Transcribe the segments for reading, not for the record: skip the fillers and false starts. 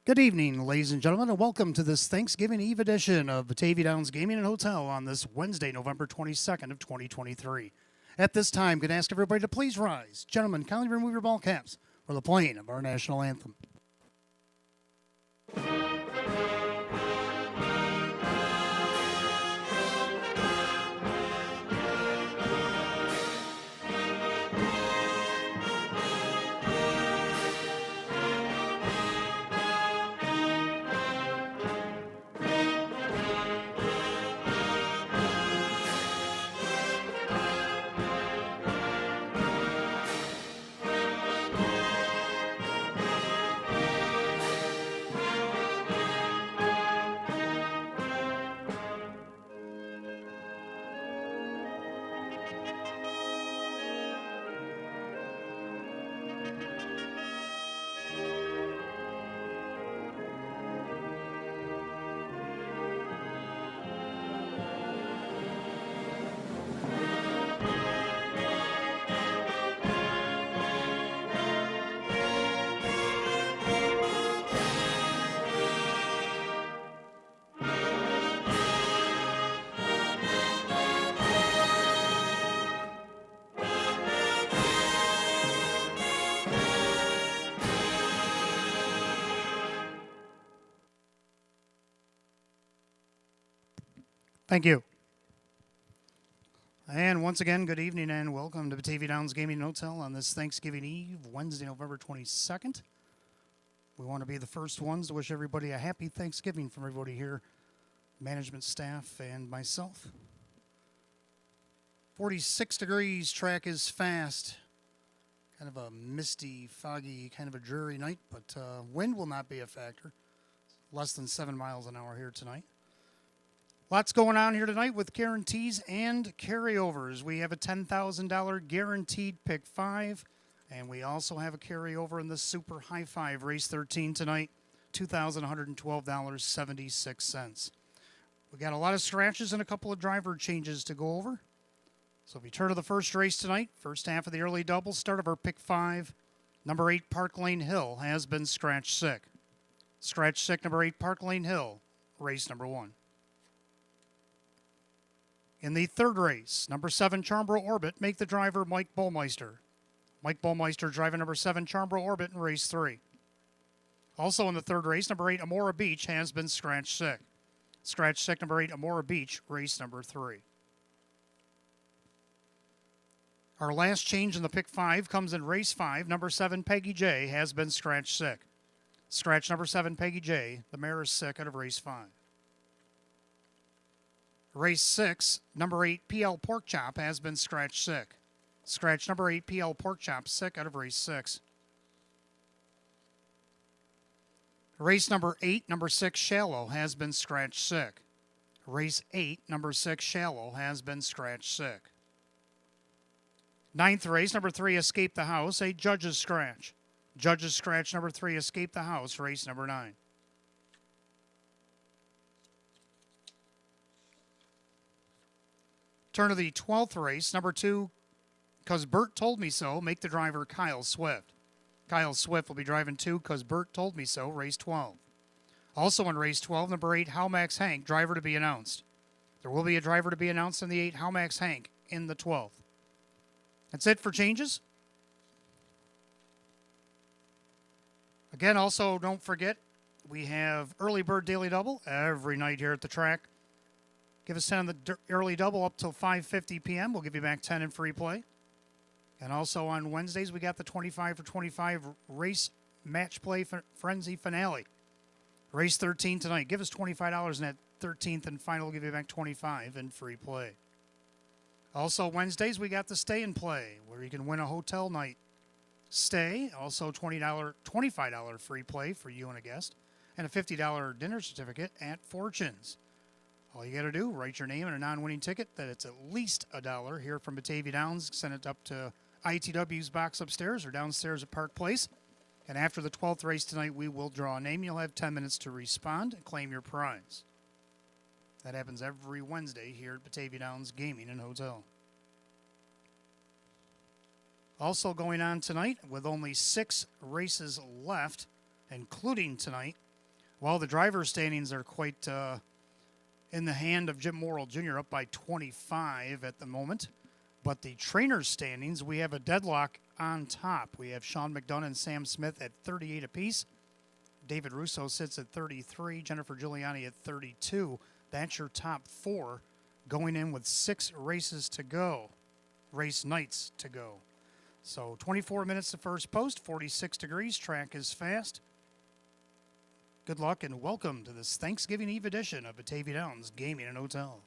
Good evening, ladies and gentlemen, and welcome to this Thanksgiving Eve edition of Batavia Downs Gaming and Hotel on this Wednesday, November 22nd of 2023. At this time, I'm going to ask everybody to please rise. Gentlemen, kindly remove your ball caps for the playing of our national anthem. Thank you. And once again, good evening and welcome to Batavia Downs Gaming and Hotel on this Thanksgiving Eve, Wednesday, November 22nd. We want to be the first ones to wish everybody a happy Thanksgiving from everybody here, management staff and myself. 46 degrees, track is fast. Kind of a misty, foggy, kind of a dreary night, but wind will not be a factor. Less than 7 miles an hour here tonight. Lots going on here tonight with guarantees and carryovers. We have a $10,000 guaranteed pick 5, and we also have a carryover in the Super High 5 Race 13 tonight, $2,112.76. We got a lot of scratches and a couple of driver changes to go over. So if you turn to the first race tonight, first half of the early double, start of our pick 5, number 8 Park Lane Hill has been scratch sick. Scratch sick, number 8 Park Lane Hill, race number 1. In the third race, number 7 Charmborough Orbit, make the driver Mike Bullmeister. Mike Bullmeister driving number 7 Charmborough Orbit in race 3. Also in the third race, number 8 Amora Beach has been scratch sick. Scratch sick, number 8 Amora Beach, race number 3. Our last change in the pick 5 comes in race 5. Number 7 Peggy J has been scratch sick. Scratch number 7 Peggy J, the mare is sick out of race 5. Race 6, number 8 PL Pork Chop has been scratch sick. Scratch number 8 PL Pork Chop sick out of race 6. Race number 8, number 6 Shallow has been scratch sick. Race 8, number 6 Shallow has been scratch sick. Ninth race, number 3 Escape the House, a judge's scratch. Judge's scratch number 3 Escape the House, race number 9. Turn to the 12th race, number 2, Cause Bert Told Me So, make the driver Kyle Swift. Kyle Swift will be driving 2, Cause Bert Told Me So, race 12. Also in race 12, number 8, Howmax Hank, driver to be announced. There will be a driver to be announced in the 8, Howmax Hank, in the 12th. That's it for changes. Again, also, don't forget, we have Early Bird Daily Double every night here at the track. Give us 10 on the early double up till 5:50 p.m. We'll give you back 10 in free play. And also on Wednesdays, we got the 25 for 25 race match play frenzy finale. Race 13 tonight. Give us $25 in that 13th and final. We'll give you back 25 in free play. Also Wednesdays, we got the stay and play where you can win a hotel night stay. Also $25 free play for you and a guest. And a $50 dinner certificate at Fortunes. All you got to do, write your name and a non-winning ticket that it's at least $1 here from Batavia Downs. Send it up to ITW's box upstairs or downstairs at Park Place. And after the 12th race tonight, we will draw a name. You'll have 10 minutes to respond and claim your prize. That happens every Wednesday here at Batavia Downs Gaming and Hotel. Also going on tonight with only 6 races left, including tonight, Well, the driver's standings are quite in the hand of Jim Morrill Jr., up by 25 at the moment. But the trainers' standings, we have a deadlock on top. We have Sean McDonough and Sam Smith at 38 apiece. David Russo sits at 33. Jennifer Giuliani at 32. That's your top four going in with 6 races to go, race nights to go. So 24 minutes to first post, 46 degrees. Track is fast. Good luck and welcome to this Thanksgiving Eve edition of Batavia Downs Gaming and Hotel.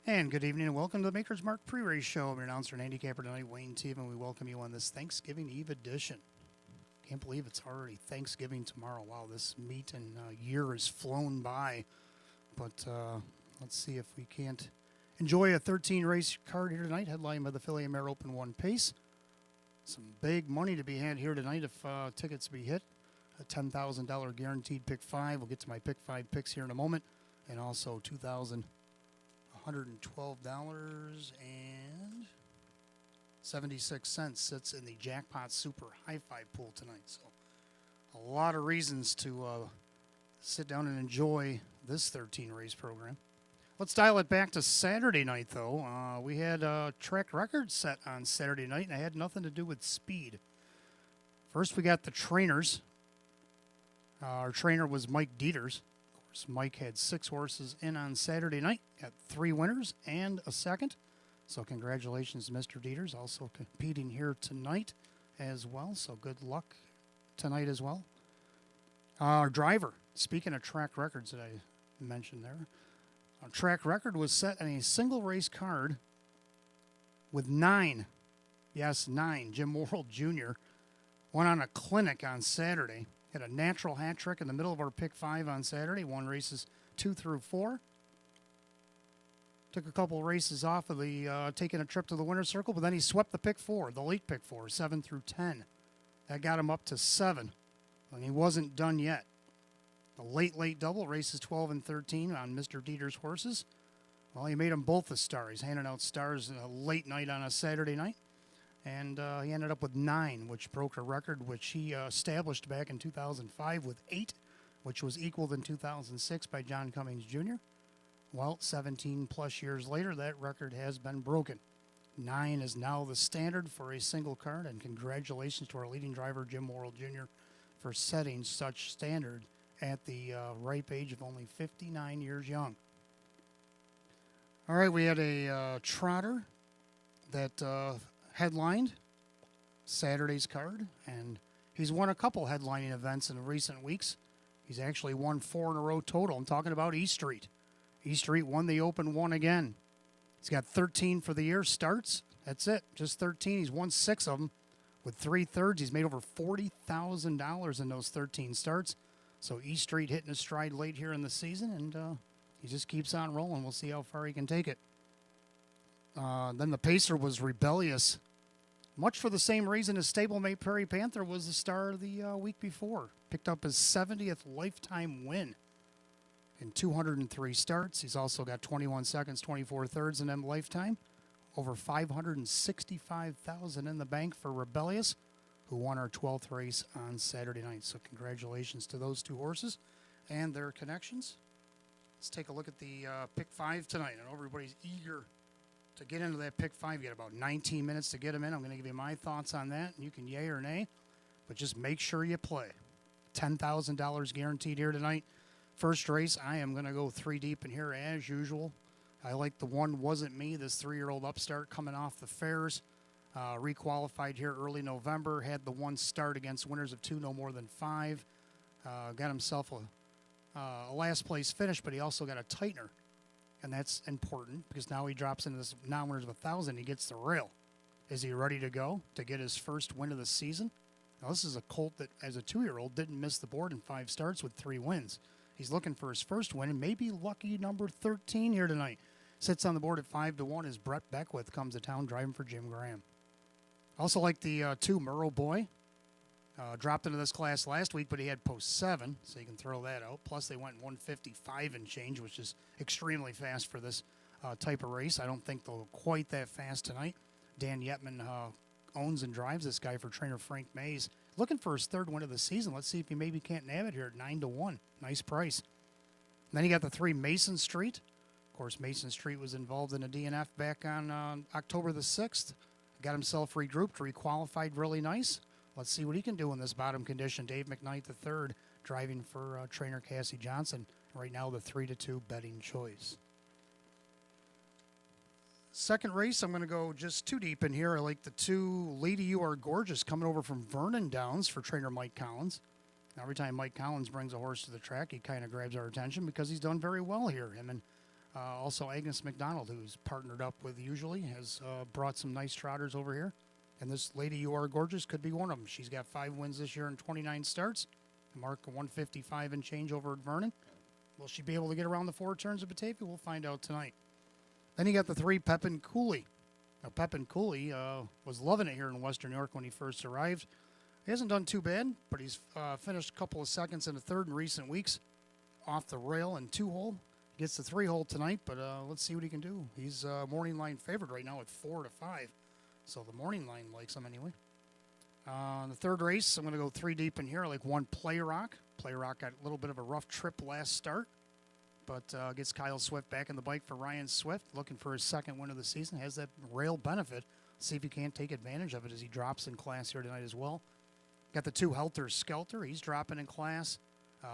And good evening and welcome to the Maker's Mark pre-race show. I'm your announcer and handicapper tonight, Wayne Teeve, and we welcome you on this Thanksgiving Eve edition. Can't believe it's already Thanksgiving tomorrow. Wow, this meet and year has flown by. But let's see if we can't enjoy a 13-race card here tonight, headlined by the Philly Mare Open 1 Pace. Some big money to be had here tonight if tickets be hit. A $10,000 guaranteed pick 5. We'll get to my pick 5 picks here in a moment. And also $2,112.76 sits in the Jackpot Super Hi-Fi pool tonight. So a lot of reasons to sit down and enjoy this 13-race program. Let's dial it back to Saturday night, though. We had a track record set on Saturday night, and it had nothing to do with speed. First, we got the trainers. Our trainer was Mike Dieters. Mike had 6 horses in on Saturday night, got 3 winners and a second. So congratulations, Mr. Dieters, also competing here tonight as well. So good luck tonight as well. Our driver, speaking of track records that I mentioned there, our track record was set on a single race card with 9. Yes, 9. Jim Morrill Jr. went on a clinic on Saturday. Had a natural hat trick in the middle of our pick 5 on Saturday. Won races 2 through 4. Took a couple races off of the taking a trip to the winner's circle, but then he swept the pick 4, the late pick 4, 7 through 10. That got him up to 7, and he wasn't done yet. The late double, races 12 and 13 on Mr. Dieters' horses. Well, he made them both a star. He's handing out stars a late night on a Saturday night. And he ended up with 9, which broke a record which he established back in 2005 with 8, which was equaled in 2006 by John Cummings Jr. Well, 17-plus years later, that record has been broken. 9 is now the standard for a single card, and congratulations to our leading driver, Jim Morrill Jr., for setting such standard at the ripe age of only 59 years young. All right, we had a trotter that headlined Saturday's card, and he's won a couple headlining events in recent weeks. He's actually won 4 in a row total. I'm talking about E Street. E Street won the Open 1 again. He's got 13 for the year starts. That's it, just 13. He's won 6 of them with 3 thirds. He's made over $40,000 in those 13 starts. So E Street hitting his stride late here in the season, and he just keeps on rolling. We'll see how far he can take it. Then the pacer was Rebellious, much for the same reason as stablemate Prairie Panther was the star of the week before. Picked up his 70th lifetime win in 203 starts. He's also got 21 seconds, 24 thirds in them lifetime. Over 565,000 in the bank for Rebellious, who won our 12th race on Saturday night. So congratulations to those two horses and their connections. Let's take a look at the pick 5 tonight. I know everybody's eager to get into that pick 5. You got about 19 minutes to get them in. I'm going to give you my thoughts on that, and you can yay or nay, but just make sure you play. $10,000 guaranteed here tonight. First race, I am going to go 3 deep in here as usual. I like the One Wasn't Me, this 3-year-old upstart coming off the fairs. Requalified here early November. Had the one start against winners of 2, no more than 5. Got himself a last place finish, but he also got a tightener. And that's important because now he drops into this non-winners of 1,000. He gets the rail. Is he ready to go to get his first win of the season? Now, this is a colt that, as a 2-year-old, didn't miss the board in 5 starts with 3 wins. He's looking for his first win and maybe lucky number 13 here tonight. Sits on the board at 5-1 as Brett Beckwith comes to town driving for Jim Graham. Also like the 2 Murrow Boy. Dropped into this class last week, but he had post 7, so you can throw that out. Plus, they went 155 and change, which is extremely fast for this type of race. I don't think they'll go quite that fast tonight. Dan Yetman owns and drives this guy for trainer Frank Mays. Looking for his 3rd win of the season. Let's see if he maybe can't nab it here at 9-1. Nice price. And then you got the 3 Mason Street. Of course, Mason Street was involved in a DNF back on October the 6th. Got himself regrouped, requalified really nice. Let's see what he can do in this bottom condition. Dave McKnight III driving for trainer Cassie Johnson. Right now, the 3-2 betting choice. Second race, I'm going to go just 2 deep in here. I like the 2 Lady You Are Gorgeous coming over from Vernon Downs for trainer Mike Collins. Now, every time Mike Collins brings a horse to the track, he kind of grabs our attention because he's done very well here. Him and also Agnes McDonald, who's partnered up with usually, has brought some nice trotters over here. And this Lady You Are Gorgeous could be one of them. She's got 5 wins this year and 29 starts. Mark 155 and change over at Vernon. Will she be able to get around the 4 turns of Batavia? We'll find out tonight. Then you got the 3 Pepin Cooley. Now, Pepin Cooley was loving it here in Western New York when he first arrived. He hasn't done too bad, but he's finished a couple of seconds in the 3rd in recent weeks. Off the rail and 2-hole. Gets the 3-hole tonight, but let's see what he can do. He's morning line favorite right now at 4-5. So the morning line likes him anyway. In the 3rd race, I'm going to go 3 deep in here. I like 1 Play Rock. Play Rock got a little bit of a rough trip last start, but gets Kyle Swift back in the bike for Ryan Swift, looking for his 2nd win of the season. Has that rail benefit. See if he can't take advantage of it as he drops in class here tonight as well. Got the 2 Helter Skelter. He's dropping in class.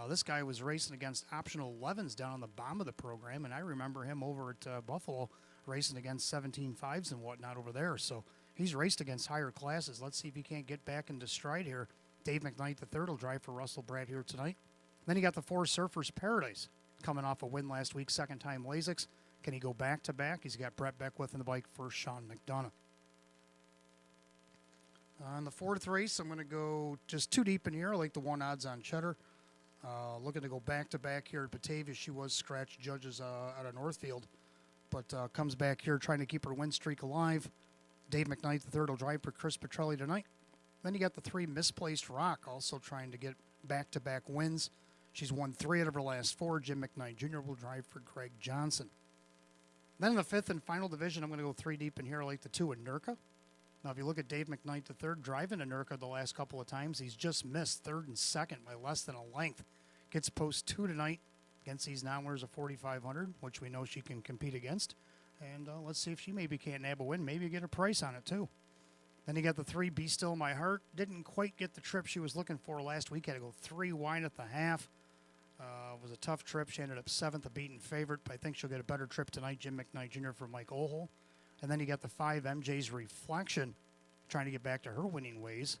This guy was racing against optional 11s down on the bottom of the program, and I remember him over at Buffalo racing against 17.5s and whatnot over there. So he's raced against higher classes. Let's see if he can't get back into stride here. Dave McKnight III will drive for Russell Brad here tonight. Then you got the 4 Surfers Paradise coming off a win last week, 2nd time Lasix. Can he go back-to-back? He's got Brett Beckwith in the bike for Sean McDonough. On the 4th race, I'm going to go just 2 deep in here. I like the 1 odds on Cheddar. Looking to go back-to-back here at Batavia. She was scratch judges out of Northfield, but comes back here trying to keep her win streak alive. Dave McKnight III will drive for Chris Petrelli tonight. Then you got the 3 Misplaced Rock, also trying to get back-to-back wins. She's won 3 out of her last 4. Jim McKnight Jr. will drive for Greg Johnson. Then in the 5th and final division, I'm going to go 3 deep in here. I like the 2 Nurka. Now, if you look at Dave McKnight III driving a Nurka the last couple of times, he's just missed 3rd and 2nd by less than a length. Gets post 2 tonight against these non-winners of 4,500, which we know she can compete against. And let's see if she maybe can't nab a win. Maybe get a price on it, too. Then you got the 3 Be Still My Heart. Didn't quite get the trip she was looking for last week. Had to go 3 wide at the half. It was a tough trip. She ended up 7th, a beaten favorite, but I think she'll get a better trip tonight. Jim McKnight Jr. for Mike Ohl. And then you got the 5 MJ's Reflection, trying to get back to her winning ways.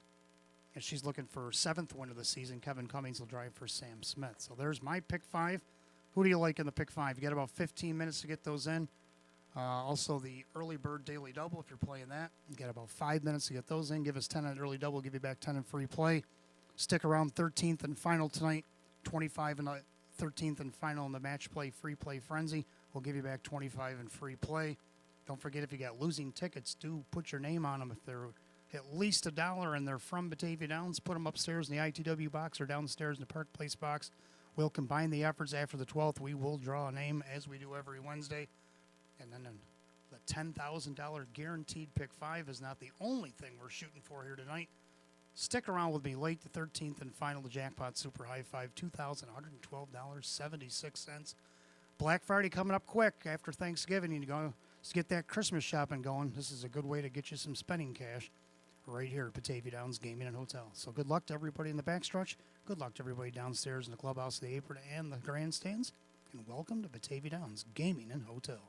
And she's looking for her 7th win of the season. Kevin Cummings will drive for Sam Smith. So there's my pick 5. Who do you like in the pick 5? You got about 15 minutes to get those in. Also, the early bird daily double, if you're playing that. You got about 5 minutes to get those in. Give us 10 on early double. Give you back 10 in free play. Stick around 13th and final tonight. 25 and 13th and final in the match play free play frenzy. We'll give you back 25 in free play. Don't forget, if you got losing tickets, do put your name on them. If they're at least $1 and they're from Batavia Downs, put them upstairs in the ITW box or downstairs in the Park Place box. We'll combine the efforts after the 12th. We will draw a name as we do every Wednesday. And then the $10,000 guaranteed pick 5 is not the only thing we're shooting for here tonight. Stick around with me late the 13th and final, the jackpot super high five, $2,112.76. Black Friday coming up quick after Thanksgiving. You go to get that Christmas shopping going. This is a good way to get you some spending cash right here at Batavia Downs Gaming and Hotel. So good luck to everybody in the backstretch. Good luck to everybody downstairs in the clubhouse, the apron, and the grandstands. And welcome to Batavia Downs Gaming and Hotel.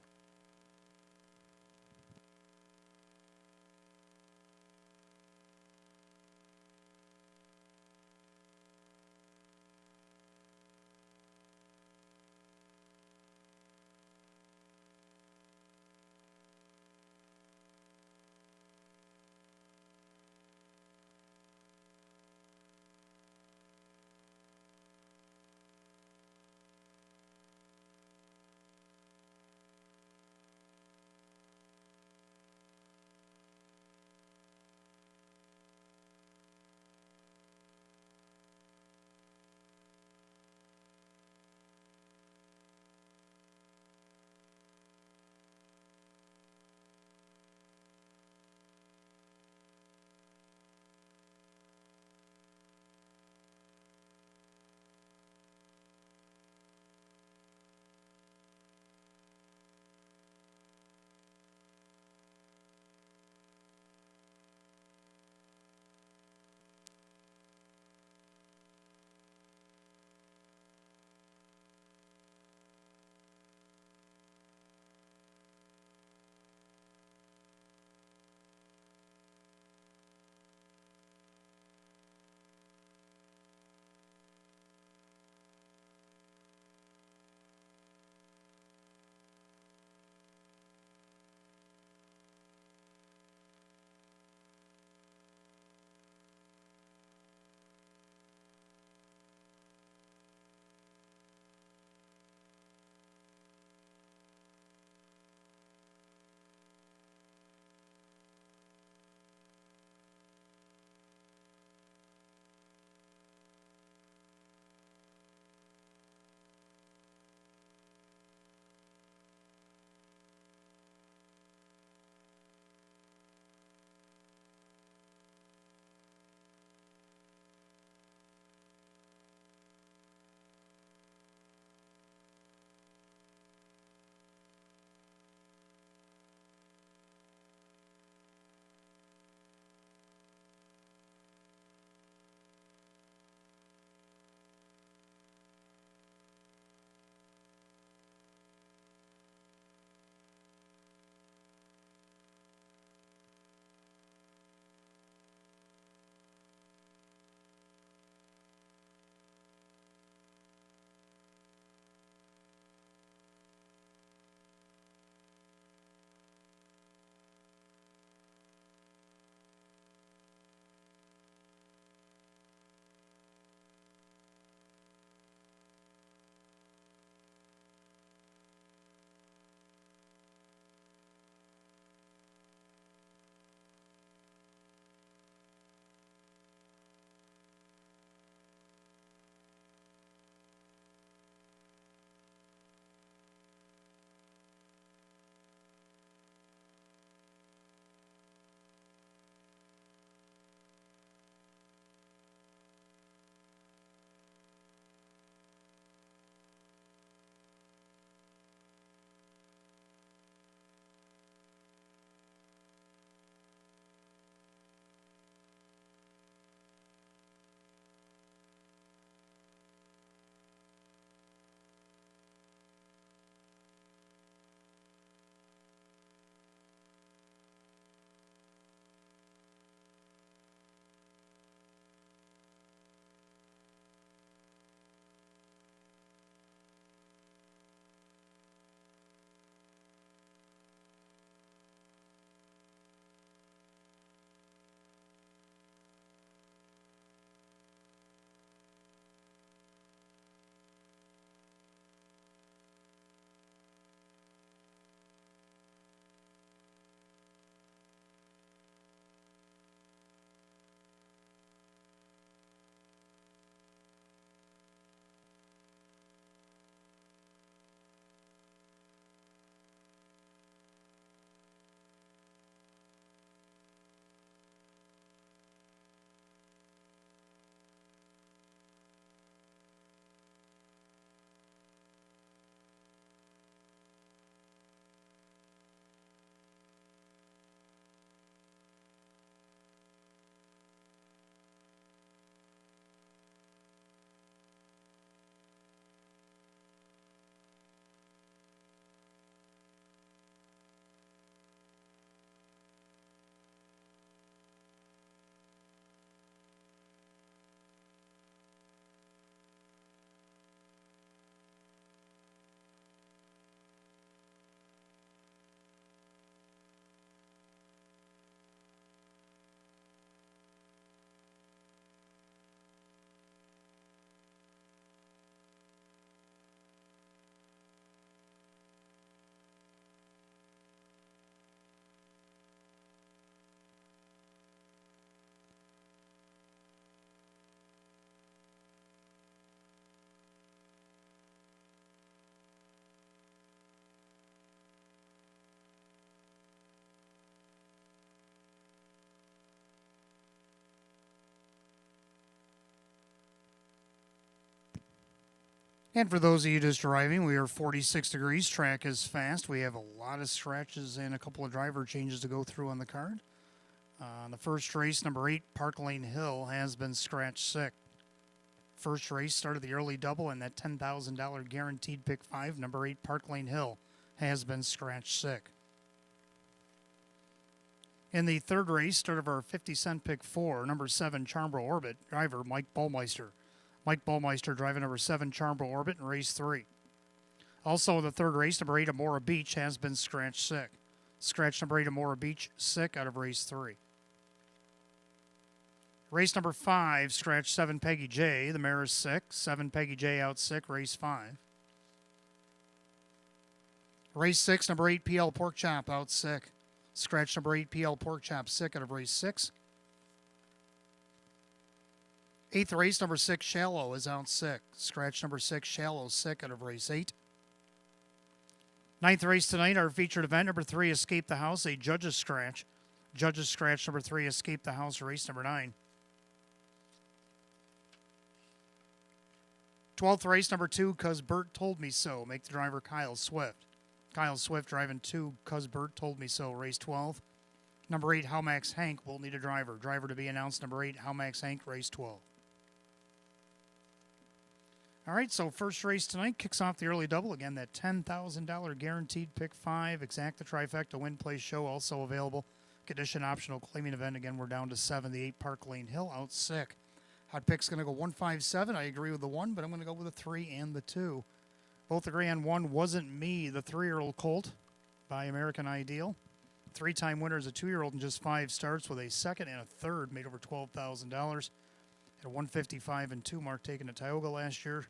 And for those of you just driving, we are 46 degrees. Track is fast. We have a lot of scratches and a couple of driver changes to go through on the card. The first race, number 8, Park Lane Hill, has been scratched sick. First race started the early double, and that $10,000 guaranteed pick 5, number 8, Park Lane Hill, has been scratched sick. In the third race, start of our 50-cent pick 4, number 7, Charmborough Orbit, driver Mike Ballmeister. Mike Ballmeister driving number 7, Charmborough Orbit in race 3. Also in the third race, number 8, Amora Beach, has been scratched sick. Scratch number 8, Amora Beach, sick out of race 3. Race number 5, scratch 7, Peggy J. The mare is sick. 7, Peggy J out sick, race 5. Race 6, number 8, PL Pork Chop out sick. Scratch number 8, PL Pork Chop, sick out of race 6. Eighth race, number 6, Shallow, is out sick. Scratch number 6, Shallow, sick out of race 8. Ninth race tonight, our featured event, number 3, Escape the House, a judge's scratch. Judge's scratch, number 3, Escape the House, race number 9. 12th race, number 2, 'Cause Bert Told Me So. Make the driver Kyle Swift. Kyle Swift driving 2, 'Cause Bert Told Me So, race 12. Number 8, How Max Hank will need a driver. Driver to be announced, number 8, How Max Hank, race 12. All right, so first race tonight kicks off the early double. Again, that $10,000 guaranteed pick 5, exacta trifecta win play show also available. Condition optional claiming event. Again, we're down to 7. The 8, Park Lane Hill, out sick. Hot pick's going to go 157. I agree with the 1, but I'm going to go with the 3 and the 2. Both agree on 1, Wasn't Me, the 3-year-old colt by American Ideal. 3-time winner is a 2-year-old in just 5 starts with a second and a third, made over $12,000. At a 155 and 2 mark taken at Tioga last year.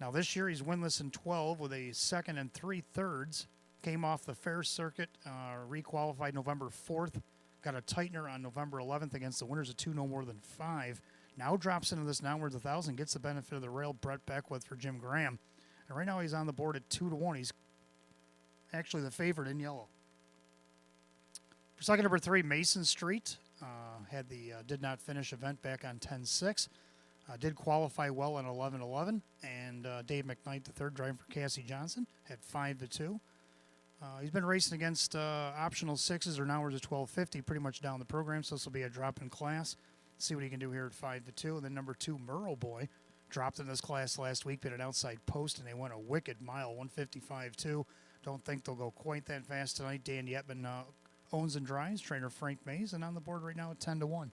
Now this year he's winless in 12 with a second and 3/3. Came off the fair circuit, requalified November 4th. Got a tightener on November 11th against the winners of 2, no more than 5. Now drops into this now worth 1,000, gets the benefit of the rail. Brett Beckwith for Jim Graham. And right now he's on the board at 2-1. He's actually the favorite in yellow. For second, number 3, Mason Street. Had the did not finish event back on 10-6. Did qualify well in 11-11. And Dave McKnight, the third driver for Cassie Johnson, had 5-2. He's been racing against optional 6s or hours of 12.50 pretty much down the program, so this will be a drop in class. See what he can do here at 5-2. And then number 2, Merle Boy, dropped in this class last week, but an outside post, and they went a wicked mile, 155.2. Don't think they'll go quite that fast tonight. Dan Yetman owns and drives, trainer Frank Mays, and on the board right now at 10-1.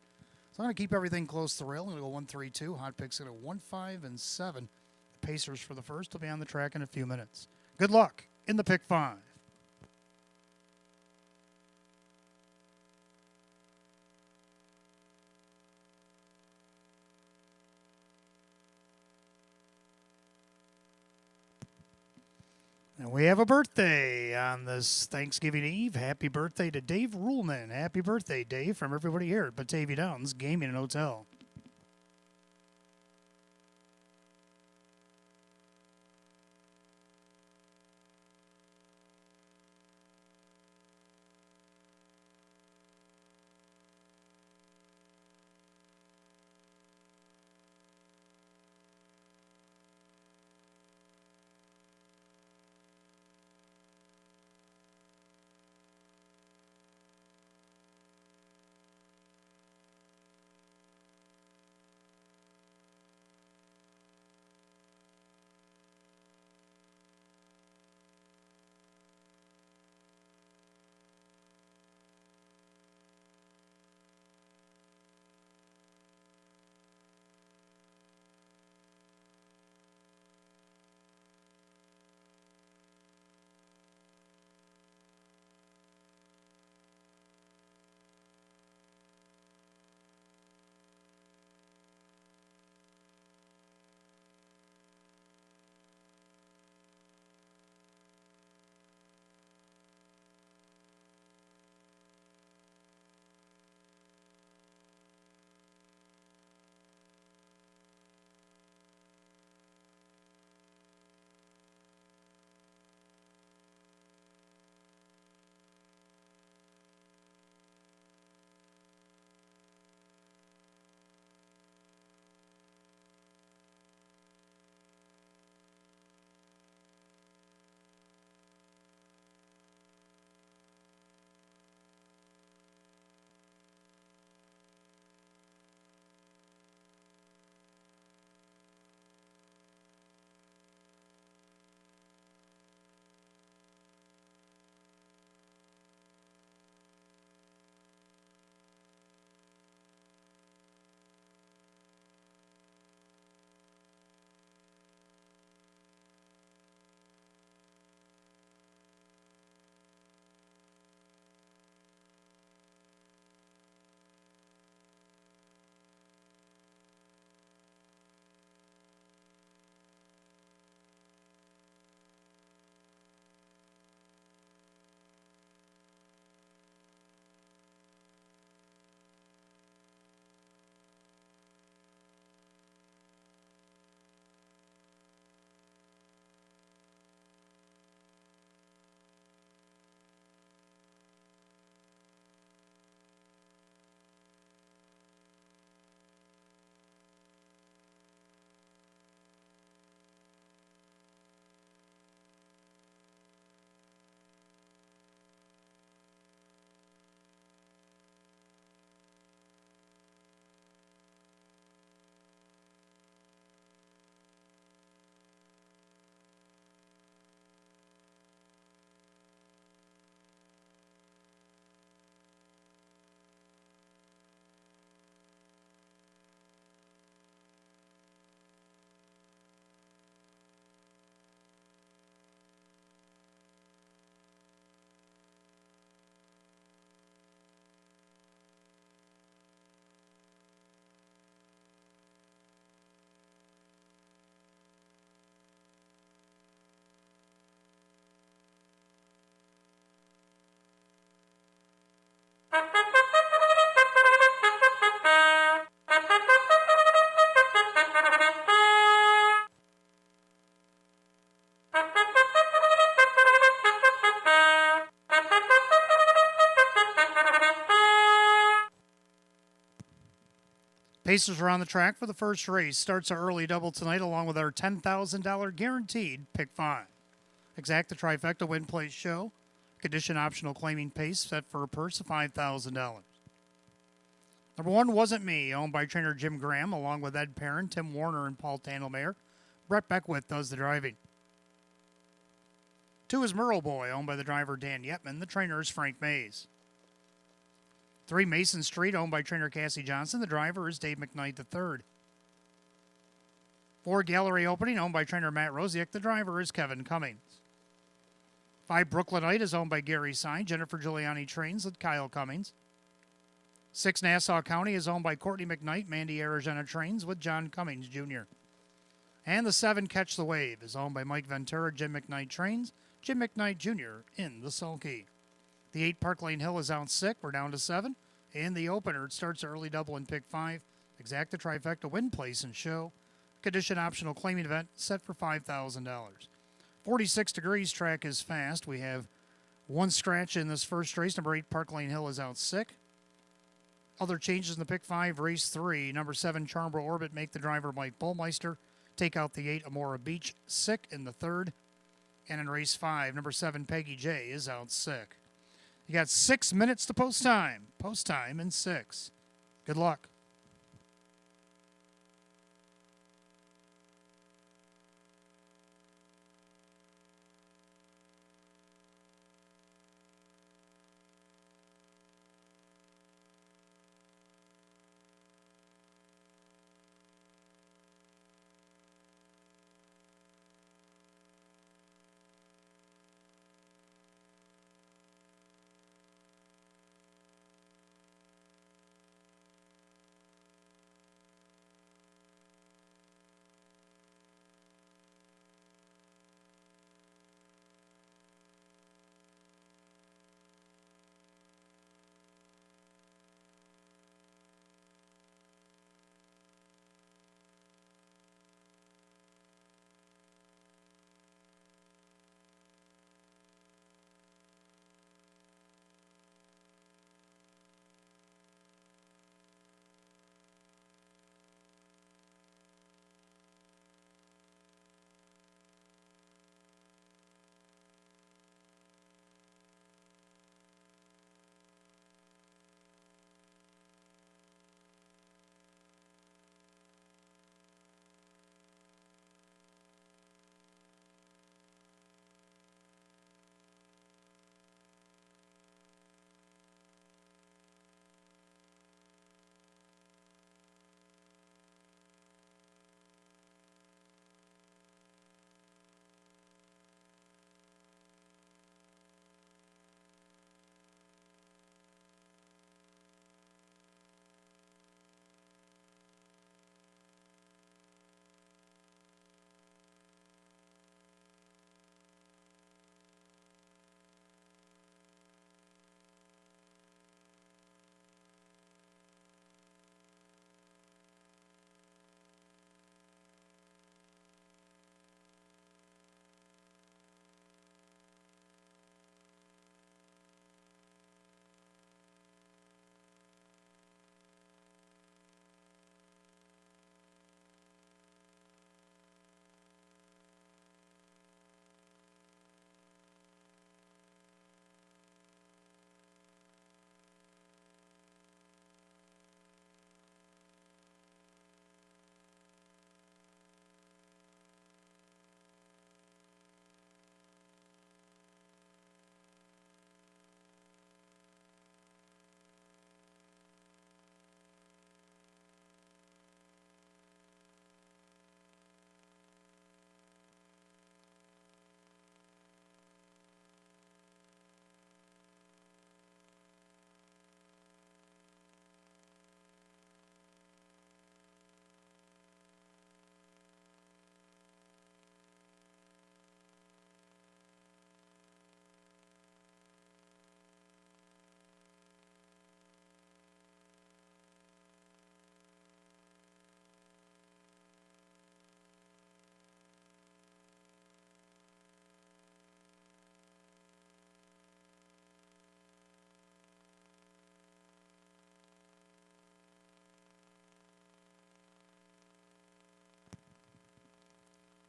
So I'm going to keep everything close to the rail. I'm going to go 1-3-2. Hot picks going to 1-5 and 7. The Pacers for the first will be on the track in a few minutes. Good luck in the pick 5. And we have a birthday on this Thanksgiving Eve. Happy birthday to Dave Ruhlman. Happy birthday, Dave, from everybody here at Batavia Downs Gaming and Hotel. Pacers are on the track for the first race. Starts our early double tonight along with our $10,000 guaranteed pick 5. Exact the trifecta win place show. Condition optional claiming pace set for a purse of $5,000. Number 1 Wasn't Me, owned by trainer Jim Graham, along with Ed Perrin, Tim Warner, and Paul Tandelmayer. Brett Beckwith does the driving. 2 is Merle Boy, owned by the driver Dan Yetman. The trainer is Frank Mays. 3 Mason Street, owned by trainer Cassie Johnson. The driver is Dave McKnight III. 4 Gallery Opening, owned by trainer Matt Rosiak. The driver is Kevin Cummings. 5 Brooklynite is owned by Gary Sine. Jennifer Giuliani trains with Kyle Cummings. 6 Nassau County is owned by Courtney McKnight. Mandy Aragena trains with John Cummings Jr. And the 7 Catch the Wave is owned by Mike Ventura. Jim McKnight trains. Jim McKnight Jr. in the sulky. The 8 Park Lane Hill is out sick. We're down to 7. And the opener, it starts early double in pick 5. Exact the trifecta win place and show. Condition optional claiming event set for $5,000. 46 degrees track is fast. We have 1 scratch in this first race. Number 8 Park Lane Hill is out sick. Other changes in the pick 5, race 3. Number 7 Charmborough Orbit make the driver Mike Bullmeister. Take out the 8 Amora Beach sick in the 3rd. And in race 5, number 7 Peggy J is out sick. You got 6 minutes to post time. Post time in 6. Good luck.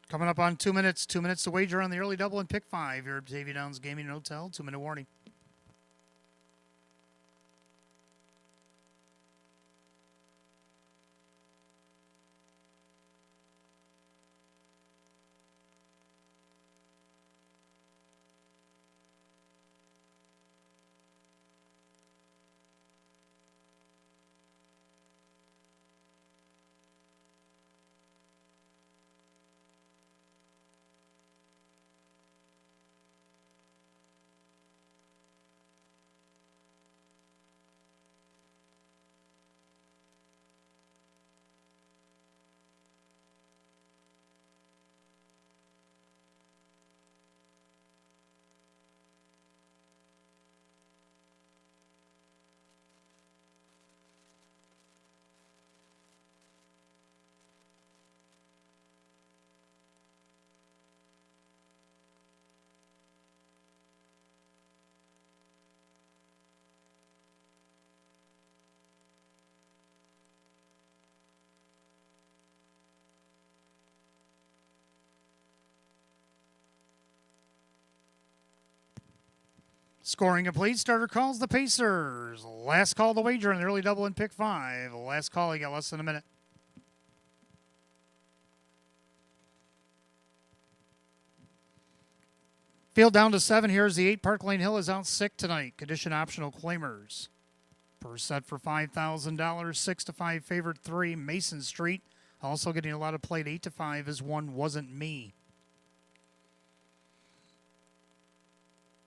Coming up on 2 minutes. 2 minutes to wager on the early double and pick 5 here at Batavia Downs Gaming and Hotel. 2-minute warning. Scoring complete. Starter calls the Pacers. Last call the wager on the early double and pick 5. Last call, you got less than a minute. Field down to 7. Here's the 8. Park Lane Hill is out sick tonight. Condition optional claimers. Per set for $5,000. 6 to 5 favorite 3. Mason Street. Also getting a lot of play. 8 to 5 is one Wasn't Me.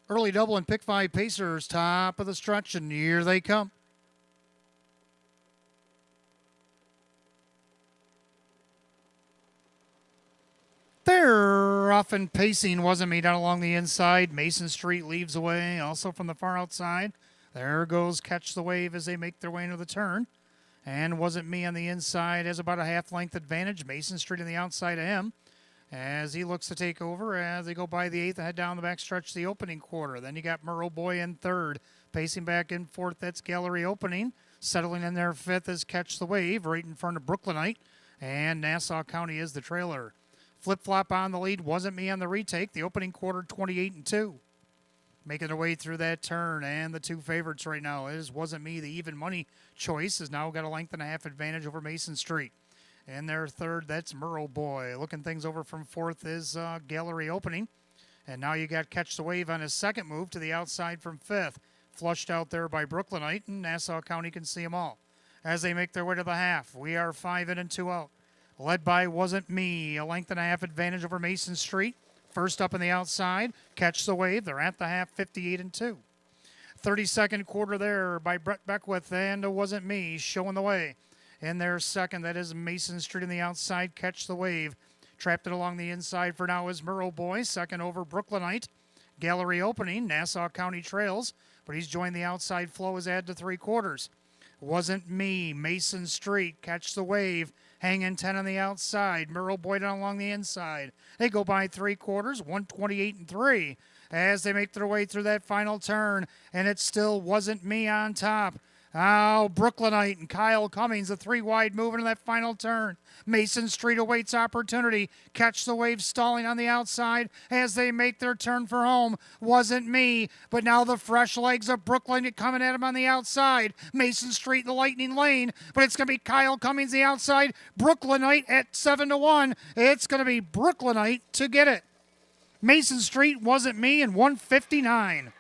Early double and pick 5 Pacers, top of the stretch, and here they come. They're off and pacing. Wasn't Me down along the inside. Mason Street leaves away, also from the far outside. There goes Catch the Wave as they make their way into the turn. And Wasn't Me on the inside has about a half-length advantage. Mason Street on the outside of him as he looks to take over as they go by the 8th and head down the backstretch the opening quarter. Then you got Merle Boy in 3rd. Pacing back in 4th, that's Gallery Opening. Settling in there 5th is Catch the Wave right in front of Brooklynite. And Nassau County is the trailer. Flip-flop on the lead. Wasn't Me on the retake. The opening quarter 28-2. Making their way through that turn. And the 2 favorites right now is Wasn't Me. The even money choice has now got a length and a half advantage over Mason Street. And their 3rd, that's Merle Boy. Looking things over from 4th is Gallery Opening. And now you got Catch the Wave on his 2nd move to the outside from 5th. Flushed out there by Brooklynite, and Nassau County can see them all. As they make their way to the half, we are 5 in and 2 out. Led by Wasn't Me, a length and a half advantage over Mason Street. First up on the outside, Catch the Wave. They're at the half, 58-2. 32nd quarter there by Brett Beckwith, and Wasn't Me showing the way. In their 2nd, that is Mason Street on the outside, Catch the Wave. Trapped it along the inside for now is Merle Boy. 2nd over Brooklynite. Gallery Opening, Nassau County trails, but he's joined the outside flow as add to 3/4. Wasn't Me, Mason Street, Catch the Wave. Hanging 10 on the outside. Merle Boy down along the inside. They go by 3/4, 128-3 as they make their way through that final turn. And it still Wasn't Me on top. Oh, Brooklynite and Kyle Cummings, a 3-wide move into that final turn. Mason Street awaits opportunity. Catch the Wave stalling on the outside as they make their turn for home. Wasn't Me, but now the fresh legs of Brooklyn coming at him on the outside. Mason Street, the Lightning Lane, but it's going to be Kyle Cummings the outside. Brooklynite at 7-1. It's going to be Brooklynite to get it. Mason Street, Wasn't Me, and 159.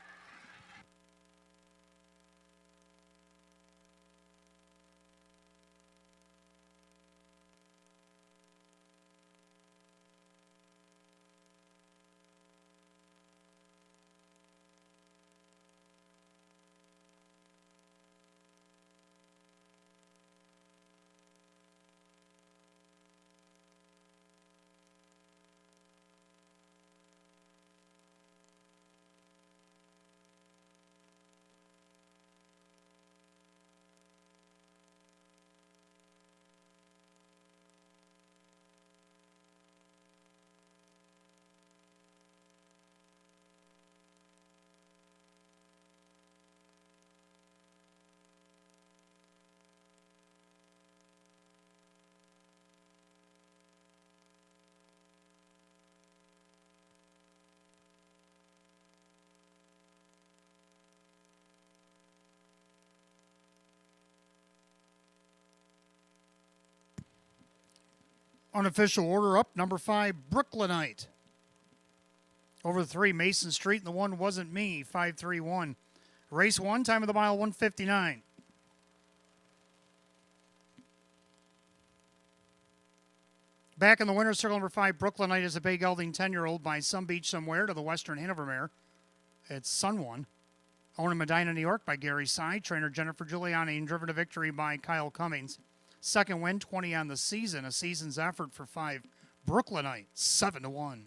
Unofficial order up, number 5, Brooklynite. Over the 3, Mason Street, and the 1 wasn't me, 5-3-1. Race 1, time of the mile, 1:59. Back in the winner's circle, number 5, Brooklynite is a bay gelding 10-year-old by Some Beach Somewhere to the Western Hanover mare. It's Sun One. Owned in Medina, New York by Gary Sy. Trainer Jennifer Giuliani and driven to victory by Kyle Cummings. Second win, 20 on the season. A season's effort for 5, Brooklynite, 7-1.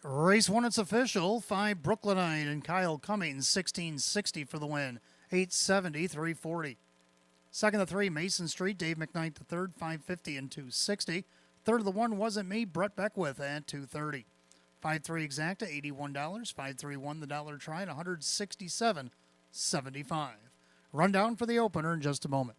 Race 1, it's official. 5, Brooklynite and Kyle Cummings, 1660 for the win. 870, 340. Second of 3, Mason Street, Dave McKnight the third, 550 and 260. Third of the 1 wasn't me, Brett Beckwith at 230. 5-3 exacta, $81. 5-3-1 the dollar try at $167.75. Rundown for the opener in just a moment.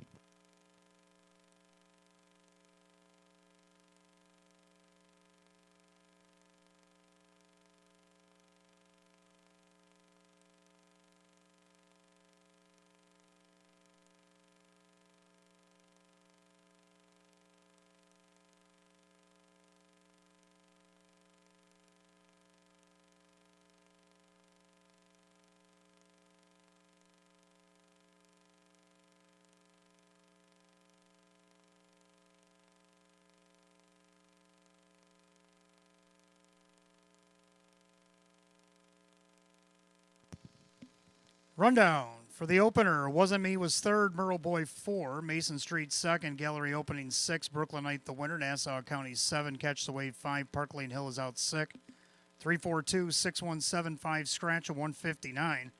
Rundown for the opener. Wasn't Me was third, Merle Boy 4, Mason Street second, Gallery Opening 6, Brooklynite the winner, Nassau County 7, Catch the Wave 5, Park Lane Hill is out sick. 342-6175 scratch of 159.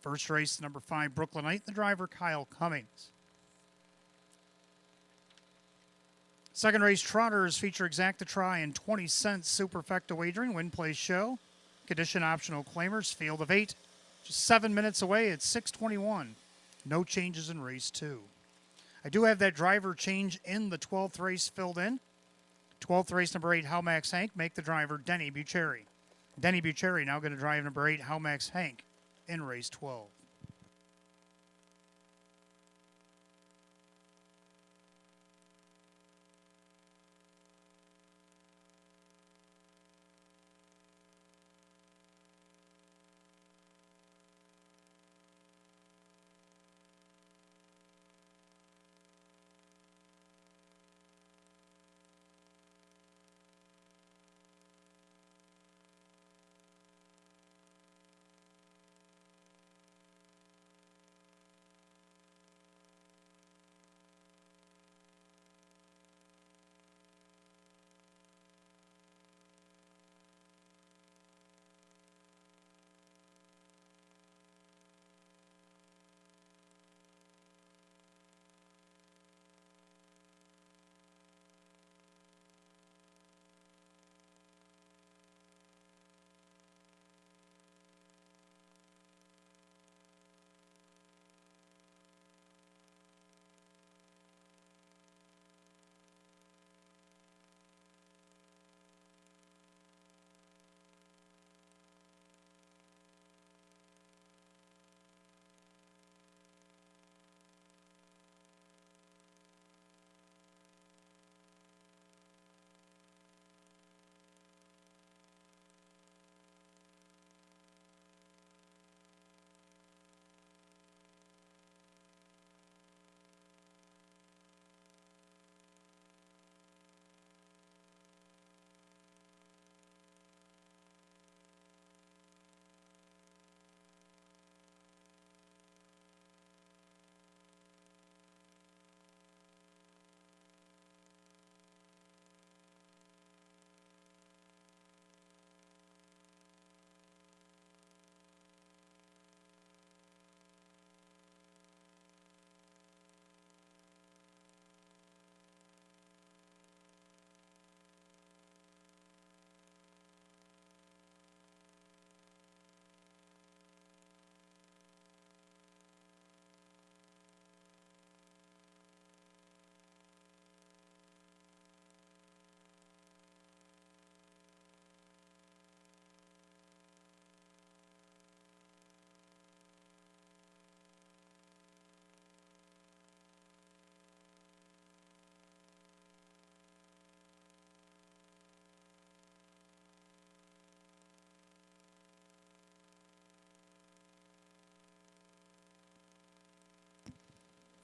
First race, number 5, Brooklynite, the driver Kyle Cummings. Second race, Trotters feature exacta try and 20 cents superfecta wagering, win play show. Condition optional claimers, field of 8. Just 7 minutes away at 6:21. No changes in race 2. I do have that driver change in the 12th race filled in. 12th race, number 8, How Max Hank, make the driver Denny Bucherri. Denny Bucherri now going to drive number 8, How Max Hank, in race 12.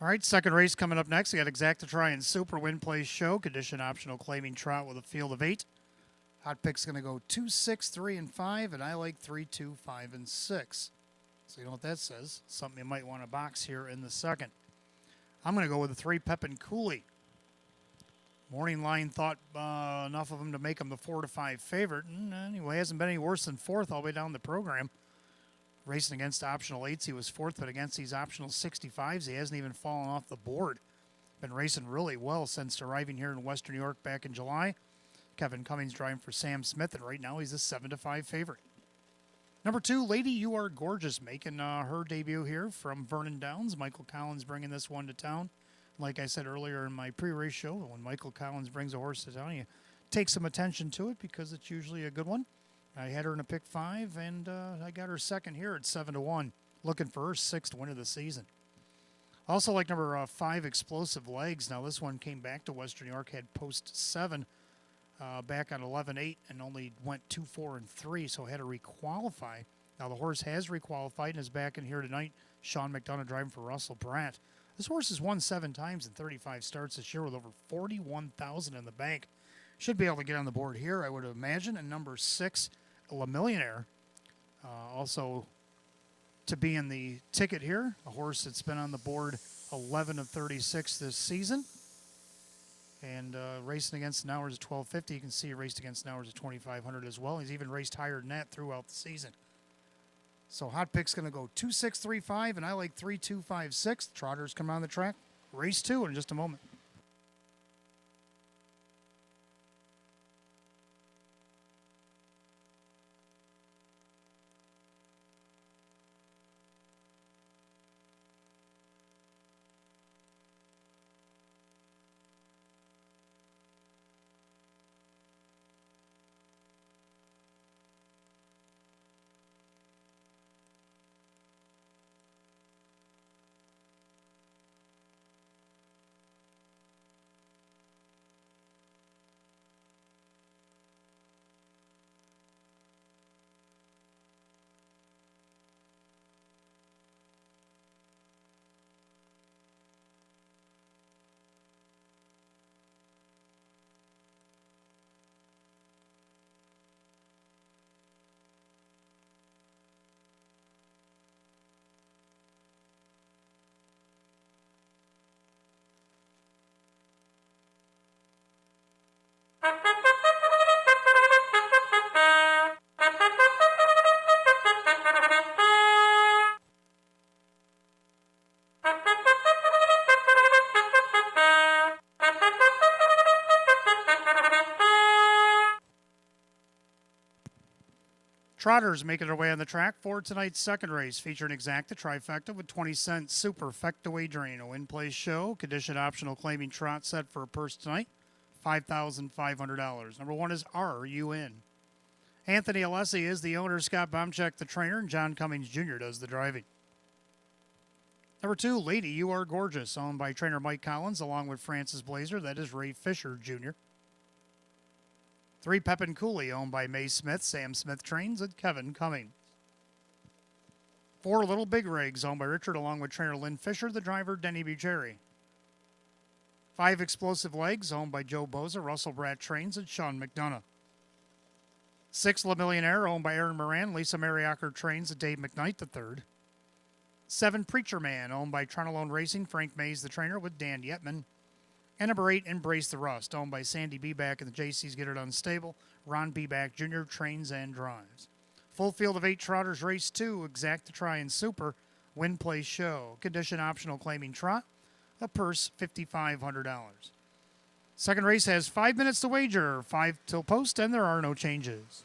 All right, second race coming up next. We got Exacta Try and Super Win Place Show. Condition optional claiming trot with a field of 8. Hot pick's going to go 2, 6, 3, and 5, and I like 3, 2, 5, and 6. So you know what that says. Something you might want to box here in the second. I'm going to go with the 3 Pepin Cooley. Morning line thought enough of him to make him the 4 to 5 favorite. And anyway, hasn't been any worse than 4th all the way down the program. Racing against optional 8s, he was 4th, but against these optional 65s, he hasn't even fallen off the board. Been racing really well since arriving here in Western New York back in July. Kevin Cummings driving for Sam Smith, and right now he's a 7 to 5 favorite. Number 2, Lady You Are Gorgeous, making her debut here from Vernon Downs. Michael Collins bringing this one to town. Like I said earlier in my pre-race show, when Michael Collins brings a horse to town, you take some attention to it because it's usually a good one. I had her in a pick 5, and I got her second here at 7 to 1, looking for her 6th win of the season. Also like number 5, Explosive Legs. Now this one came back to Western New York, had post 7 back on 11-8, and only went 2, 4, and 3, so had to requalify. Now the horse has requalified and is back in here tonight. Sean McDonough driving for Russell Bratt. This horse has won 7 times in 35 starts this year with over $41,000 in the bank. Should be able to get on the board here, I would imagine. And number 6, La Millionaire, also to be in the ticket here. A horse that's been on the board 11 of 36 this season. And racing against an hours at 12.50. You can see he raced against an hours at 2,500 as well. He's even raced higher than that throughout the season. So hot pick's going to go 2, 6, 3, 5, and I like 3, 2, 5, 6. Trotters come on the track. Race 2 in just a moment. Trotters making their way on the track for tonight's second race, featuring Exacta Trifecta with 20-cent Superfecta Wagering. In-place show, condition optional claiming trot set for a purse tonight, $5,500. Number 1 is RUN. Anthony Alessi is the owner, Scott Baumchek the trainer, and John Cummings Jr. does the driving. Number 2, Lady You Are Gorgeous, owned by trainer Mike Collins, along with Francis Blazer. That is Ray Fisher Jr. 3, Pepin Cooley, owned by May Smith, Sam Smith trains, and Kevin Cummings. 4, Little Big Rigs, owned by Richard, along with trainer Lynn Fisher, the driver Denny Bucheri. 5, Explosive Legs, owned by Joe Boza, Russell Bratt trains, and Sean McDonough. 6, La Millionaire, owned by Aaron Moran, Lisa Mariacker trains, and Dave McKnight III. 7, Preacher Man, owned by Tronolone Racing, Frank Mays the trainer, with Dan Yetman. And number 8, Embrace the Rust, owned by Sandy Beback and the JC's Get It Unstable. Ron Beback Jr. trains and drives. Full field of 8 trotters, race 2, Exacta Try and Super, Win Place Show. Condition optional claiming trot, a purse $5,500. Second race has 5 minutes to wager, 5 till post, and there are no changes.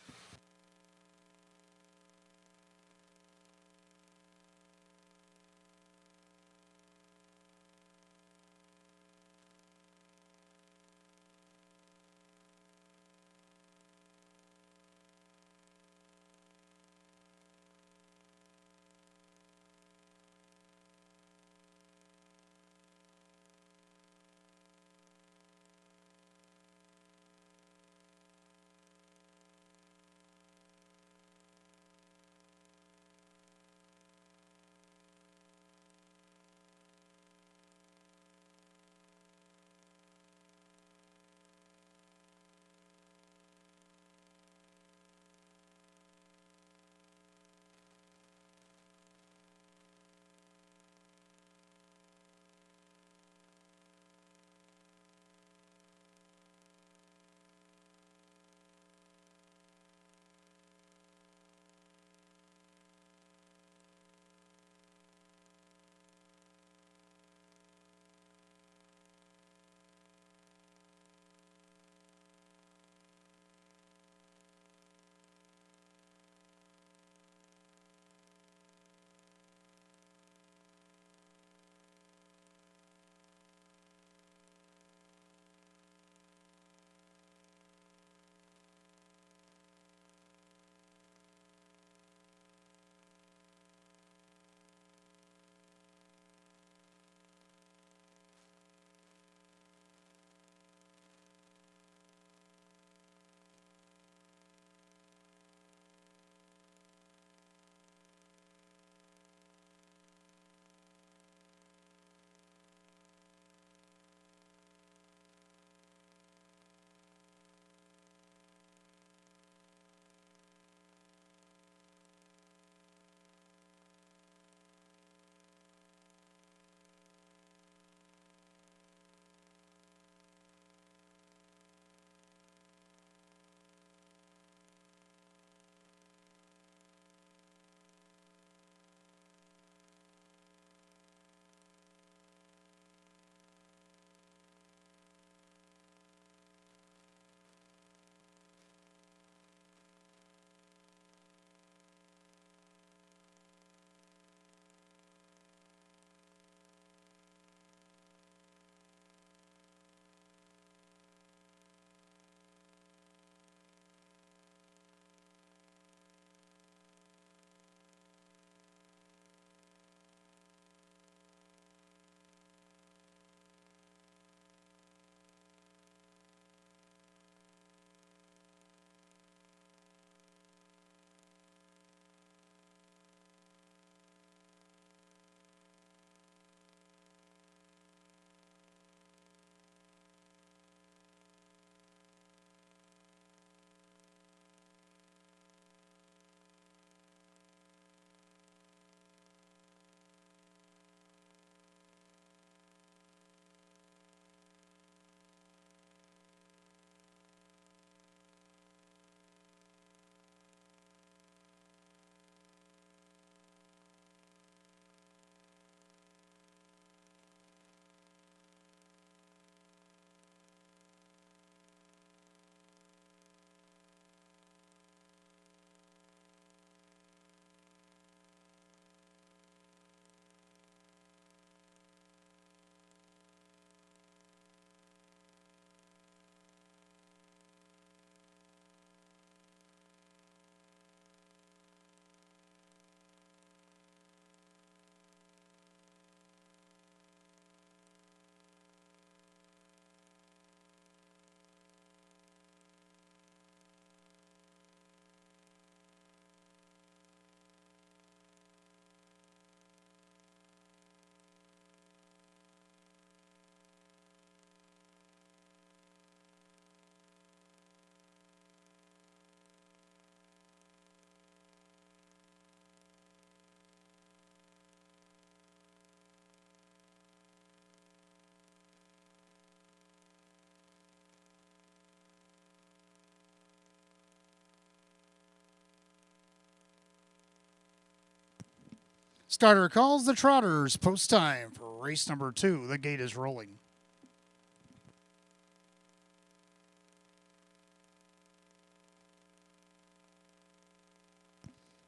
Starter calls the Trotters. Post time for race number 2. The gate is rolling.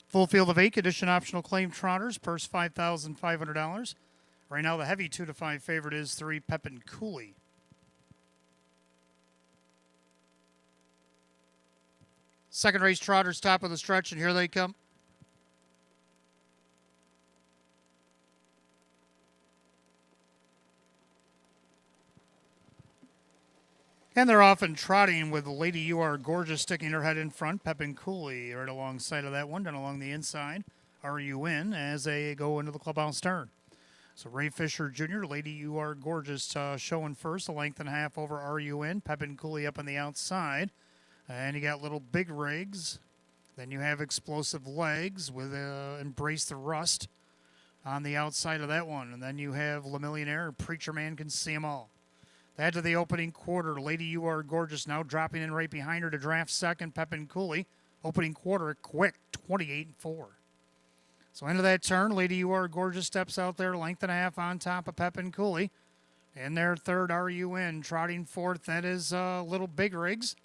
Full field of 8 condition optional claim Trotters. Purse $5,500. Right now the heavy 2 to 5 favorite is 3 Pepin Cooley. Second race Trotters, top of the stretch, and here they come. And they're often trotting with Lady You Are Gorgeous sticking her head in front. Pepin Cooley right alongside of that one, down along the inside. RUN as they go into the clubhouse turn. So Ray Fisher Jr., Lady You Are Gorgeous showing first, a length and a half over RUN. Pepin Cooley up on the outside. And you got Little Big Rigs. Then you have Explosive Legs with Embrace the Rust on the outside of that one. And then you have Le Millionaire, Preacher Man Can See 'Em All. Add to the opening quarter, Lady You Are Gorgeous now dropping in right behind her to draft second, Pepin Cooley. Opening quarter, quick, 28-4. So into that turn, Lady You Are Gorgeous steps out there, length and a half on top of Pepin Cooley. In their third, RUN trotting fourth, that is Little Big Rigs.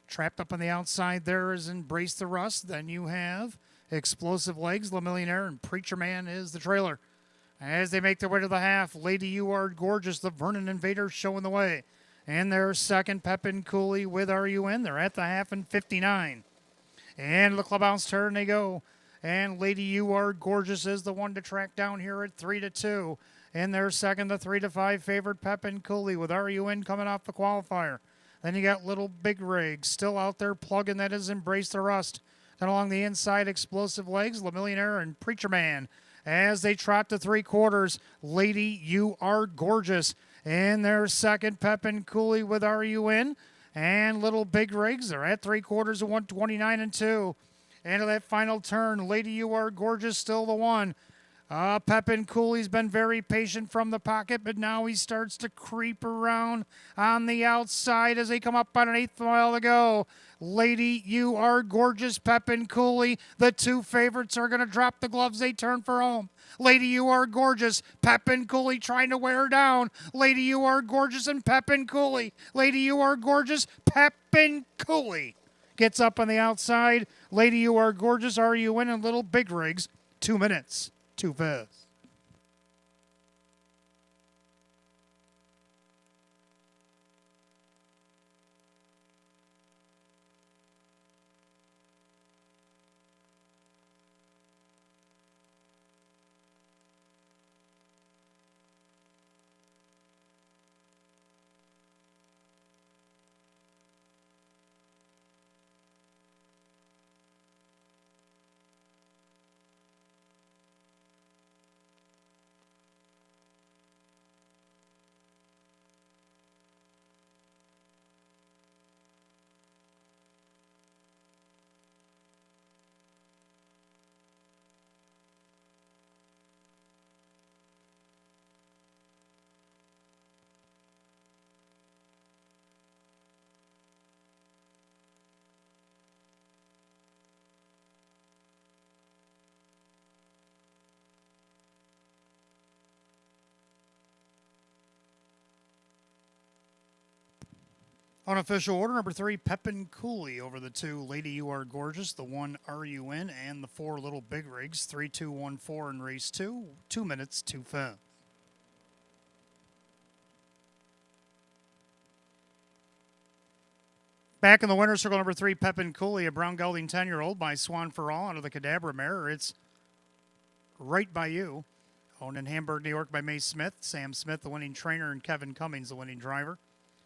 Trapped up on the outside there is Embrace the Rust. Then you have Explosive Legs, Le Millionaire, and Preacher Man is the trailer. As they make their way to the half, Lady You Are Gorgeous, the Vernon Invaders showing the way. And their second, Pepin Cooley with RUN. They're at the half and 59. And the clubhouse turn they go. And Lady You Are Gorgeous is the one to track down here at 3-2. And their second, the 3 to 5 favorite, Pepin Cooley with RUN coming off the qualifier. Then you got Little Big Rig still out there plugging. That is Embrace the Rust. Then along the inside, Explosive Legs, Le Millionaire, and Preacher Man. As they trot to 3/4, Lady You Are Gorgeous. In their second, Pepin Cooley with RUN. And Little Big Rigs. They're at 3/4 of 129-2. Into that final turn, Lady You Are Gorgeous still the one. Pepin Cooley's been very patient from the pocket, but now he starts to creep around on the outside as they come up on an 1/8 mile to go. Lady You Are Gorgeous, Pepin Cooley. The two favorites are going to drop the gloves. They turn for home. Lady You Are Gorgeous, Pepin Cooley trying to wear her down. Lady You Are Gorgeous and Pepin Cooley. Lady You Are Gorgeous, Pepin Cooley. Gets up on the outside. Lady You Are Gorgeous, RUN, and Little Big Rigs. 2 minutes. 2 fast. Unofficial order, number 3, Pepin Cooley over the 2, Lady You Are Gorgeous, the 1, RUN, and the 4, Little Big Rigs. 3-2-1-4 in race 2. 2 minutes, 2 fast. Back in the winner's circle, number 3, Pepin Cooley, a brown gelding 10-year-old by Swan for All out of the Cadabra mare. It's Right By You, owned in Hamburg, New York by May Smith. Sam Smith, the winning trainer, and Kevin Cummings, the winning driver.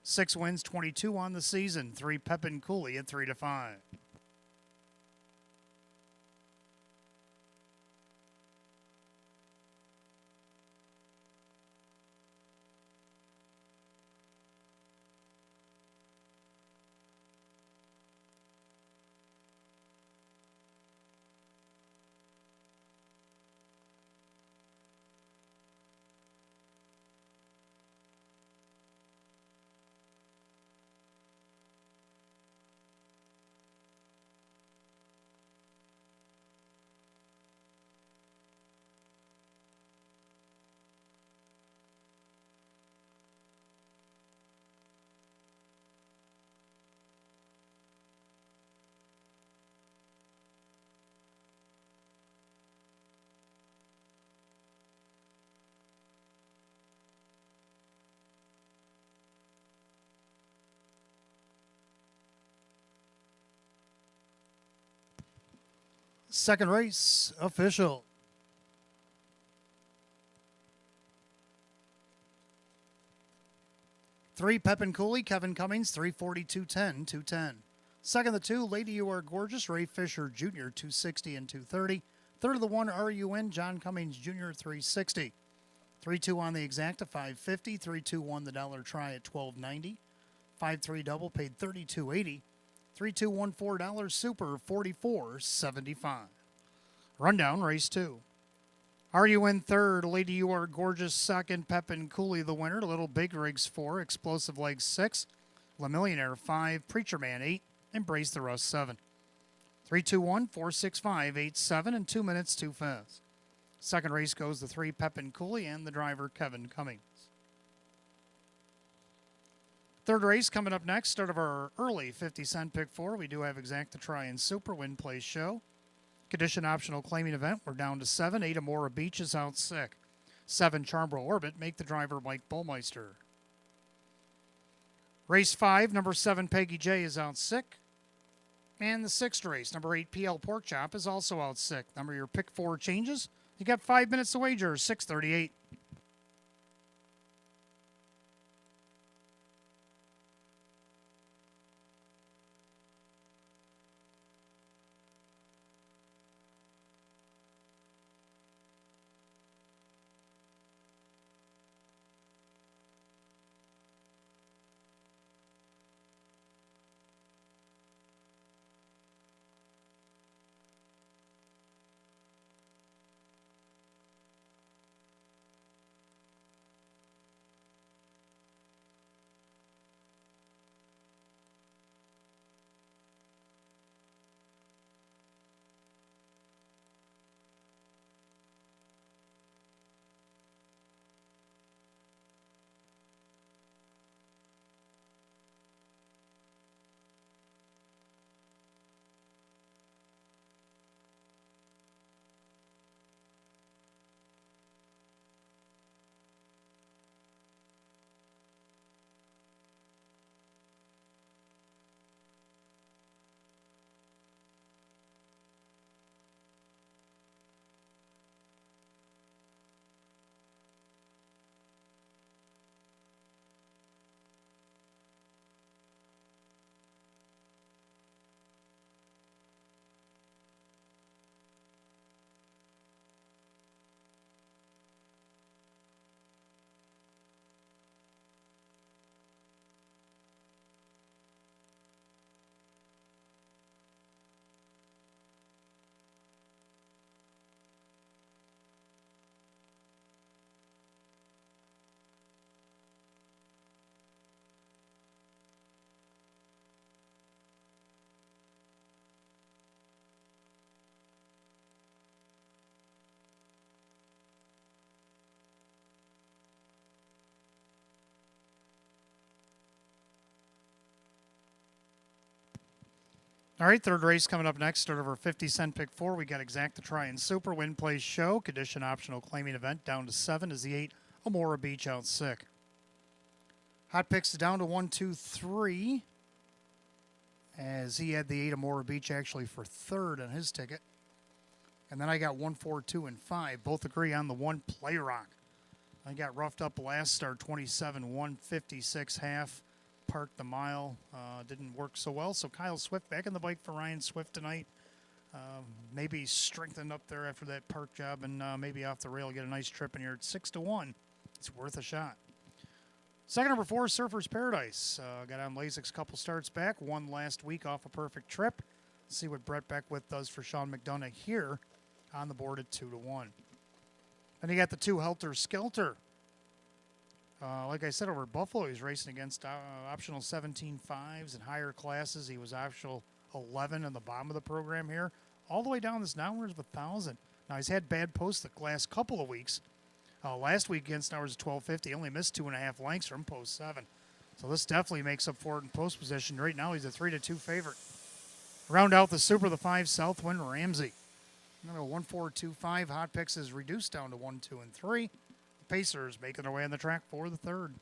6 wins, 22 on the season. 3 Pepin Cooley at 3-5. Second race official. Three, Pepin Cooley, Kevin Cummings, 340, 210, 210. Second, the two, Lady You Are Gorgeous, Ray Fisher Jr., 260 and 230. Third of the one, RUN, John Cummings Jr., 360. 3-2 on the exacta, 550. 3-2-1 the dollar try at 1290. 5-3 double paid 32.80. 3-2-1 $4 super 44.75. Rundown race two. RUN third, Lady You Are Gorgeous second, Pepin Cooley the winner. Little Big Rigs 4, Explosive Legs 6, La Millionaire 5, Preacher Man 8, Embrace the Rust 7. 3-2-1 4-6-5 8-7 and 2 minutes too fast. Second race goes the 3, Pepin Cooley, and the driver Kevin Cummings. Third race coming up next, start of our early 50-cent pick 4. We do have exacta try and super win place show. Condition optional claiming event. We're down to 7. 8 Amora Beach is out sick. 7 Charmborough Orbit. Make the driver Mike Bullmeister. Race 5, number 7 Peggy J is out sick. And the 6th race, number 8 PL Pork Chop is also out sick. Number your pick 4 changes. You got 5 minutes to wager, 6:38. All right, third race coming up next. Start of our 50-cent pick 4. We got exacta try and super win place show. Condition optional claiming event down to 7 is the 8 Amora Beach out sick. Hot picks down to 1, 2, 3. As he had the 8 Amora Beach actually for third on his ticket. And then I got 1, 4, 2, and 5. Both agree on the 1 Play Rock. I got roughed up last start, 27, 156 half. Parked the mile. Didn't work so well. So Kyle Swift back in the bike for Ryan Swift tonight. Maybe strengthened up there after that park job and maybe off the rail get a nice trip in here at 6-1. It's worth a shot. Second number 4, Surfer's Paradise. Got on Lasix a couple starts back. Won last week off a perfect trip. Let's see what Brett Beckwith does for Sean McDonough here on the board at 2-1. Then you got the 2 Helter Skelter. Like I said, over at Buffalo, he's racing against optional 17.5s and higher classes. He was optional 11 in the bottom of the program here. All the way down this Nowers of 1,000. Now, he's had bad posts the last couple of weeks. Last week against Nowers of 1250, only missed 2.5 lengths from post 7. So this definitely makes up for it in post position. Right now, he's a 3-2 favorite. Round out the Super, the 5 Southwind Ramsey. Number 1, 4, 2, 5. Hot picks is reduced down to 1, 2, and 3. Pacers making their way on the track for the third.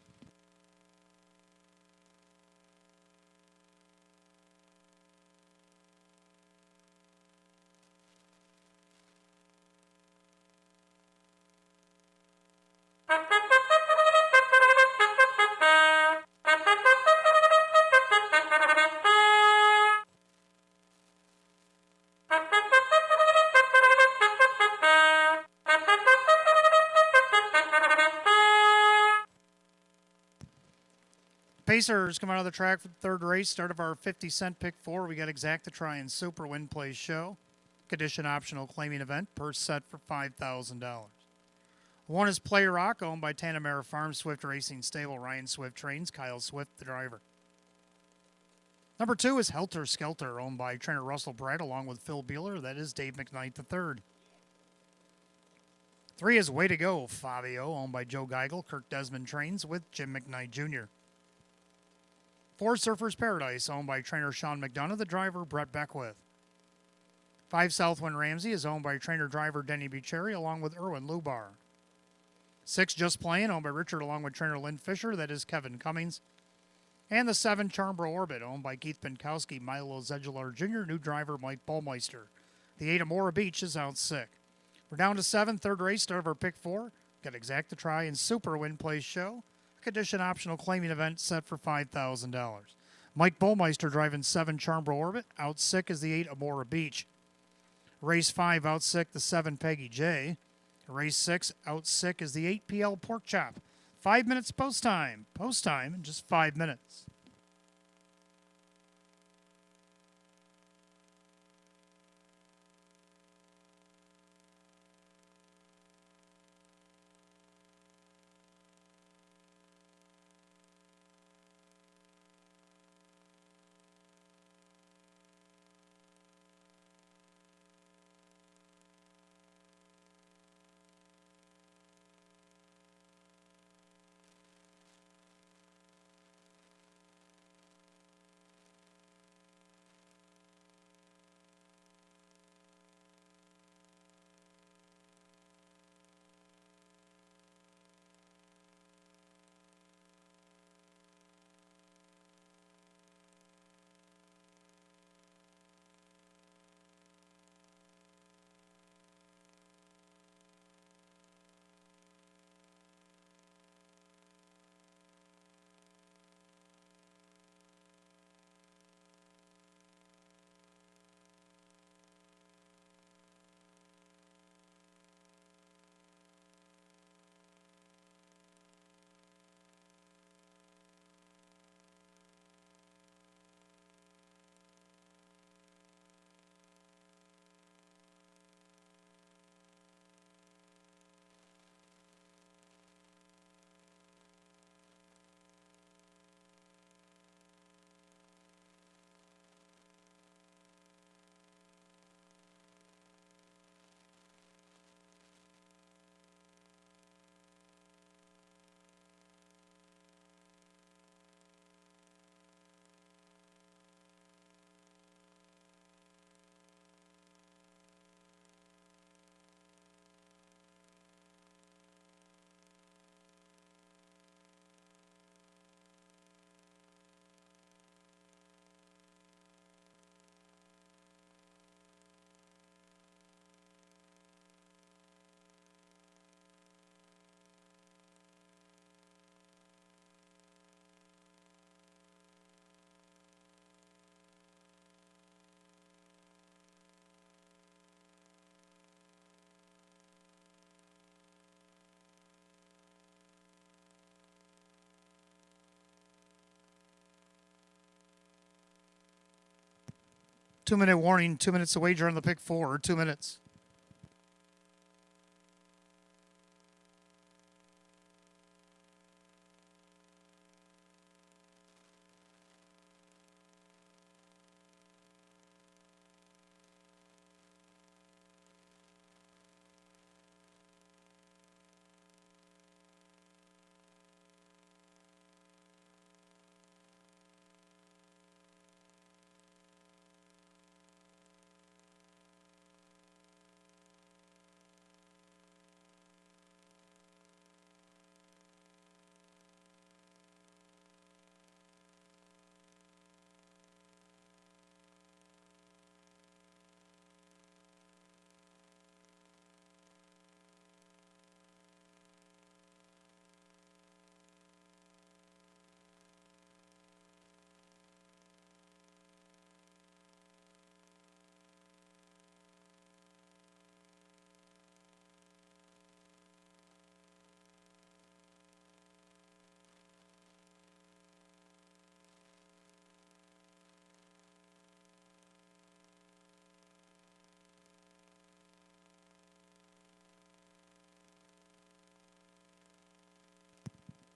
Pacers come out of the track for the third race. Start of our 50-cent pick four. We got Exacta Try and Super Win Play Show. Condition optional claiming event per set for $5,000. One is Play Rock, owned by Tanamera Farm Swift Racing Stable. Ryan Swift trains, Kyle Swift the driver. Number two is Helter Skelter, owned by trainer Russell Brett along with Phil Beeler. That is Dave McKnight III. Three is Way to Go, Fabio, owned by Joe Geigel. Kirk Desmond trains with Jim McKnight Jr. Four, Surfers Paradise, owned by trainer Sean McDonough, the driver Brett Beckwith. Five, Southwind Ramsey is owned by trainer-driver Denny Bucherri along with Erwin Lubar. Six, Just Playing, owned by Richard along with trainer Lynn Fisher, that is Kevin Cummings. And the seven, Charmbro Orbit, owned by Keith Pinkowski, Milo Zedular Jr., new driver Mike Ballmeister. The eight, Amora Beach, is out sick. We're down to seven, third race, start of our pick four. Got Exacta Try and Super Win Play Show. Condition optional claiming event set for $5,000. Mike Ballmeister driving seven, Charmbro Orbit. Out sick is the eight, Amora Beach. Race five, out sick, the seven, Peggy J. Race six, out sick is the 8 PL Pork Chop. 5 minutes post time. Post time in just 5 minutes. Two-minute warning, 2 minutes to wager on the pick four, 2 minutes.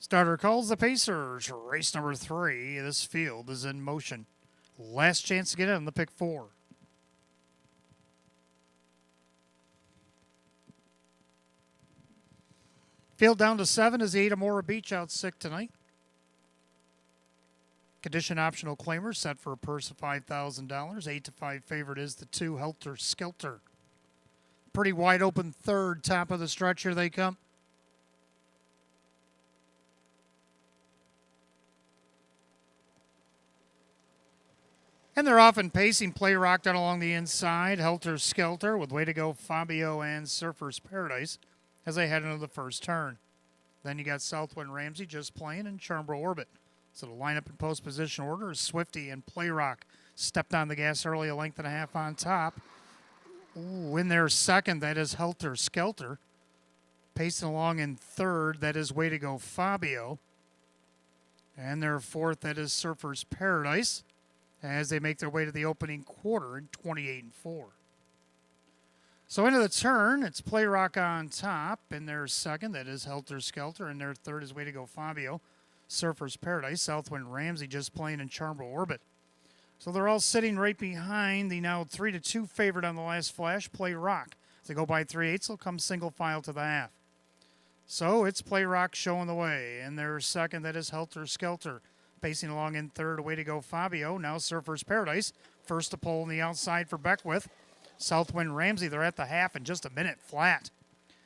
Starter calls the Pacers. Race number 3. This field is in motion. Last chance to get in on the pick 4. Field down to 7 is the Adamora Beach out sick tonight. Condition optional claimer set for a purse of $5,000. 8 to 5 favorite is the 2 Helter Skelter. Pretty wide open third, top of the stretch. Here they come. And they're off and pacing. Play rock down along the inside. Helter Skelter with Way to Go Fabio and Surfer's Paradise as they head into the first turn. Then you got Southwind Ramsey just playing in Charmborough Orbit. So the lineup in post position order is Swifty and Play Rock. Stepped on the gas early, a length and a half on top. Ooh, in their second, that is Helter Skelter. Pacing along in third, that is Way to Go Fabio. And their fourth, that is Surfer's Paradise, as they make their way to the opening quarter in 28-4. So into the turn, it's Play Rock on top. In their second, that is Helter Skelter. And their third is Way to Go Fabio. Surfer's Paradise. Southwind Ramsey just playing in Charmborough Orbit. So they're all sitting right behind the now 3-2 favorite on the last flash, Play Rock. As they go by 3/8, they'll come single file to the half. So it's Play Rock showing the way. In their second, that is Helter Skelter. Pacing along in third, Way to Go Fabio. Now Surfer's Paradise. First to pull on the outside for Beckwith. Southwind Ramsey, they're at the half in just a minute flat.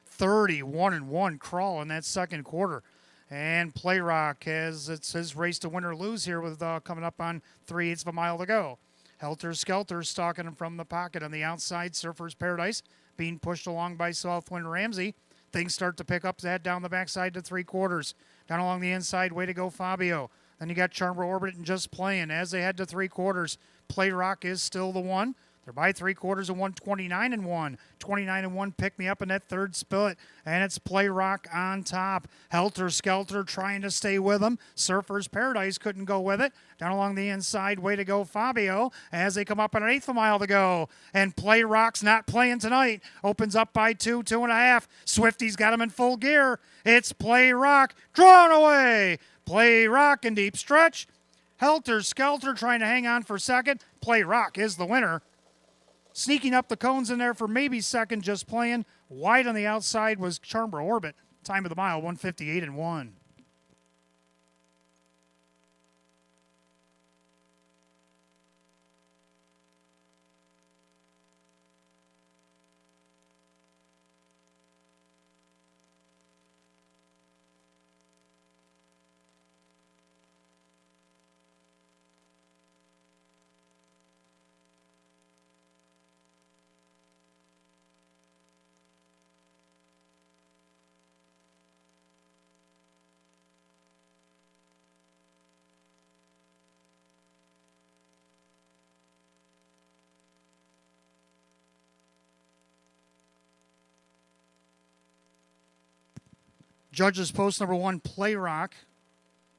31-1 crawl in that second quarter. And Play Rock has it's his race to win or lose here with coming up on 3/8 of a mile to go. Helter Skelter stalking him from the pocket on the outside. Surfer's Paradise being pushed along by Southwind Ramsey. Things start to pick up as they head down the backside to 3/4. Down along the inside, Way to Go Fabio. Then you got Charmborough Orbit and just playing as they head to 3/4. Play Rock is still the one. They're by 3/4 and 129-1. 29-1 pick me up in that third split. And it's Play Rock on top. Helter Skelter trying to stay with them. Surfer's Paradise couldn't go with it. Down along the inside, Way to Go Fabio as they come up on an 1/8 of a mile to go. And Play Rock's not playing tonight. Opens up by 2.5. Swifty's got him in full gear. It's Play Rock drawn away. Play Rock in deep stretch. Helter Skelter trying to hang on for second. Play Rock is the winner. Sneaking up the cones in there for maybe second, just playing. Wide on the outside was Charmborough Orbit. Time of the mile, 1:58-1. Judges post number 1, Play Rock.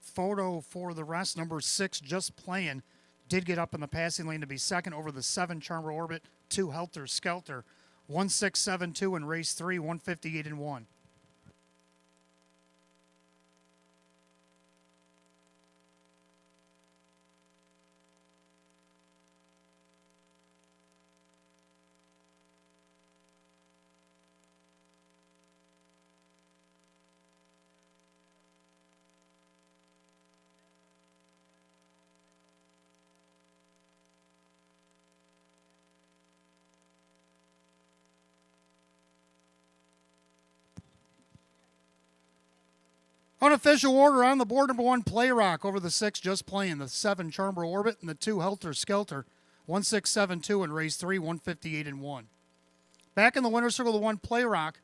Photo for the rest, number 6, Just Playing. Did get up in the passing lane to be second over the 7, Charmborough Orbit. 2, Helter Skelter. 1:6.72 in race 3, 1:58-1. Unofficial order on the board, number 1, Play Rock over the 6, Just Playing. The 7, Charmborough Orbit, and the 2, Helter Skelter. 1:6.72 in race 3, 1:58-1. Back in the winner's circle, the 1, Play Rock.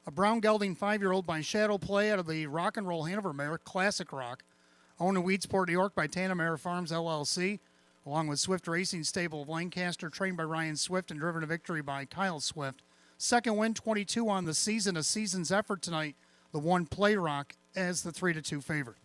A brown gelding 5-year-old by Shadow Play out of the Rock and Roll Hanover Mare Classic Rock. Owned in Weedsport, New York by Tandem Mare Farms, LLC. Along with Swift Racing Stable of Lancaster, trained by Ryan Swift and driven to victory by Kyle Swift. Second win, 22 on the season. A season's effort tonight. The 1, Play Rock, as the 3-2 favorite.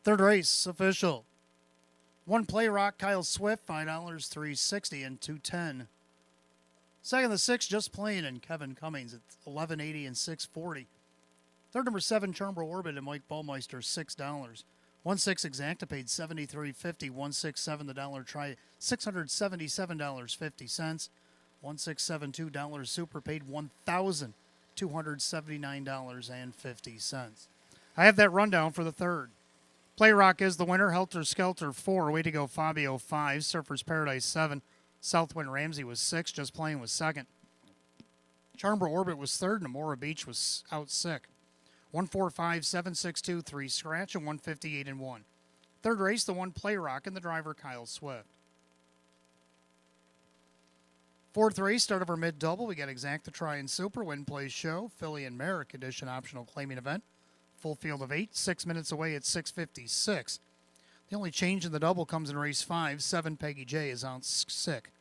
Third race, official. One Play Rock, Kyle Swift, $5, $3.60 and $2.10. Second, the 6, Just Plain, and Kevin Cummings at $11.80 and $6.40. Third, number 7, Charmbro Orbit, and Mike Ballmeister, $6. 1-6 Exacta paid $73.50. 1-6-7 the dollar try, $677.50. 1-6-7 Super paid $1,279.50. I have that rundown for the third. Play Rock is the winner. Helter Skelter 4. Way to Go Fabio 5. Surfer's Paradise 7. Southwind Ramsey was 6. Just Playing was second. Charmbro Orbit was third. And Amora Beach was out sick. 145, 762, 3 scratch, and 158 and 1. Third race, the 1 Play Rock and the driver Kyle Swift. Fourth race, start of our mid double. We got Exacta Try and Super, Win Play Show, Philly and Merrick Edition optional claiming event. Full field of 8, 6 minutes away at 6:56. The only change in the double comes in race 5. 7 Peggy J is out sick.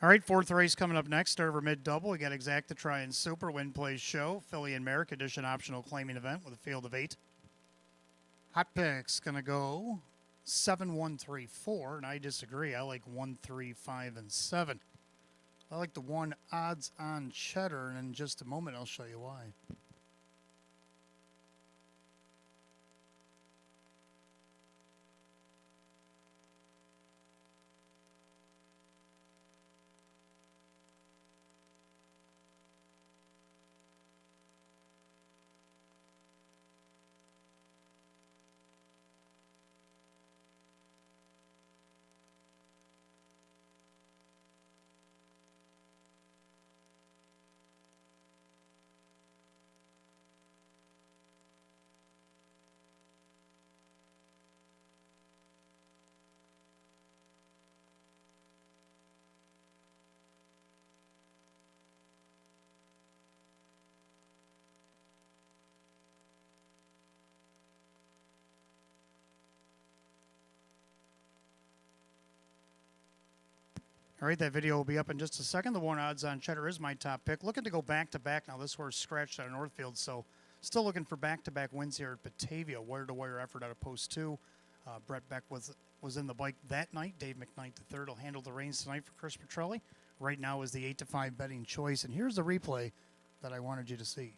All right, fourth race coming up next. Start of our mid double. We got Exacta Try and Super, Win Play Show, Philly and Merrick Edition optional claiming event with a field of 8. Hot picks going to go 7, 1, 3, 4, and I disagree. I like 1, 3, 5, and 7. I like the 1 odds on cheddar, and in just a moment I'll show you why. All right, that video will be up in just a second. The 1 odds on cheddar is my top pick. Looking to go back-to-back now. This horse scratched out of Northfield, so still looking for back-to-back wins here at Batavia. Wire-to-wire effort out of post 2. Brett Beck was in the bike that night. Dave McKnight III will handle the reins tonight for Chris Petrelli. Right now is the 8-5 betting choice, and here's the replay that I wanted you to see.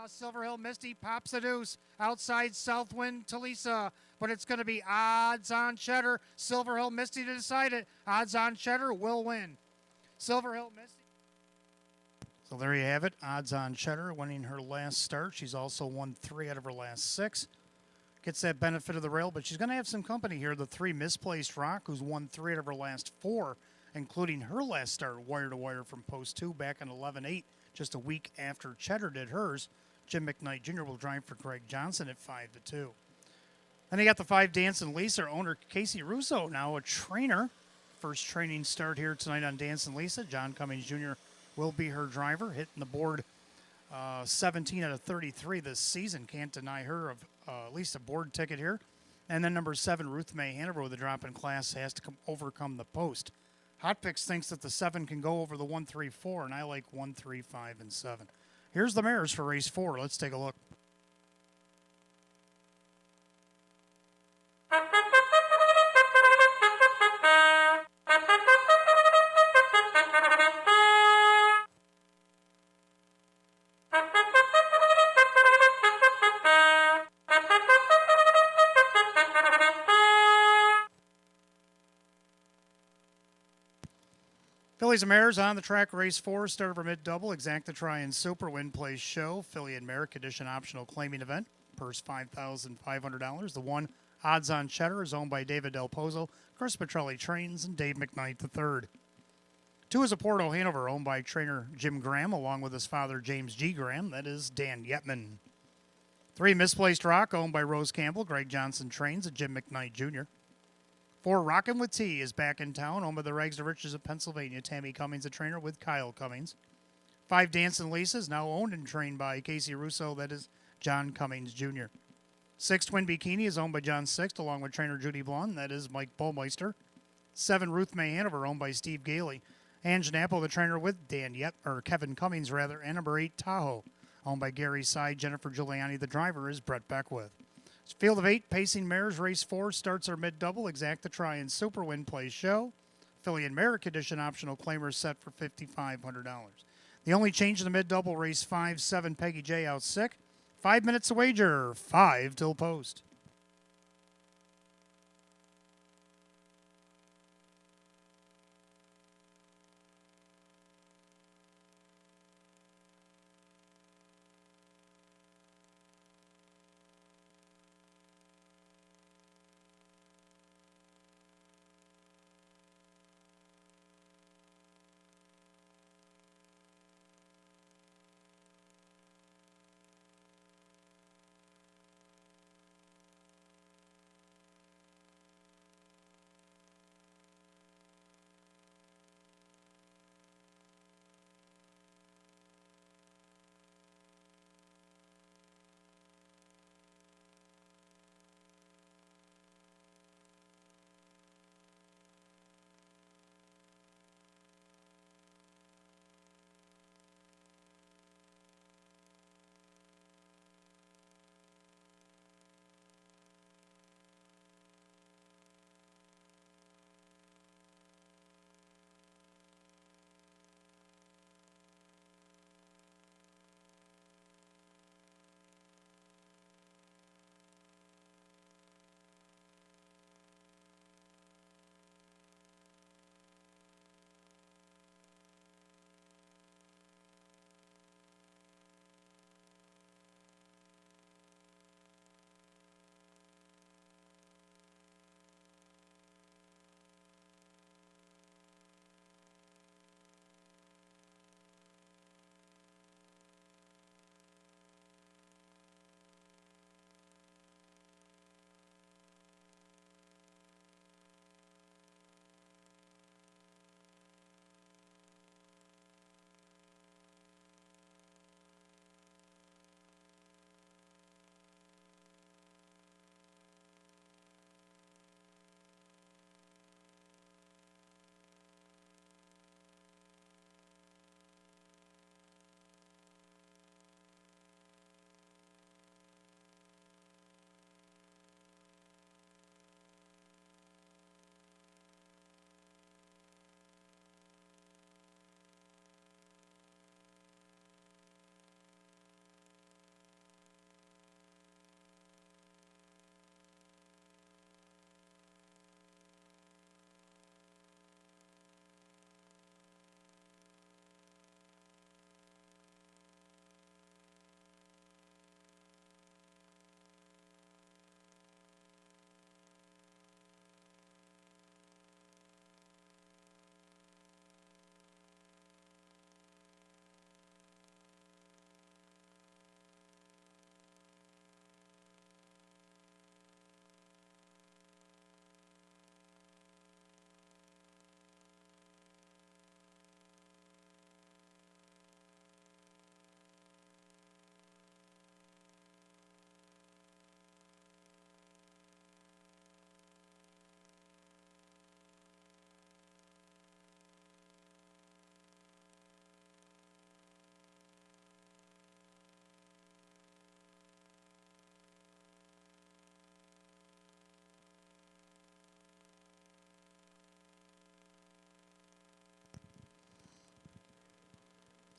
Silver Hill Misty pops the deuce outside Southwind Talisa, but it's going to be odds on cheddar. Silver Hill Misty to decide it. Odds on cheddar will win. Silver Hill Misty. So there you have it. Odds on cheddar winning her last start. She's also won 3 out of her last 6. gets that benefit of the rail, but she's going to have some company here. The 3 Misplaced Rock, who's won 3 out of her last 4, including her last start wire to wire from post 2 back in 11-8, just a week after Cheddar did hers. Jim McKnight Jr. will drive for Greg Johnson at 5-2. Then you got the 5 Dancing Lisa, owner Casey Russo, now a trainer. First training start here tonight on Dancing Lisa. John Cummings Jr. will be her driver, hitting the board 17 out of 33 this season. Can't deny her of at least a board ticket here. And then number 7, Ruth May Hanover, with a drop in class, has to overcome the post. Hot Picks thinks that the 7 can go over the 1, 3, 4, and I like 1, 3, 5, and 7. Here's the mares for race 4. Let's take a look. Fillies and Mares on the track, race 4, start of our mid-double, Exacta Try and Super Win Place Show, Filly and Mare Condition optional claiming event, purse $5,500. The 1, Odds on Cheddar, is owned by David Del Pozo, Chris Petrelli Trains, and Dave McKnight III. 2 is a Porto Hanover, owned by trainer Jim Graham, along with his father James G. Graham, that is Dan Yetman. 3, Misplaced Rock, owned by Rose Campbell, Greg Johnson Trains, and Jim McKnight Jr. 4, Rockin' with T is back in town, owned by the Rags to Riches of Pennsylvania. Tammy Cummings, a trainer with Kyle Cummings. 5, Dancing Lisa is now owned and trained by Casey Russo, that is John Cummings Jr. 6, Twin Bikini is owned by John Sixt, along with trainer Judy Blonde, that is Mike Bullmeister. 7, Ruth May Hanover, owned by Steve Gailey. Ange Nappo, the trainer with Kevin Cummings, and number 8, Tahoe, owned by Gary Side. Jennifer Giuliani, the driver, is Brett Beckwith. Field of 8, Pacing Mares, race 4, starts our mid-double, Exacta Try and Super Win Place Show. Filly and Mare Condition optional claimers set for $5,500. The only change in the mid-double, race 5, 7, Peggy J out sick. 5 minutes to wager, 5 till post.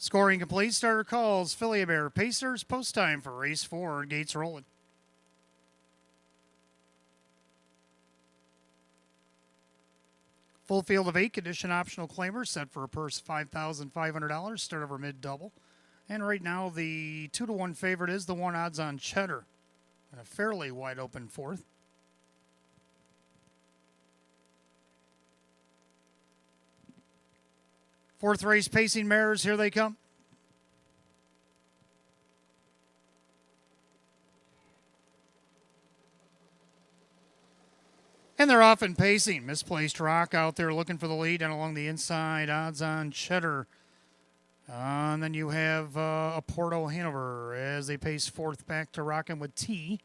Scoring complete. Starter calls. Philly Bear Pacers. Post time for race 4. Gates rolling. Full field of 8. Condition optional claimers set for a purse $5,500. Start over mid double. And right now the 2-1 favorite is the 1 odds on Cheddar. And a fairly wide open fourth. Fourth race, Pacing Mares, here they come. And they're off and pacing. Misplaced Rock out there looking for the lead, and along the inside, odds on Cheddar. And then you have a Porto Hanover as they pace fourth back to Rockin' with T.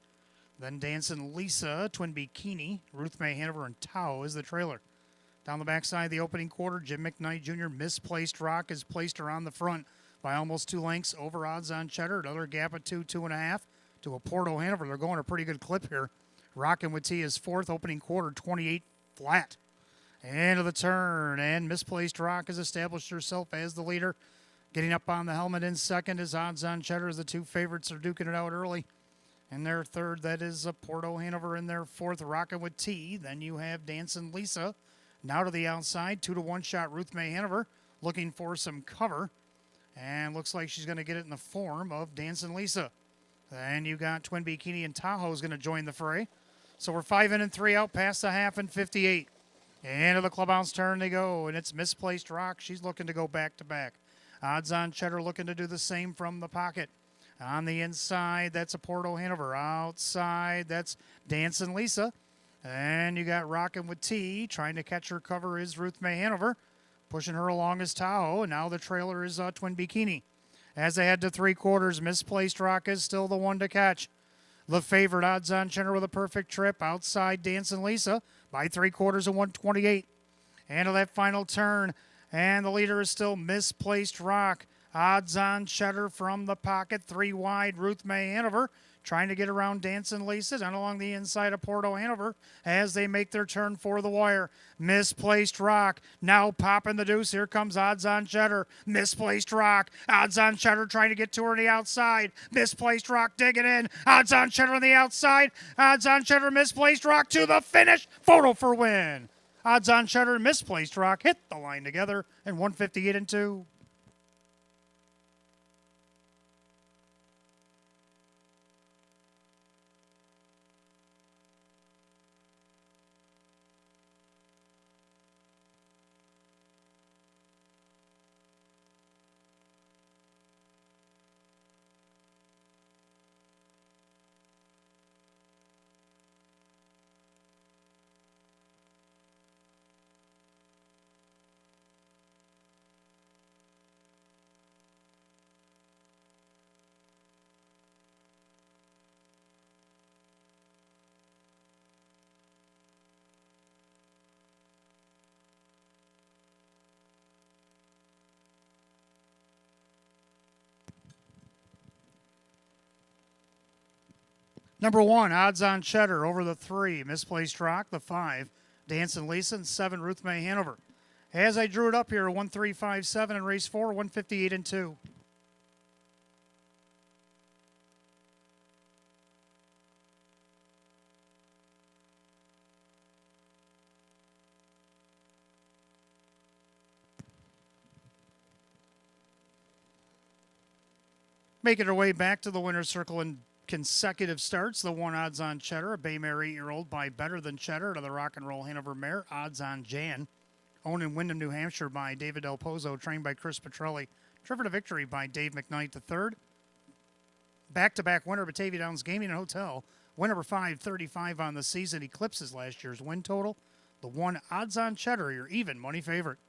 Then Dancing Lisa, Twin Bikini, Ruth May Hanover, and Tao is the trailer. Down the backside of the opening quarter, Jim McKnight Jr. Misplaced Rock is placed around the front by almost 2 lengths over odds on Cheddar. Another gap of 2.5 to a Porto Hanover. They're going a pretty good clip here. Rockin' with T is fourth, opening quarter, 28 flat. Into the turn, and Misplaced Rock has established herself as the leader. Getting up on the helmet in second is odds on Cheddar as the 2 favorites are duking it out early. In their third, that is a Porto Hanover. In their fourth, Rockin' with T. Then you have Dancing Lisa. Now to the outside, 2-1 shot Ruth May Hanover, looking for some cover. And looks like she's going to get it in the form of Dancing Lisa. Then you got Twin Bikini and Tahoe's going to join the fray. So we're 5 in and 3 out past the half and 58. Into the clubhouse turn they go, and it's Misplaced Rock. She's looking to go back-to-back. Odds on Cheddar looking to do the same from the pocket. On the inside, that's a Porto Hanover. Outside, that's Dancing Lisa. And you got Rockin' with T. Trying to catch her cover is Ruth May Hanover. Pushing her along is Tao. And now the trailer is Twin Bikini. As they head to 3/4, Misplaced Rock is still the one to catch. The favorite, odds on Cheddar with a perfect trip. Outside, Dancing Lisa by 3/4 of 128. And to that final turn. And the leader is still Misplaced Rock. Odds on Cheddar from the pocket. 3 wide, Ruth May Hanover. Trying to get around Dancing Lisa and along the inside of Porto Hanover as they make their turn for the wire. Misplaced Rock now popping the deuce. Here comes odds on Cheddar. Misplaced Rock. Odds on Cheddar trying to get to her on the outside. Misplaced Rock digging in. Odds on Cheddar on the outside. Odds on Cheddar, Misplaced Rock to the finish. Photo for win. Odds on Cheddar and Misplaced Rock hit the line together in 158 and 2. Number 1, odds on Cheddar over the 3, Misplaced Rock, the 5, Dancing Lisa, and 7, Ruth May Hanover. As I drew it up here, 1-3-5-7 in race 4, 158 and 2. Making her way back to the winner's circle in consecutive starts. The 1 odds on Cheddar, a Baymare 8-year-old by Better Than Cheddar to the Rock and Roll Hanover mare, odds on Jan. Owned in Windham, New Hampshire by David Del Pozo, trained by Chris Petrelli. Driven to victory by Dave McKnight III. Back-to-back winner, Batavia Downs Gaming and Hotel. Win number 535 on the season, eclipses last year's win total. The 1 odds on Cheddar, your even money favorite.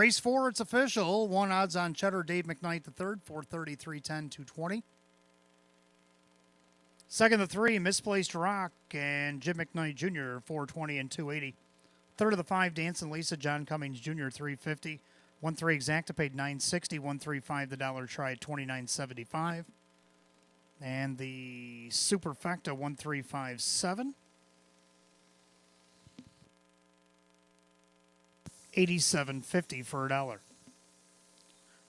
Race 4, it's official. 1 odds on Cheddar, Dave McKnight the third, 430, 310, 220. Second, the 3, Misplaced Rock and Jim McKnight Jr., 420 and 280. Third of the 5, Dancing Lisa, John Cummings Jr., 350. 1-3 Exacta paid $9.60. 1-3-5 the dollar try at $29.75. And the Superfecta 1357. 87.50 for $1.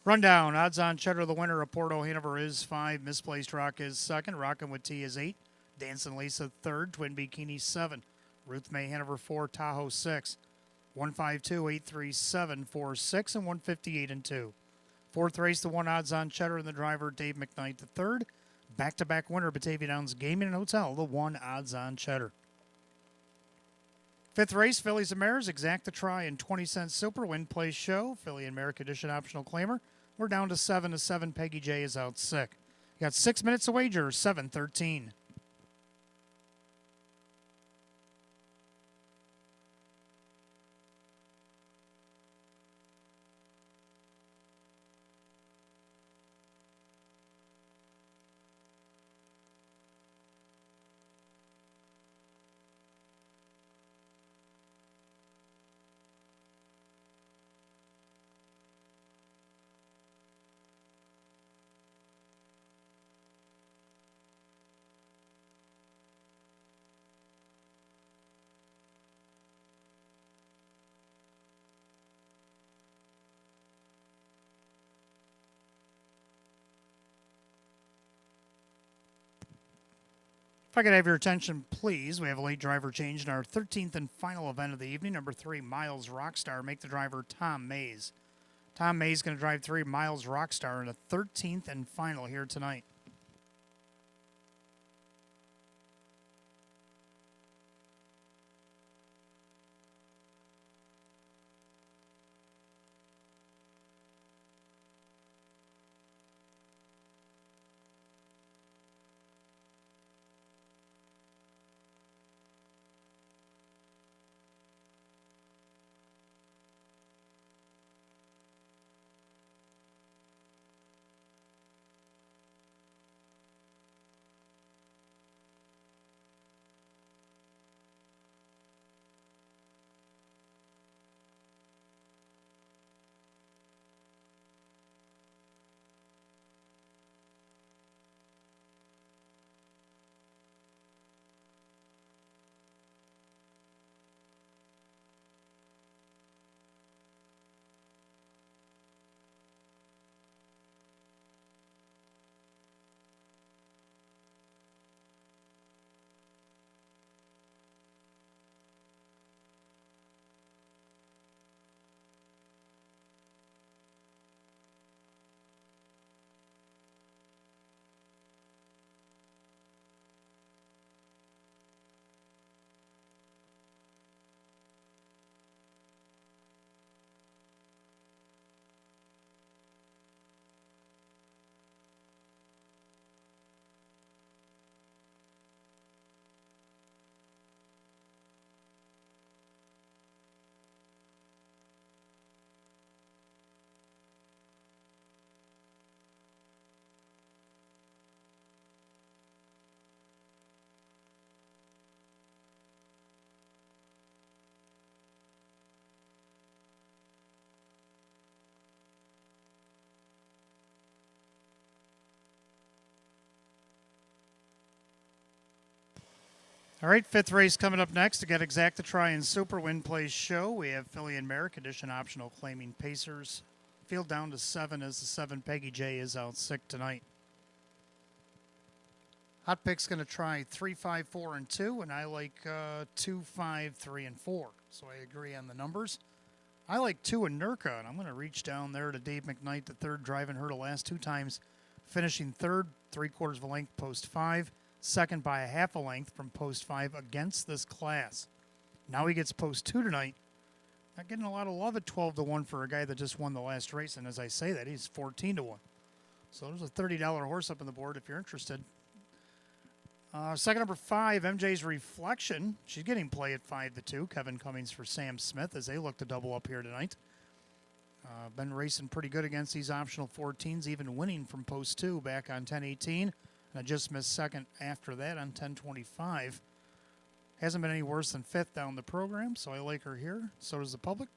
Rundown. Odds on Cheddar, the winner of Porto Hanover is 5. Misplaced Rock is second. Rockin' with T is 8. Dancing Lisa third. Twin Bikini 7. Ruth May Hanover 4. Tahoe 6. 152, 837, 46, and 158 and 2. Fourth race, the 1 odds on Cheddar and the driver Dave McKnight the third. Back-to-back winner, Batavia Downs Gaming and Hotel, the 1 odds on Cheddar. Fifth race, Phillies and Mares, Exacta try and 20-cent Super Win Place Show. Philly and Mare Edition optional claimer. We're down to 7-7. Peggy J is out sick. You got 6 minutes to wager, 7:13. If I could have your attention, please. We have a late driver change in our 13th and final event of the evening. Number 3, Miles Rockstar. Make the driver Tom Mays. Tom Mays going to drive 3, Miles Rockstar, in the 13th and final here tonight. All right, fifth race coming up next. To get Exacta try and Super Win Place Show, we have Philly and Mare Edition optional claiming Pacers. Field down to 7 as the 7 Peggy J is out sick tonight. Hot Pick's going to try 3, 5, 4, and 2, and I like 2, 5, 3, and 4. So I agree on the numbers. I like 2 in Nurka, and I'm going to reach down there to Dave McKnight, the third, driving her the last 2 times, finishing third, 3/4 of a length, post 5. Second by a half a length from post 5 against this class. Now he gets post 2 tonight. Not getting a lot of love at 12-1 for a guy that just won the last race. And as I say that, he's 14-1. So there's a $30 horse up on the board if you're interested. Second, number 5, MJ's Reflection. She's getting play at 5-2. Kevin Cummings for Sam Smith as they look to double up here tonight. Been racing pretty good against these optional 14s, even winning from post 2 back on 1018. And I just missed second after that on 1025. Hasn't been any worse than 5th down the program, so I like her here. So does the public.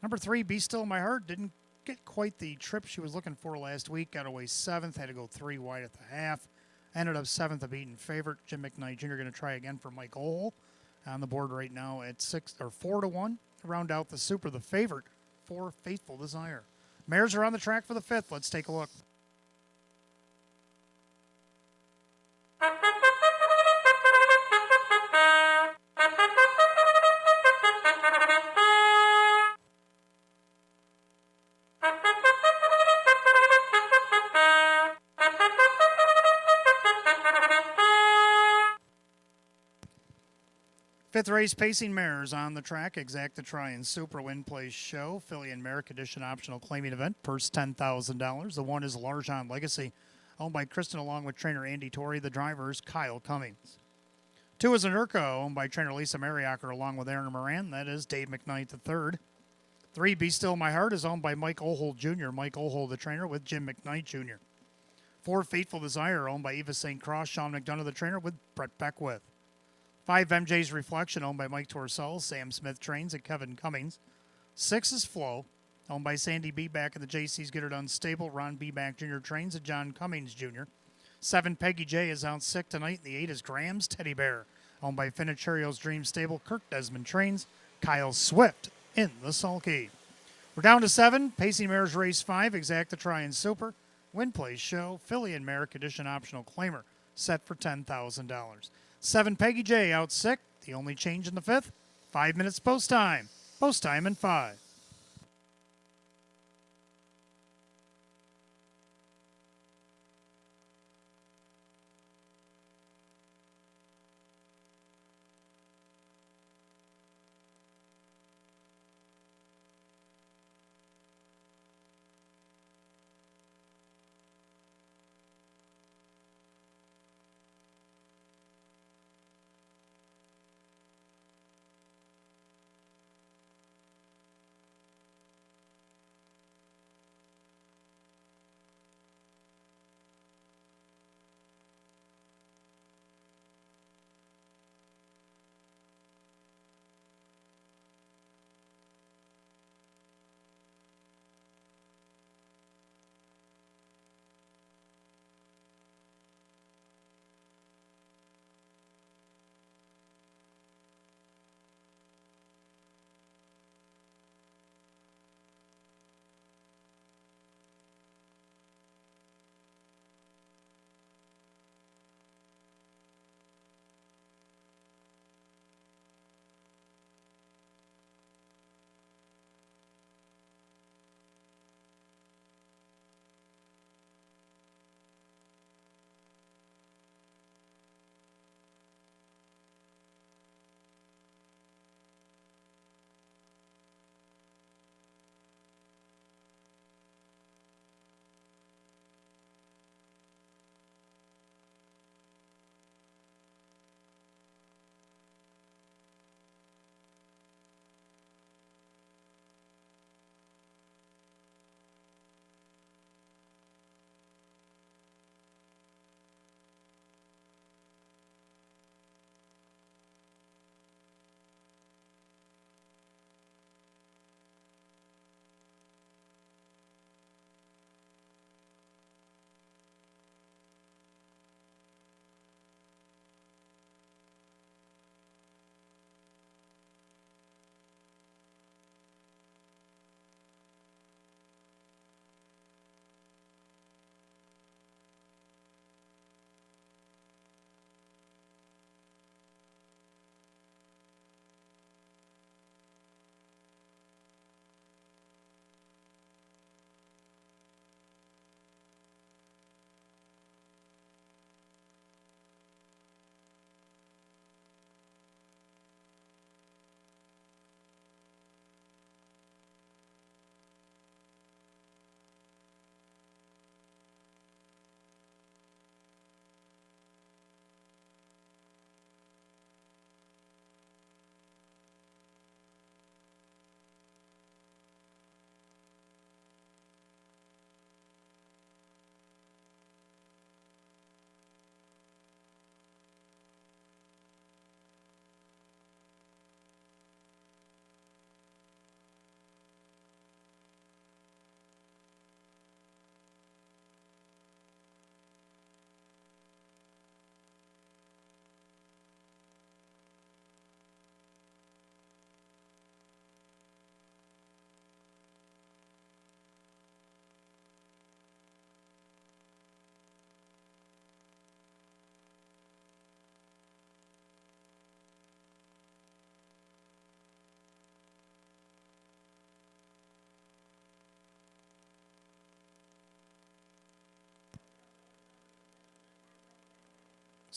Number 3, Be Still My Heart, didn't get quite the trip she was looking for last week. Got away 7th, had to go 3 wide at the half. Ended up 7th, a beaten favorite. Jim McKnight Jr. going to try again for Mike Ohl. On the board right now at 4-1. Round out the Super, the favorite for Faithful Desire. Mares are on the track for the 5th. Let's take a look. Fifth race, Pacing Mares on the track. Exact the Try and Super Win Place Show. Filly and Merrick Edition optional claiming event. Purse $10,000. The 1 is Largent Legacy, owned by Kristen along with trainer Andy Torrey. The driver is Kyle Cummings. 2 is Anurka, owned by trainer Lisa Mariacker along with Aaron Moran. That is Dave McKnight III. 3, Be Still My Heart, is owned by Mike Ohl Jr. Mike Ohl, the trainer, with Jim McKnight Jr. 4, Faithful Desire, owned by Eva St. Cross, Sean McDonough, the trainer, with Brett Beckwith. 5, MJ's Reflection, owned by Mike Torsell, Sam Smith Trains, and Kevin Cummings. 6 is Flow, owned by Sandy B. back at the JC's Get It Done Stable, Ron B. Back Jr. Trains, and John Cummings Jr. 7, Peggy J. is out sick tonight. The 8 is Graham's Teddy Bear, owned by Finicherio's Dream Stable, Kirk Desmond Trains, Kyle Swift in the sulky. We're down to 7, Pacing Mares Race 5, Exact the Try and Super, Win Place Show, Filly and Merrick Edition optional claimer, set for $10,000. 7, Peggy J. out sick. The only change in the 5th. 5 minutes post time. Post time in 5.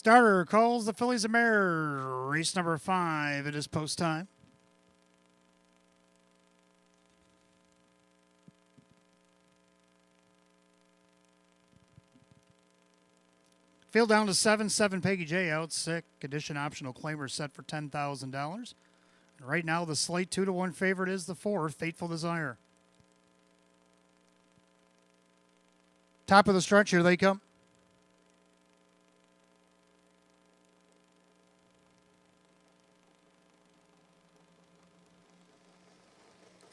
Starter calls the fillies a mare. Race number 5. It is post time. Field down to 7. 7 Peggy J out. Sick. Condition optional claimer set for $10,000. Right now, the slate 2-1 favorite is the 4, Fateful Desire. Top of the stretch, here they come.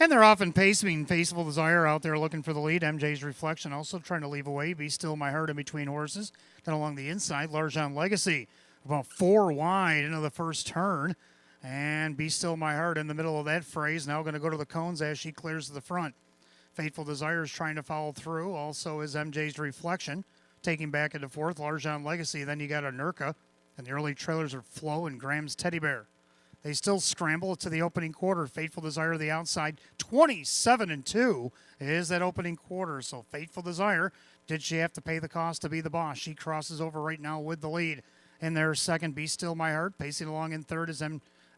And they're off in pace. Fateful Desire out there looking for the lead. MJ's Reflection also trying to leave away. Be Still My Heart in between horses. Then along the inside, L'Argent Legacy about 4 wide into the first turn. And Be Still My Heart in the middle of that phrase. Now going to go to the cones as she clears to the front. Fateful Desire is trying to follow through. Also is MJ's Reflection. Taking back into fourth, L'Argent Legacy. Then you got a Nurka. And the early trailers are Flo and Graham's Teddy Bear. They still scramble to the opening quarter. Fateful Desire the outside. 27-2 is that opening quarter. So Fateful Desire, did she have to pay the cost to be the boss? She crosses over right now with the lead. In their second, Be Still My Heart. Pacing along in third is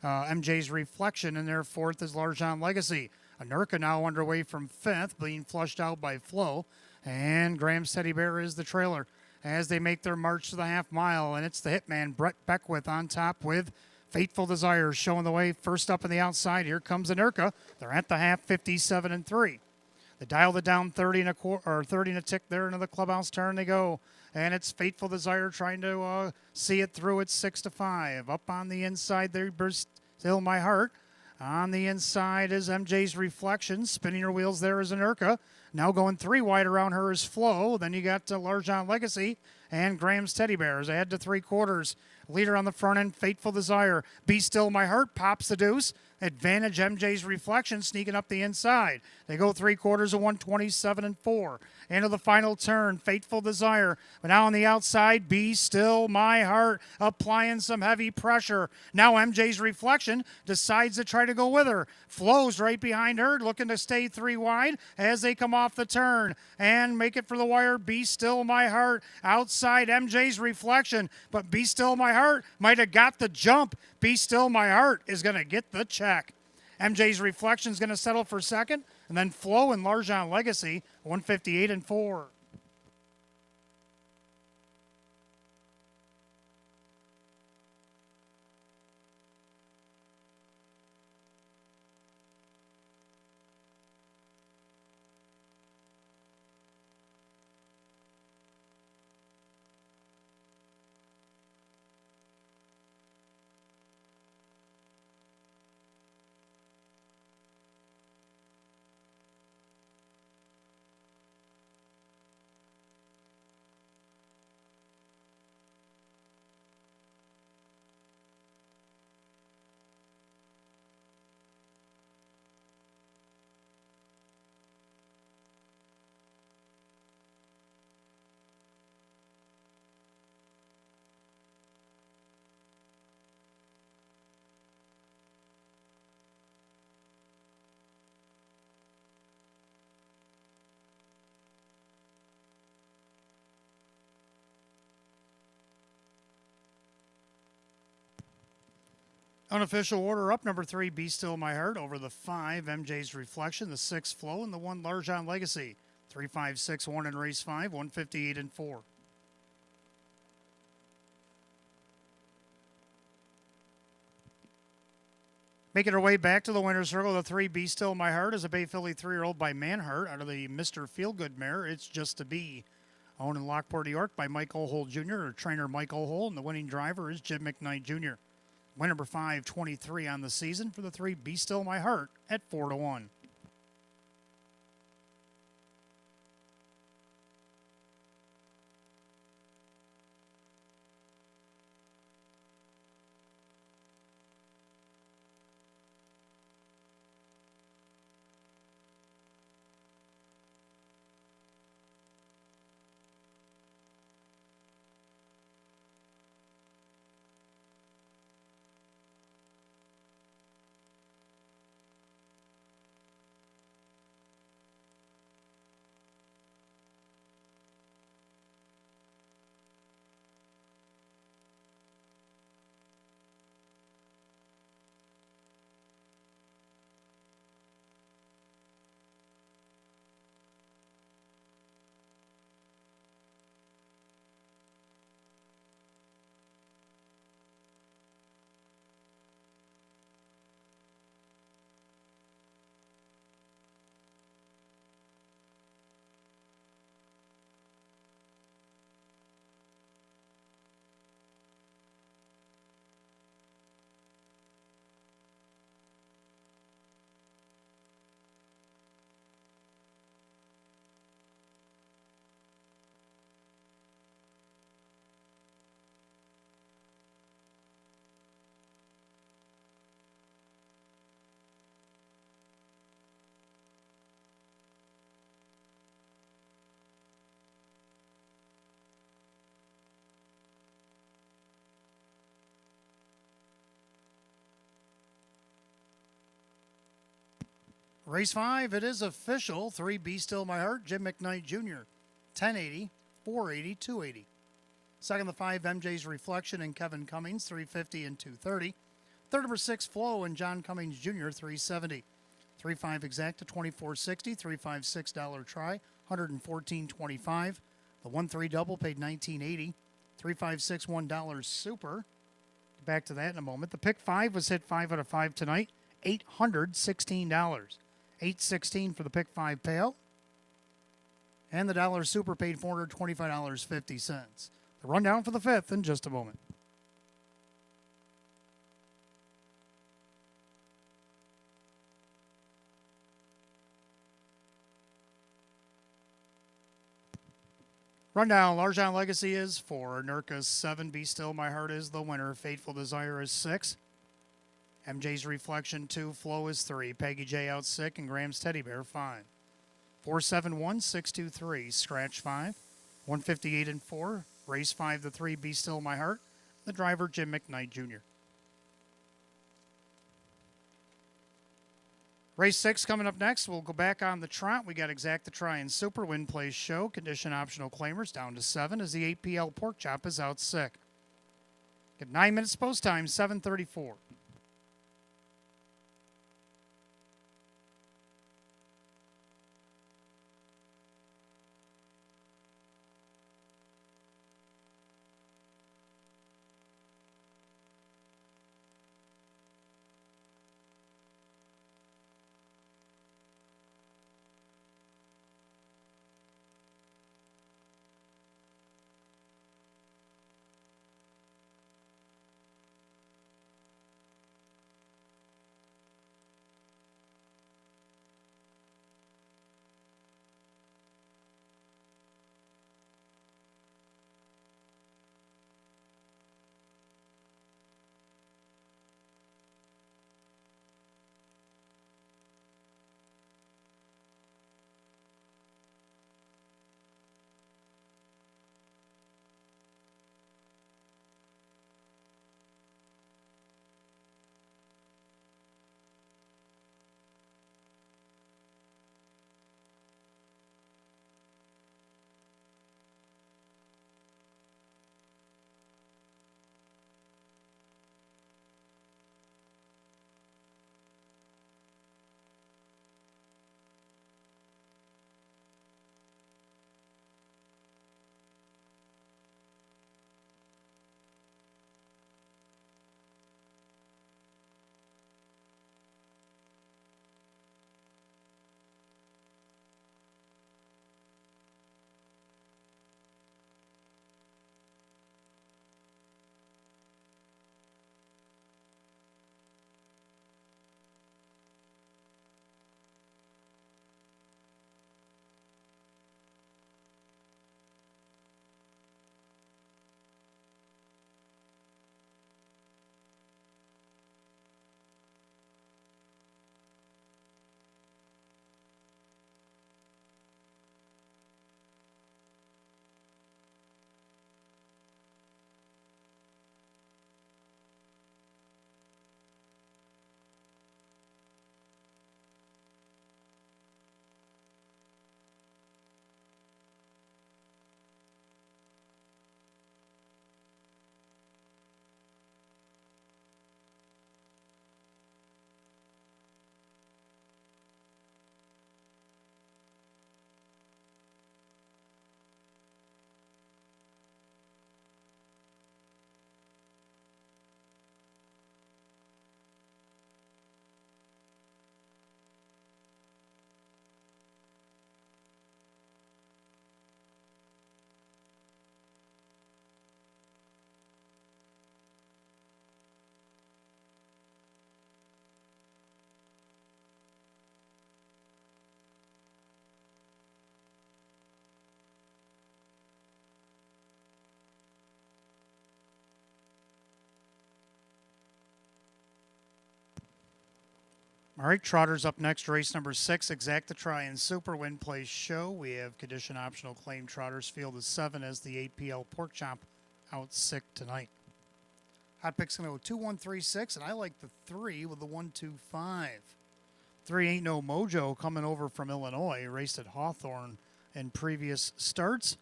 MJ's Reflection. In their fourth is L'Argent Legacy. Nurka now underway from fifth, being flushed out by Flo. And Graham's Teddy Bear is the trailer as they make their march to the half mile. And it's the hitman, Brett Beckwith, on top with Fateful Desire showing the way. First up on the outside, here comes Nurka. They're at the half, 57-3. They dialed it down 30 and a quarter, or 30 and a tick there into the clubhouse turn they go. And it's Fateful Desire trying to see it through at 6-5. Up on the inside there, Still My Heart. On the inside is MJ's Reflection. Spinning her wheels there is Nurka. Now going 3 wide around her is Flo. Then you got L'Argent Legacy and Graham's Teddy Bears. Ahead to 3/4. Leader on the front end, Fateful Desire. Be Still My Heart pops the deuce. Advantage MJ's Reflection sneaking up the inside. They go 3/4 of 127-4. Into the final turn, Fateful Desire. But now on the outside, Be Still My Heart applying some heavy pressure. Now MJ's Reflection decides to try to go with her. Flows right behind her, looking to stay 3 wide as they come off the turn and make it for the wire. Be Still My Heart outside MJ's Reflection. But Be Still My Heart might have got the jump. Be Still My Heart is going to get the check. MJ's Reflection is going to settle for second. And then Flo and L'Argent Legacy, 158-4. Unofficial order up, number 3, Be Still My Heart, over the 5, MJ's Reflection, the 6, Flo, and the 1, L'Argent Legacy. 3, 5, 6, 1 in race 5, 158-4. Making her way back to the winner's circle, the 3, Be Still My Heart, is a Bay Filly 3-year-old by Manhart out of the Mr. Feelgood mare. It's Just to Be. Owned in Lockport, New York by Mike O'Hole Jr., or trainer Mike O'Hole, and the winning driver is Jim McKnight Jr. Win number 523 on the season for the 3, Be Still My Heart at 4-1. Race 5, it is official. 3, Be Still My Heart, Jim McKnight Jr. 1080, 480, 280. Second, the 5, MJ's Reflection and Kevin Cummings, 350 and 230. Third, number 6, Flow and John Cummings Jr., 370. 3-5 Exacta, 2460. 3-5 $6 try, 114.25. The 1-3 double paid 19.80. 3-5 6 $1 super. Back to that in a moment. The pick 5 was hit 5 out of 5 tonight, $816. $816 for the pick 5 payout. And the dollar super paid $425.50. The rundown for the 5th in just a moment. Rundown, Large John Legacy is 4. Nurka's 7. Be Still My Heart is the winner. Fateful Desire is 6. MJ's Reflection 2. Flow is 3. Peggy J out sick and Graham's Teddy Bear 5. 471 623. Scratch 5. 158 and 4. Race 5 the 3. Be Still My Heart. The driver Jim McKnight Jr. Race 6 coming up next. We'll go back on the trot. We got Exacta Try and Super Win Plays Show. Condition optional claimers down to 7 as the 8PL Pork Chop is out sick. Get 9 minutes post time, 7:34. All right, Trotters up next. Race number 6, Exacta Try and Super Win Plays Show. We have condition optional claim Trotters. Field is 7 as the 8PL Pork Chop out sick tonight. Hot pick's going to go 2, 1, 3, 6, and I like the 3 with the 1, 2, 5. 3 Ain't No Mojo coming over from Illinois. Raced at Hawthorne in previous starts.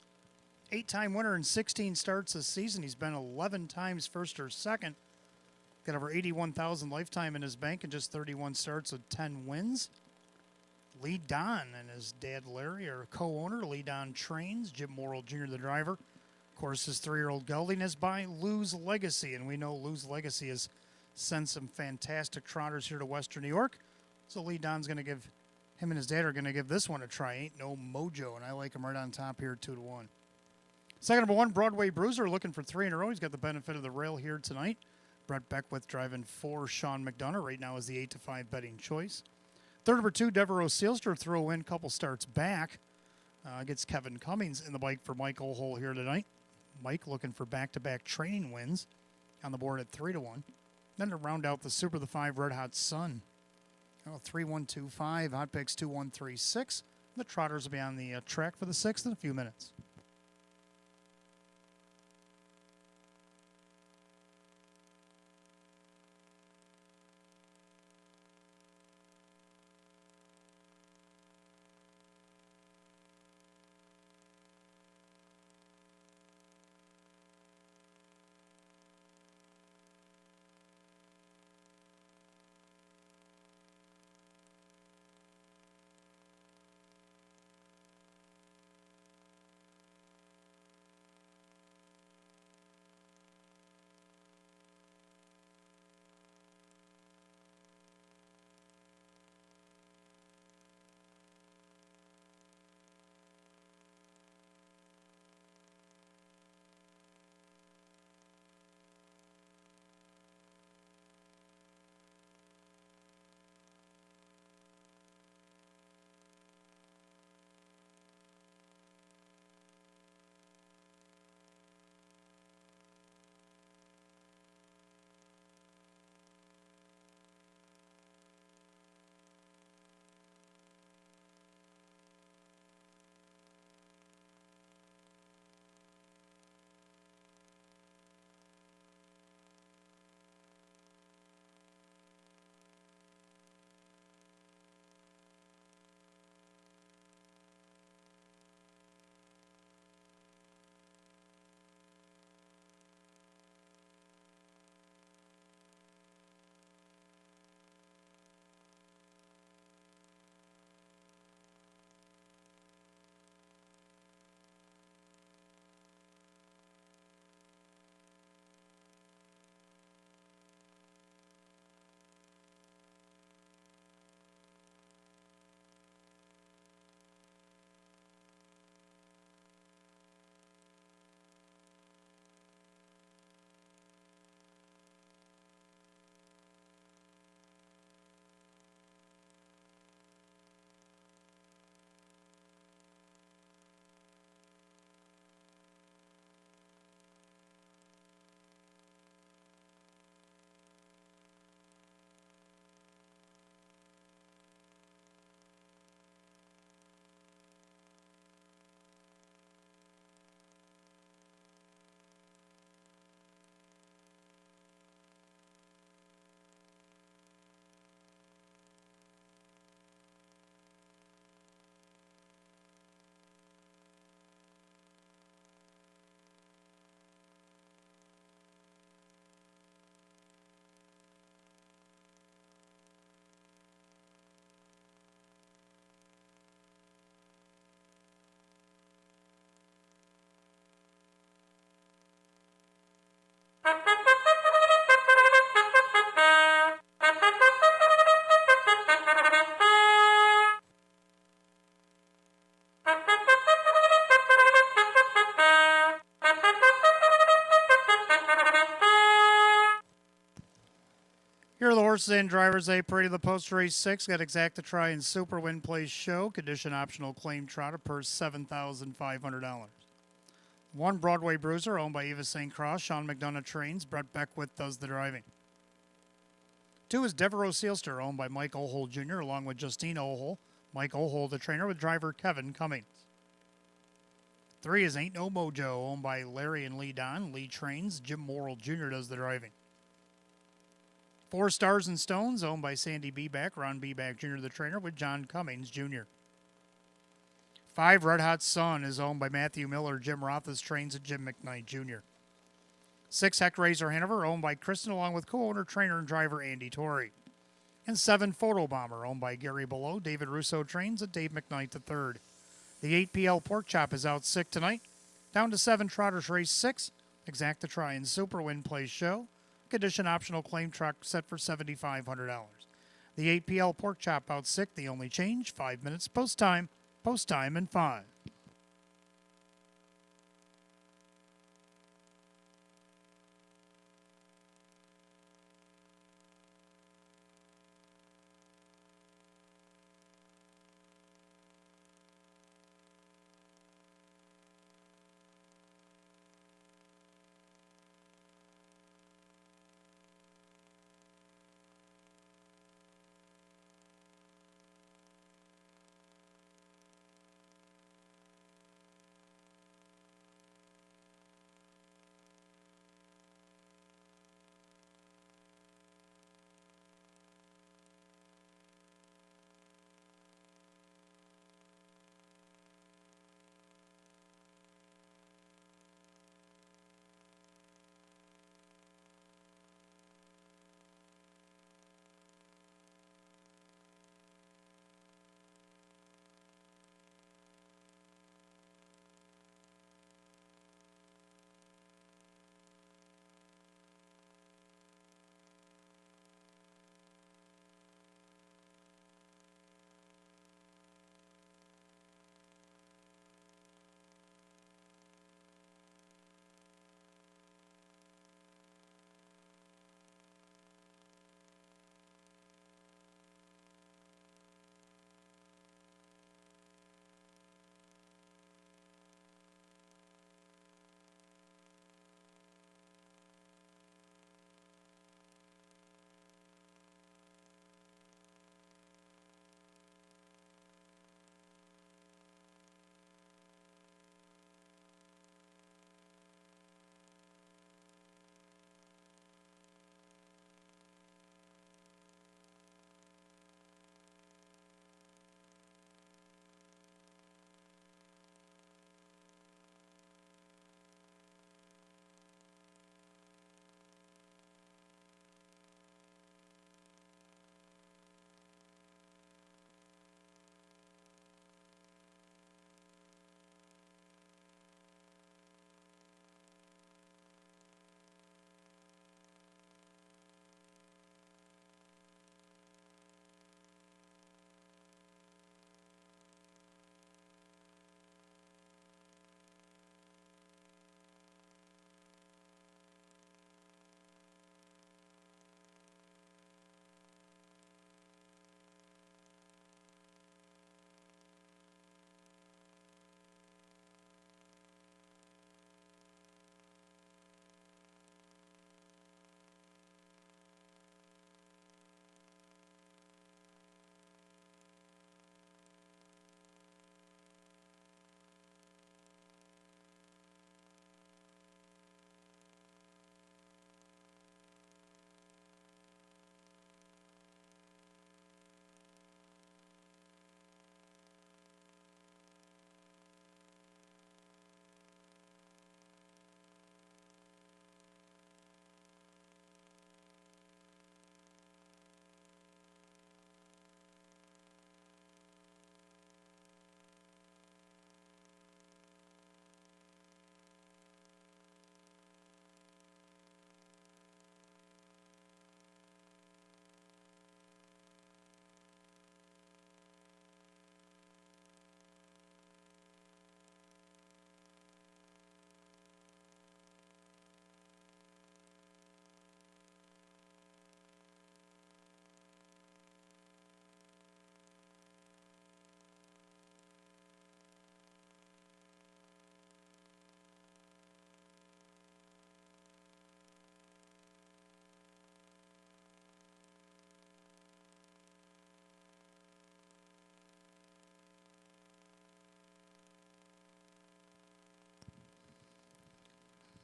8-time winner in 16 starts this season. He's been 11 times first or second. Got over 81,000 lifetime in his bank in just 31 starts with 10 wins. Lee Don and his dad Larry are co-owner. Lee Don trains. Jim Morrill Jr. the driver. Of course, his 3-year-old gelding is by Lou's Legacy, and we know Lou's Legacy has sent some fantastic trotters here to Western New York. So Lee Don's going to give, him and his dad are going to give this one a try. Ain't No Mojo, and I like him right on top here, 2-1. Second number 1, Broadway Bruiser, looking for 3 in a row. He's got the benefit of the rail here tonight. Brett Beckwith driving 4, Sean McDonough. Right now is the 8-5 betting choice. Third number 2, Devereaux Sealster, throw in, couple starts back. Gets Kevin Cummings in the bike for Mike O'Hole here tonight. Mike looking for back-to-back training wins on the board at 3-1. Then to round out the Super, the 5, Red Hot Sun. 3-1-2-5, hot picks 2-1-3-6. The trotters will be on the track for the 6th in a few minutes. Here are the horses and drivers. A Parade of the Post Race 6. Got Exacta Try and Super Win Place Show. Condition optional claim trotter per $7,500. 1 Broadway Bruiser owned by Eva St. Cross. Sean McDonough trains. Brett Beckwith does the driving. 2 is Devereaux Sealster owned by Mike O'Hole Jr. along with Justine O'Hole. Mike O'Hole the trainer with driver Kevin Cummings. 3 is Ain't No Mojo owned by Larry and Lee Don. Lee trains. Jim Morrill Jr. does the driving. 4 Stars and Stones, owned by Sandy Beback, Ron Beback Jr., the trainer, with John Cummings Jr. 5 Red Hot Sun is owned by Matthew Miller, Jim Rothas trains, and Jim McKnight Jr. 6 Heck Razor Hanover, owned by Kristen, along with co-owner, trainer, and driver Andy Torrey. And 7 Photo Bomber, owned by Gary Below, David Russo trains, and Dave McKnight III. The 8PL Pork Chop is out sick tonight. Down to 7 Trotters Race 6. Exacta Try and Super Win Plays Show. Condition optional claim truck set for $7,500. The 8PL Pork Chop out sick. The only change, 5 minutes post time in 5.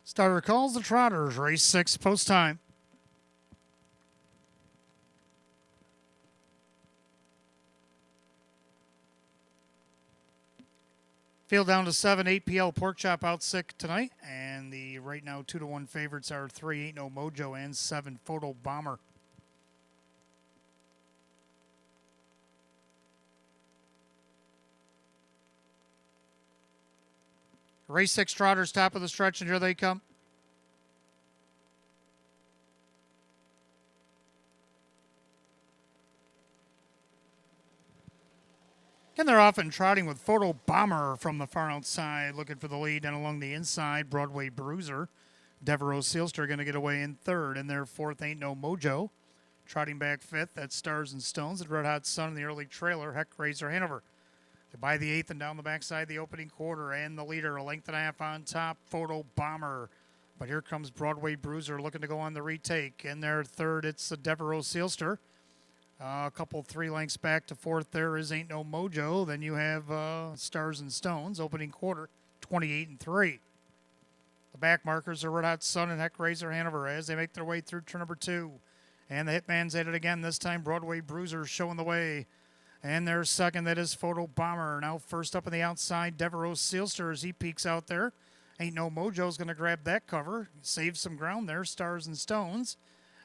Starter calls the Trotters, race 6, post time. Field down to 7, 8 PL Pork Chop out sick tonight. And the right now 2-1 favorites are 3, Ain't No Mojo, and 7, Photo Bomber. Race 6 Trotters, top of the stretch, and here they come. And they're often trotting with Photo Bomber from the far outside, looking for the lead. And along the inside, Broadway Bruiser. Devereaux Sealster going to get away in third. And their fourth, Ain't No Mojo. Trotting back fifth, that's Stars and Stones. And Red Hot Sun in the early trailer, Heck Razor Hanover. By the eighth and down the backside, the opening quarter. And the leader, a length and a half on top, Photo Bomber. But here comes Broadway Bruiser looking to go on the retake. And their third, it's the Devereaux Sealster. A couple 3 lengths back to fourth there is Ain't No Mojo. Then you have Stars and Stones, opening quarter, 28-3. The back markers are Red Hot Sun and Heck Razor Hanover as they make their way through turn number 2. And the Hitman's at it again. This time Broadway Bruiser showing the way. And their second, that is Photo Bomber. Now first up on the outside, Devereaux Sealster as he peeks out there. Ain't No Mojo's going to grab that cover. Save some ground there, Stars and Stones.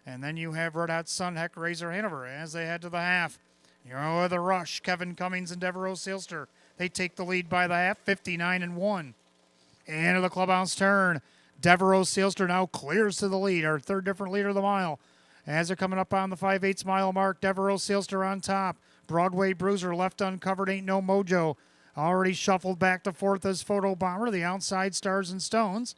And then you have Red Hot Sun, Heck Razor Hanover as they head to the half. You know the rush. Kevin Cummings and Devereaux Sealster. They take the lead by the half, 59-1. Into the clubhouse turn. Devereaux Sealster now clears to the lead. Our third different leader of the mile. As they're coming up on the 5/8 mile mark, Devereaux Sealster on top. Broadway Bruiser left uncovered, Ain't No Mojo. Already shuffled back to fourth as Photo Bomber. The outside, Stars and Stones.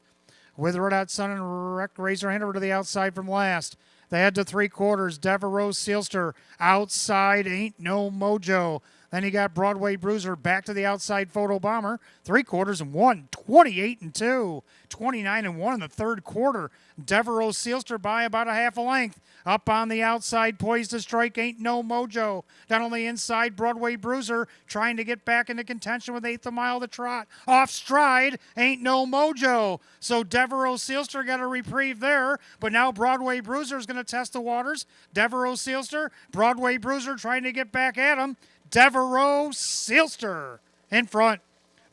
With Red Hot Sun and Heck Razor Hanover to the outside from last. They head to 3/4. Devereaux Sealster outside, Ain't No Mojo. Then you got Broadway Bruiser back to the outside, Photo Bomber. 3/4 28-2. 29-1 in the third quarter. Devereaux Sealster by about a half a length. Up on the outside, poised to strike, Ain't No Mojo. Down on the inside, Broadway Bruiser trying to get back into contention with eighth a mile to trot. Off stride, Ain't No Mojo. So Devereaux Sealster got a reprieve there, but now Broadway Bruiser is going to test the waters. Devereaux Sealster, Broadway Bruiser trying to get back at him. Devereaux Sealster in front.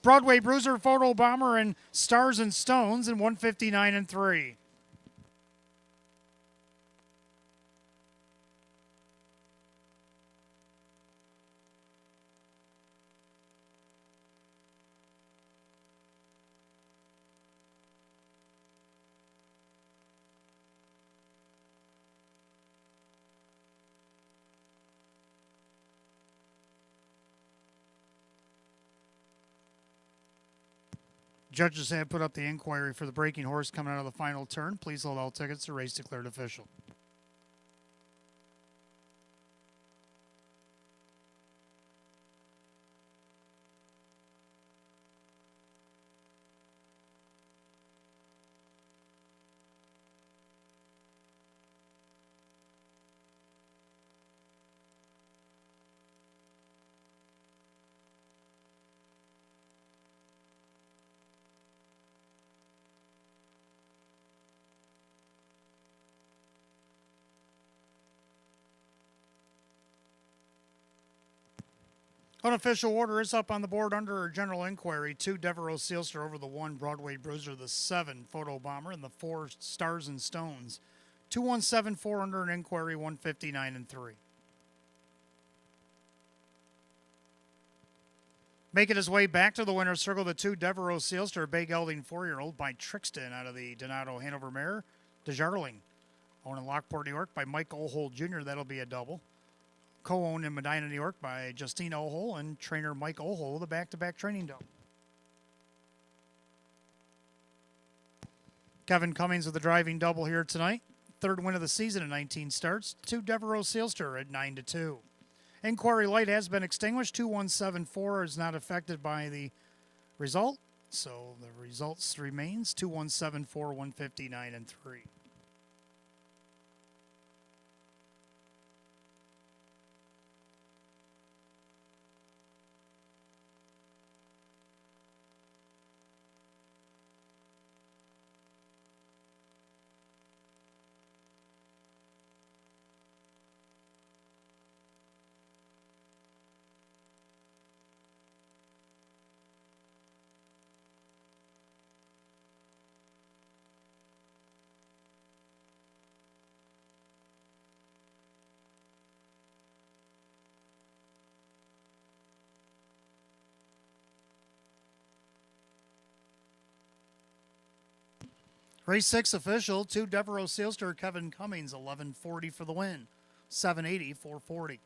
Broadway Bruiser, Photo Bomber, and Stars and Stones in 159-3. Judges have put up the inquiry for the breaking horse coming out of the final turn. Please hold all tickets. The race declared official. Unofficial order is up on the board under general inquiry. 2, Devereaux Sealster over the 1, Broadway Bruiser, the 7, Photo Bomber, and the 4, Stars and Stones. 2174 under an inquiry, 159-3. Making his way back to the winner's circle, the 2, Devereaux Sealster, a bay gelding 4-year-old by Trixton out of the Donato Hanover mare, DeJarling. Owned in Lockport, New York by Mike Ohold Jr., that'll be a double. Co-owned in Medina, New York by Justine Ohol and trainer Mike Ohol, the back-to-back training double. Kevin Cummings with the driving double here tonight. Third win of the season in 19 starts. 2, Devereaux Sealster at 9-2. Inquiry light has been extinguished. 2174 is not affected by the result. So the results remains 2174, 159-3. Race 6 official, 2 Devereaux Sealster, Kevin Cummings, 1140 for the win, 780, 440.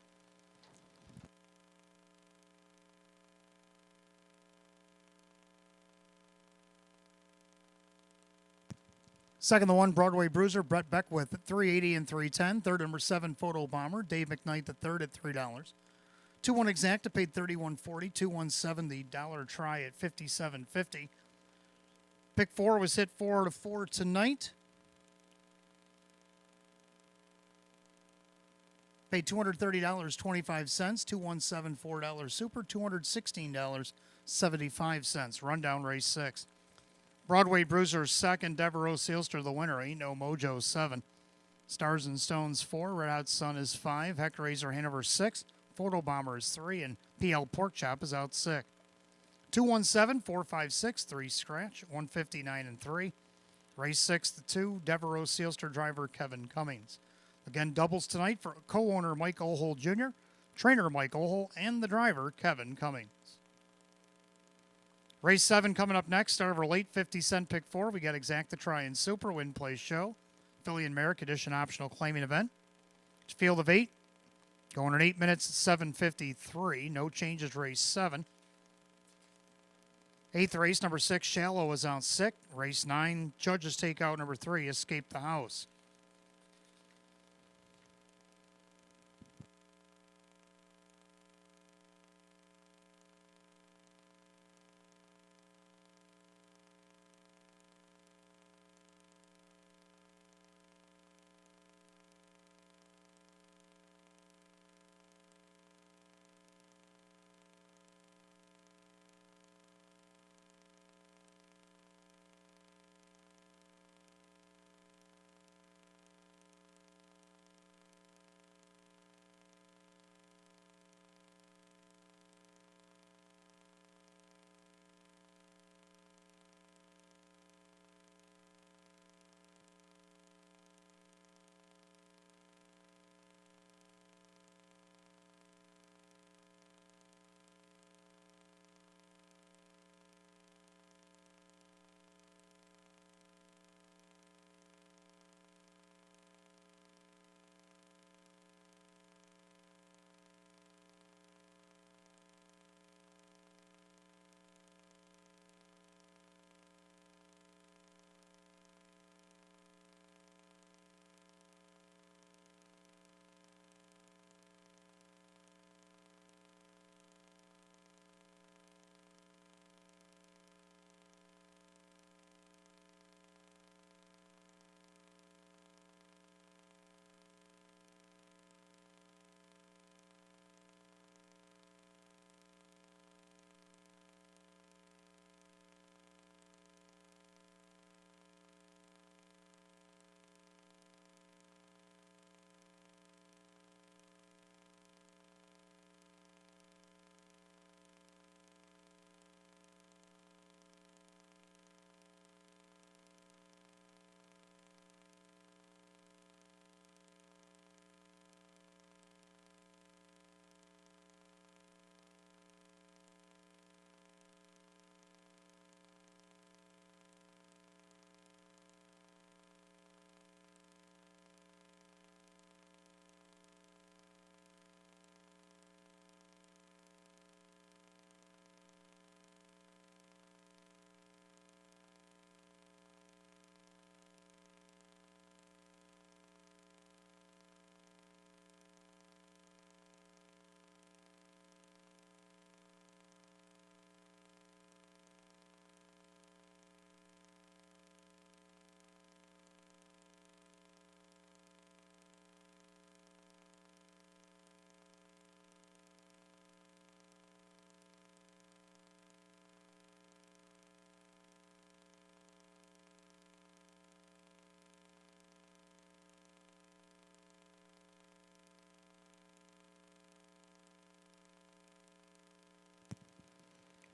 Second, the 1 Broadway Bruiser, Brett Beck with 380 and 310. Third, number 7 Photo Bomber, Dave McKnight, the third at $3. 2-1 Exacta paid $31.40. 217 the dollar try at $57.50. Pick 4 was hit 4 to 4 tonight. Paid $230.25. 217 $4 Super, $216.75. Rundown race 6. Broadway Bruiser second, Devereaux Sealster the winner. Ain't No Mojo 7. Stars and Stones 4. Red Hot Sun is 5. Hector Razor Hanover 6. Photo Bomber is 3. And PL Pork Chop is out 6. 217, 456, 3 scratch, 159 and 3. Race 6 to 2, Devereaux Sealster driver Kevin Cummings. Again, doubles tonight for co-owner Mike Ohl Jr., trainer Mike Ohl, and the driver Kevin Cummings. Race 7 coming up next. Start of our late 50-cent pick 4. We got Exacta Try and Super Win Play Show. Philly and Merrick Edition optional claiming event. Field of 8. Going in 8 minutes at 7:53. No changes, race 7. 8th race, number 6, Shallow is out sick. Race 9, Judges take out number 3, Escape the House.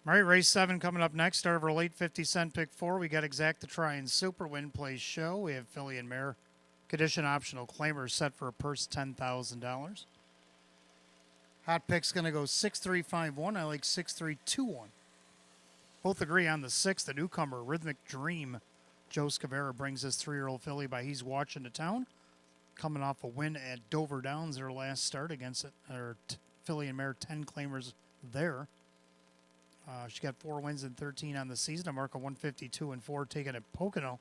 All right, race 7 coming up next. Start of our late 50-cent pick 4. We got Exacta Try and Super Win Play Show. We have Philly and Mare Condition optional claimers set for a purse $10,000. Hot pick's going to go 6-3-5-1. I like 6-3-2-1. Both agree on the 6, the newcomer, Rhythmic Dream, Joe Scavera brings his 3-year-old filly by He's Watching the Town, coming off a win at Dover Downs, their last start against filly and mare 10 claimers there. She got 4 wins and 13 on the season, a mark of 152 and 4 taken at Pocono.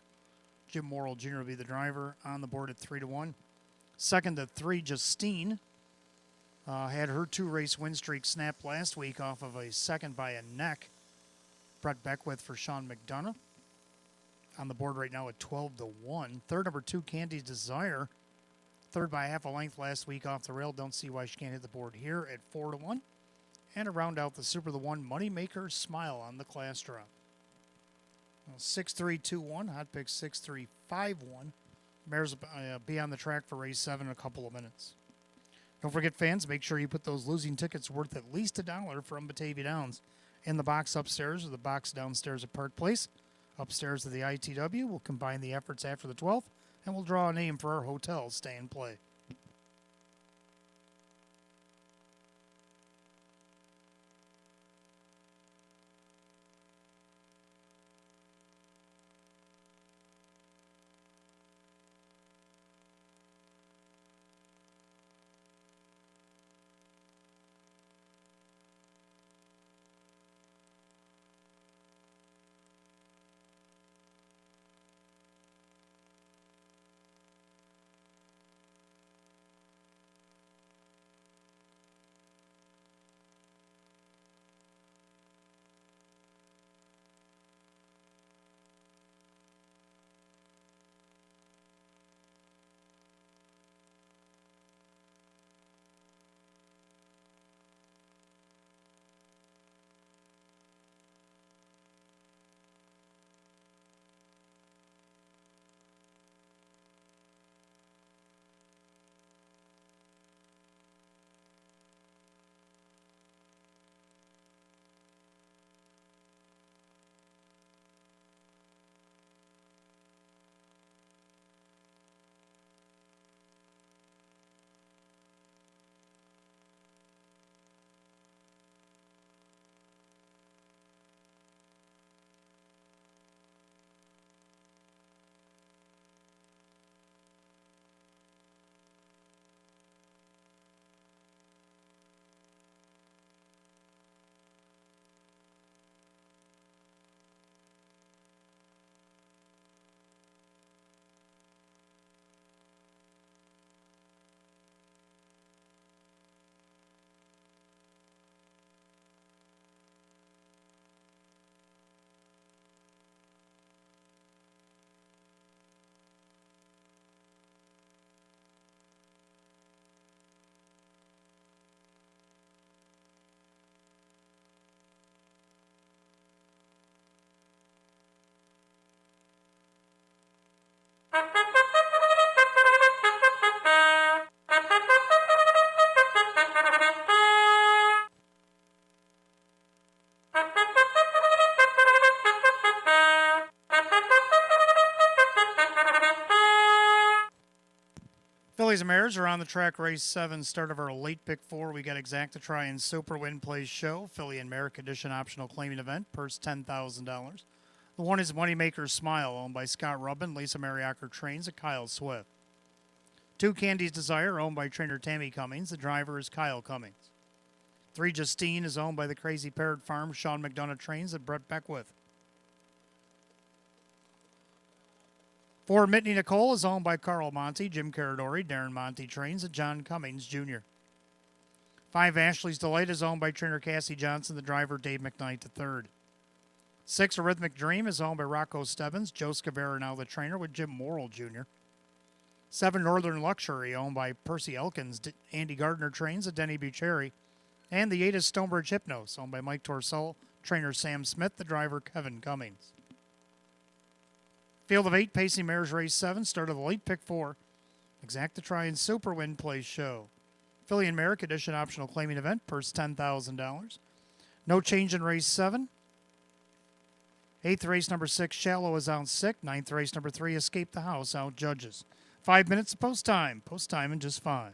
Jim Morrill Jr. will be the driver on the board at 3-1. Second to 3, Justine. Had her 2-race win streak snapped last week off of a second by a neck. Brett Beckwith for Sean McDonough. On the board right now at 12-1. Third, number 2, Candy's Desire. Third by half a length last week off the rail. Don't see why she can't hit the board here at 4-1. And to round out the Super the 1, Moneymaker Smile on the class drop. 6-3-2-1, hot pick 6-3-5-1. Mares will be on the track for race 7 in a couple of minutes. Don't forget, fans, make sure you put those losing tickets worth at least $1 from Batavia Downs in the box upstairs or the box downstairs at Park Place. Upstairs to the ITW, we'll combine the efforts after the 12th, and we'll draw a name for our hotel stay and play. Fillies and Mares are on the track, race 7, start of our late pick 4. We got Exacta Try and Super Win Plays Show, Filly and Mare Condition optional claiming event, purse $10,000. The one is Moneymaker Smile, owned by Scott Rubin, Lisa Mariacker trains at Kyle Swift. 2, Candy's Desire, owned by trainer Tammy Cummings. The driver is Kyle Cummings. 3, Justine is owned by the Crazy Parrot Farm, Sean McDonough trains at Brett Beckwith. 4, Mitney Nicole is owned by Carl Monty, Jim Caradori, Darren Monty trains at John Cummings Jr. 5, Ashley's Delight is owned by trainer Cassie Johnson, the driver Dave McKnight III. 6, Arrhythmic Dream is owned by Rocco Stebbins, Joe Scavera now the trainer with Jim Morrill Jr. 7, Northern Luxury owned by Percy Elkins, Andy Gardner trains at Denny Bucherry. And the 8 is Stonebridge Hypnos owned by Mike Torsell, trainer Sam Smith, the driver Kevin Cummings. Field of 8, Pacing Mares Race 7, start of the late pick 4. Exacta Try and Super Win Plays Show. Filly and Mare Condition optional claiming event, purse $10,000. No change in race 7. 8th race number 6, Shallow is out sick. 9th race number 3, Escape the House, out judges. 5 minutes of post time. Post time in just 5.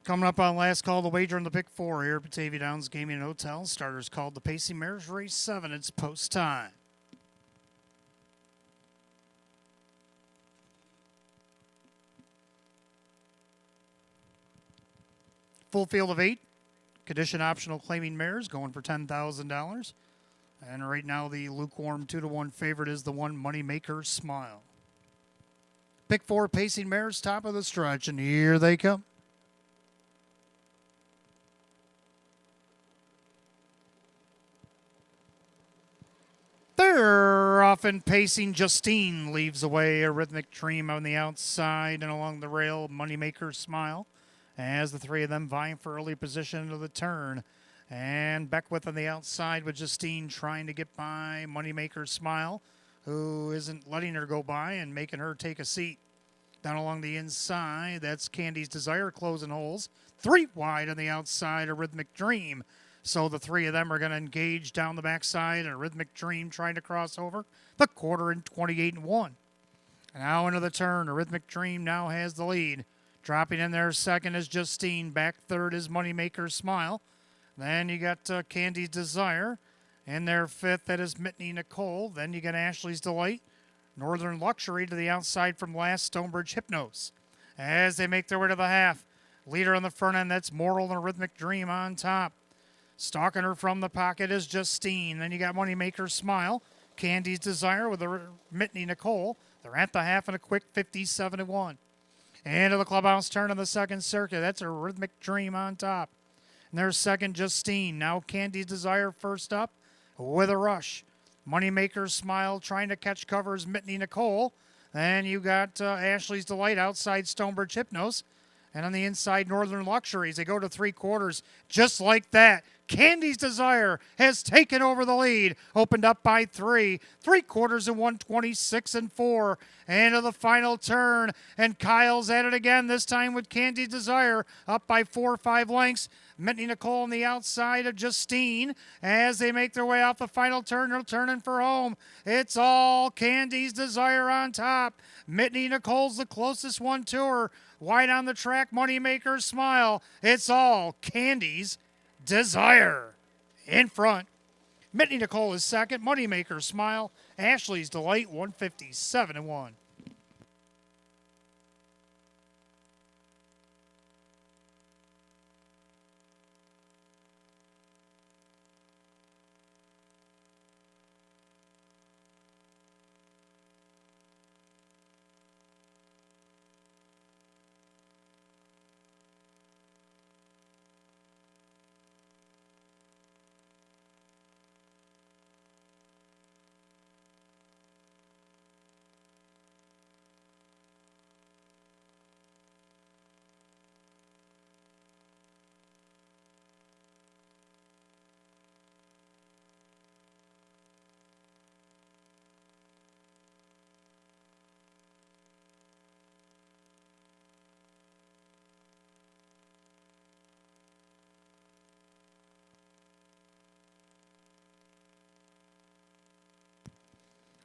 Coming up on last call, the wager on the pick 4 here at Batavia Downs Gaming and Hotel. Starters called the Pacing Mares, race 7. It's post time. Full field of 8. Condition optional claiming mares going for $10,000. And right now the lukewarm 2-1 favorite is the one Moneymaker Smile. Pick 4 Pacing Mares, top of the stretch, and here they come. They're often pacing. Justine leaves away a rhythmic dream on the outside, and along the rail, Moneymaker Smile. As the three of them vying for early position into the turn. And Beckwith on the outside with Justine trying to get by Moneymaker Smile, who isn't letting her go by and making her take a seat. Down along the inside, that's Candy's Desire closing holes. 3 wide on the outside, a Rhythmic Dream. So the three of them are going to engage down the backside, a Rhythmic Dream trying to cross over the quarter in 28-1. Now into the turn, a Rhythmic Dream now has the lead. Dropping in there second is Justine. Back third is Moneymaker Smile. Then you got Candy's Desire. In there fifth, that is Mitney Nicole. Then you got Ashley's Delight. Northern Luxury to the outside from last, Stonebridge Hypnos. As they make their way to the half, leader on the front end, that's Moral and a Rhythmic Dream on top. Stalking her from the pocket is Justine. Then you got Moneymaker Smile. Candy's Desire with a Mitney Nicole. They're at the half in a quick 57-1. Into the clubhouse turn on the second circuit. That's a Rhythmic Dream on top. And there's second, Justine. Now Candy's Desire first up with a rush. Moneymaker Smile trying to catch cover is Mitney Nicole. Then you got Ashley's Delight outside Stonebridge Hypnos. And on the inside, Northern Luxuries. They go to 3/4 just like that. Candy's Desire has taken over the lead. Opened up by 3. 3/4 and 126-4. Into the final turn. And Kyle's at it again, this time with Candy's Desire. Up by 4 or 5 lengths. Mitney Nicole on the outside of Justine. As they make their way off the final turn, they're turning for home. It's all Candy's Desire on top. Mitney Nicole's the closest one to her. Wide on the track, Moneymaker Smile. It's all Candy's Desire in front. Mitney Nicole is second. Moneymaker Smile. Ashley's Delight, 157-1.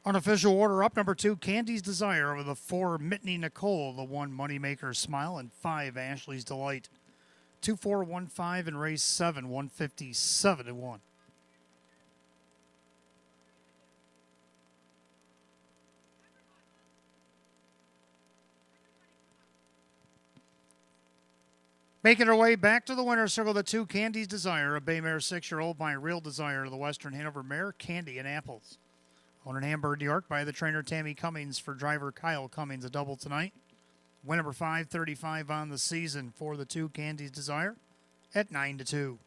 Unofficial order up, number 2, Candy's Desire over the 4, Mitney Nicole, the 1, Moneymaker Smile, and 5, Ashley's Delight. 2-4-1-5 in race 7, 157-1. Making her way back to the winner's circle, the 2, Candy's Desire, a bay mare 6-year-old by Real Desire, the Western Hanover mare, Candy and Apples. Owned in Hamburg, New York by the trainer Tammy Cummings for driver Kyle Cummings, a double tonight. Win number 535 on the season for the 2, Candy's Desire at 9-2.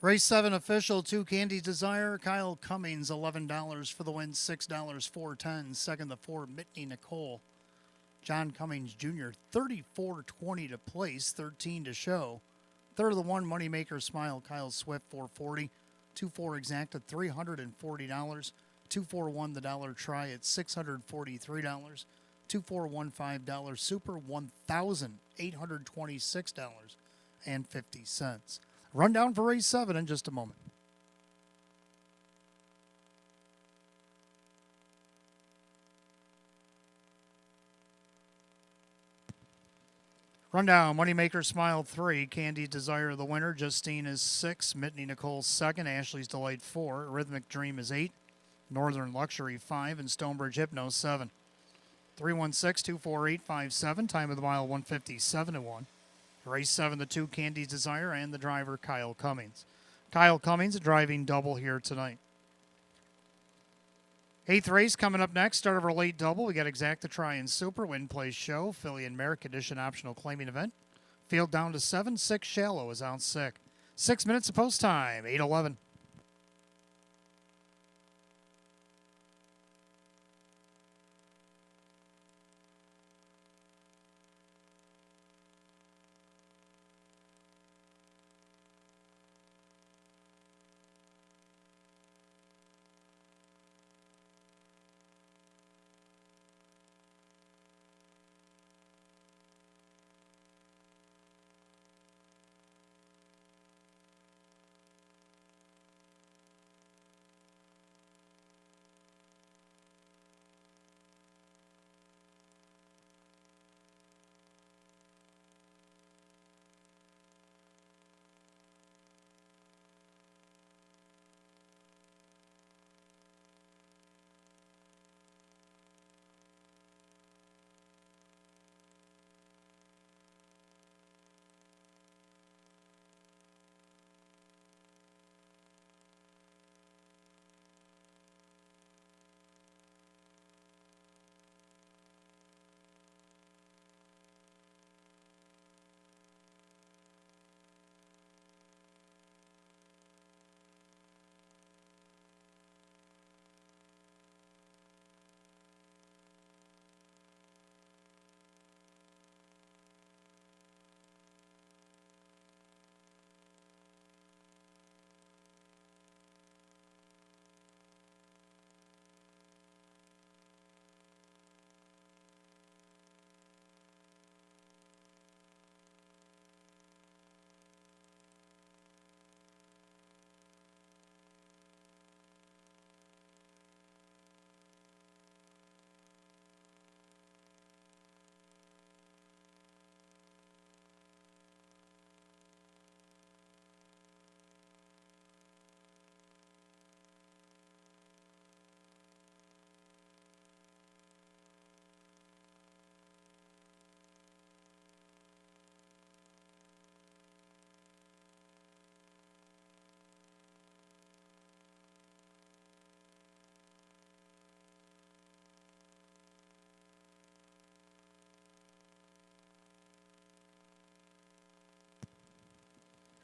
Race 7 official, 2 Candy Desire. Kyle Cummings, $11 for the win, $6 410. Second, the 4 Mitney Nicole. John Cummings Jr., $34.20 to place, 13 to show. Third of the 1 Moneymaker Smile, Kyle Swift, $440. 2-4 exact at $340. 2-4-1 the dollar try at $643. 2-4-1 $5 super, $1,826.50. Rundown for race 7 in just a moment. Rundown, Moneymaker Smile 3, Candy Desire the winner, Justine is 6, Mitney Nicole 2nd, Ashley's Delight 4, Rhythmic Dream is 8, Northern Luxury 5, and Stonebridge Hypno 7. 316-248-57, time of the mile 157-1. Race 7, the 2 Candy Desire and the driver Kyle Cummings. Kyle Cummings driving double here tonight. 8th race coming up next. Start of our late double. We got Exacta Try and Super, Win Place Show, Philly and Merrick Edition optional claiming event. Field down to 7. 6 Shallow is out sick. 6 minutes of post time, 8:11.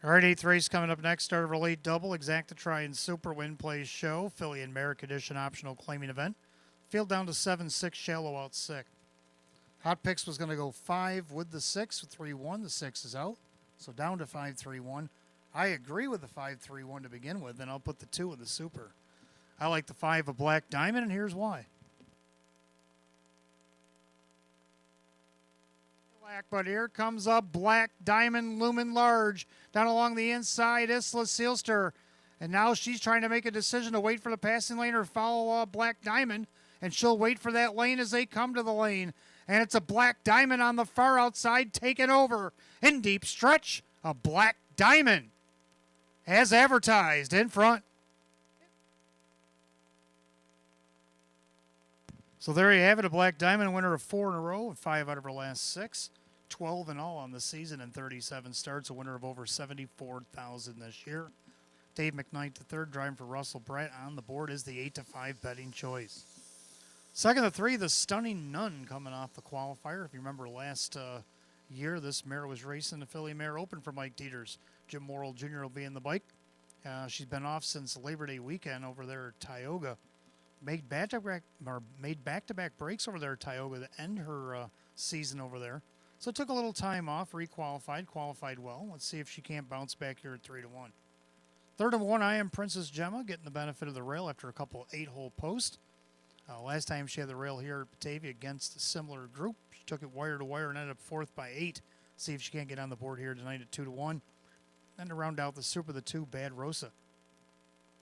All right, 8th race coming up next. Start of our late double. Exacta Try and Super, Win Plays Show, Philly and Merrick Edition optional claiming event. Field down to 7. 6 Shallow out sick. Hot Picks was going to go 5 with the 6, 3-1. The 6 is out. So down to 5-3-1. I agree with the 5-3-1 to begin with, then I'll put the 2 with the Super. I like the 5 of Black Diamond, and here's why. But here comes a Black Diamond Lumen Large down along the inside, Isla Sealster. And now she's trying to make a decision to wait for the passing lane or follow Black Diamond. And she'll wait for that lane as they come to the lane. And it's a Black Diamond on the far outside taking over. In deep stretch, a Black Diamond as advertised in front. So there you have it, a Black Diamond winner of 4 in a row, 5 out of her last 6. 12 in all on the season and 37 starts, a winner of over $74,000 this year. Dave McKnight III driving for Russell Brett on the board is the 8-5 betting choice. Second of 3, the Stunning Nun coming off the qualifier. If you remember last year, this mare was racing the Philly Mare Open for Mike Dieters. Jim Morrill Jr. will be in the bike. She's been off since Labor Day weekend over there at Tioga. Made back-to-back breaks over there at Tioga to end her season over there. So took a little time off, requalified, qualified well. Let's see if she can't bounce back here at 3-1. Third of one, I am Princess Gemma, getting the benefit of the rail after a couple 8-hole posts. Last time she had the rail here at Batavia against a similar group, she took it wire to wire and ended up fourth by 8. See if she can't get on the board here tonight at 2-1. Then to round out the Super of the 2, Bad Rosa.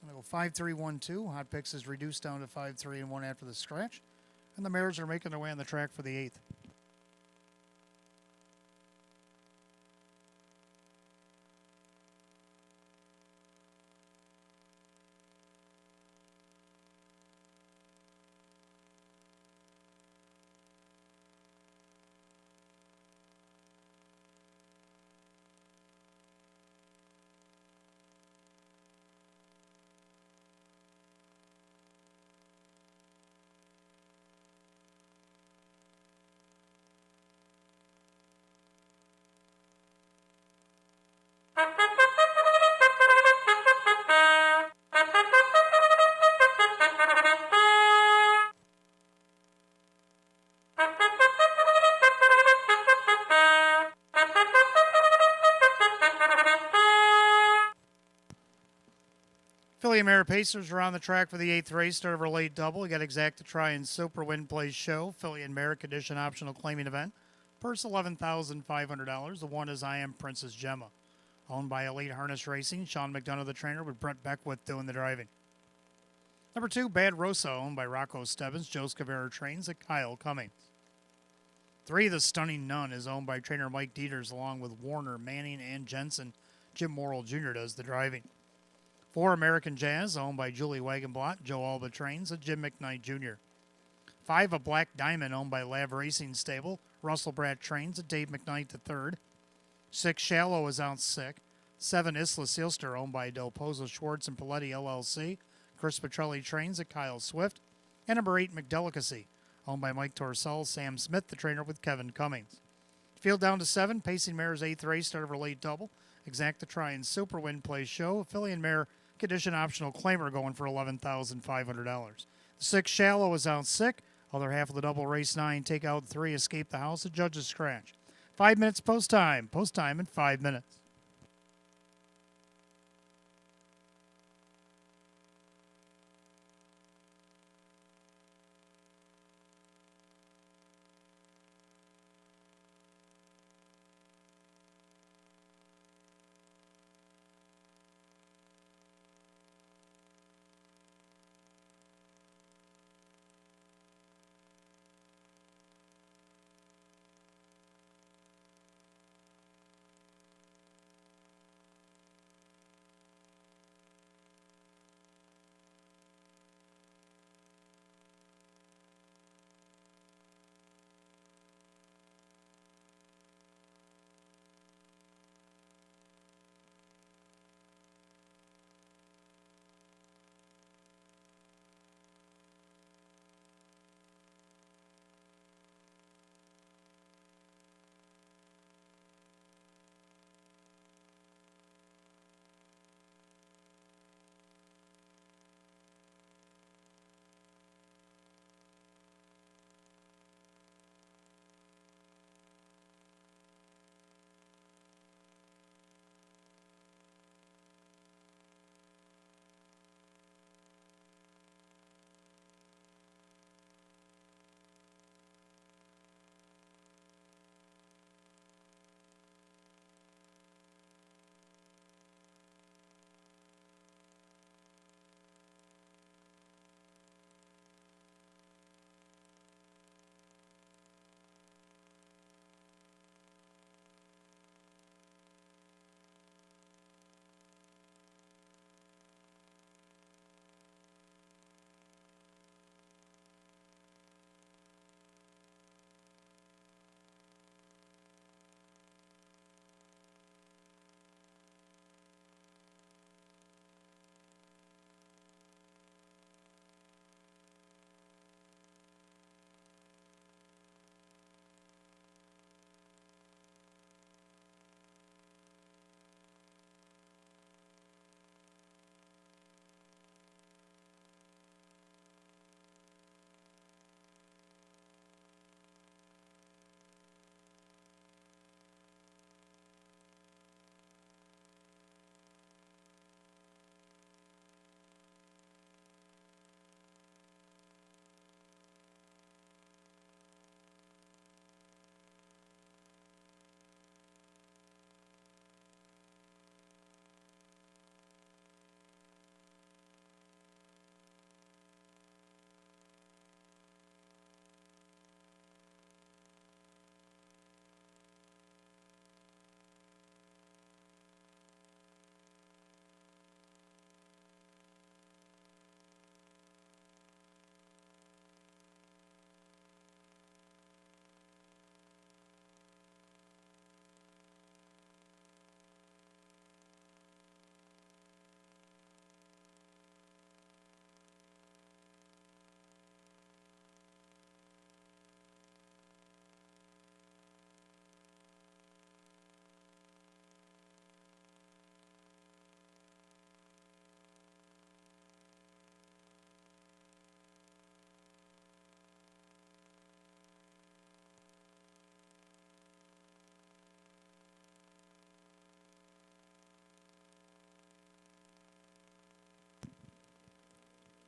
I'm going to go 5-3-1-2. Hot Picks is reduced down to 5-3-1 after the scratch. And the mares are making their way on the track for the 8th. Philly and Mare Pacers are on the track for the 8th race. Start of our late double. We got Exact to Try and Super Win Plays Show. Philly and Mare Condition Optional Claiming Event. Purse $11,500. The one is I Am Princess Gemma. Owned by Elite Harness Racing. Sean McDonough, the trainer, with Brett Beckwith doing the driving. Number 2, Bad Rosa, owned by Rocco Stebbins. Joe Scavera trains at Kyle Cummings. 3, The Stunning Nun, is owned by trainer Mike Dieters along with Warner, Manning, and Jensen. Jim Morrill Jr. does the driving. 4, American Jazz, owned by Julie Wagenblatt. Joe Alba trains at Jim McKnight Jr. 5, A Black Diamond, owned by Lav Racing Stable. Russell Bratt trains at Dave McKnight III. 6, Shallow is out sick. 7, Isla Sealster, owned by Del Pozo Schwartz and Paletti LLC. Chris Petrelli trains at Kyle Swift. And number 8, McDelicacy, owned by Mike Torcell. Sam Smith, the trainer, with Kevin Cummings. Field down to 7, Pacing Mare's 8th race, start of her late double. Exact to Try and Super Win Plays Show. Philly and Mare Condition Optional Claimer going for $11,500. The 6, Shallow, is out sick. Other half of the double, race 9, Take Out 3, Escape the House, a judge's scratch. 5 minutes post time. Post time in 5 minutes.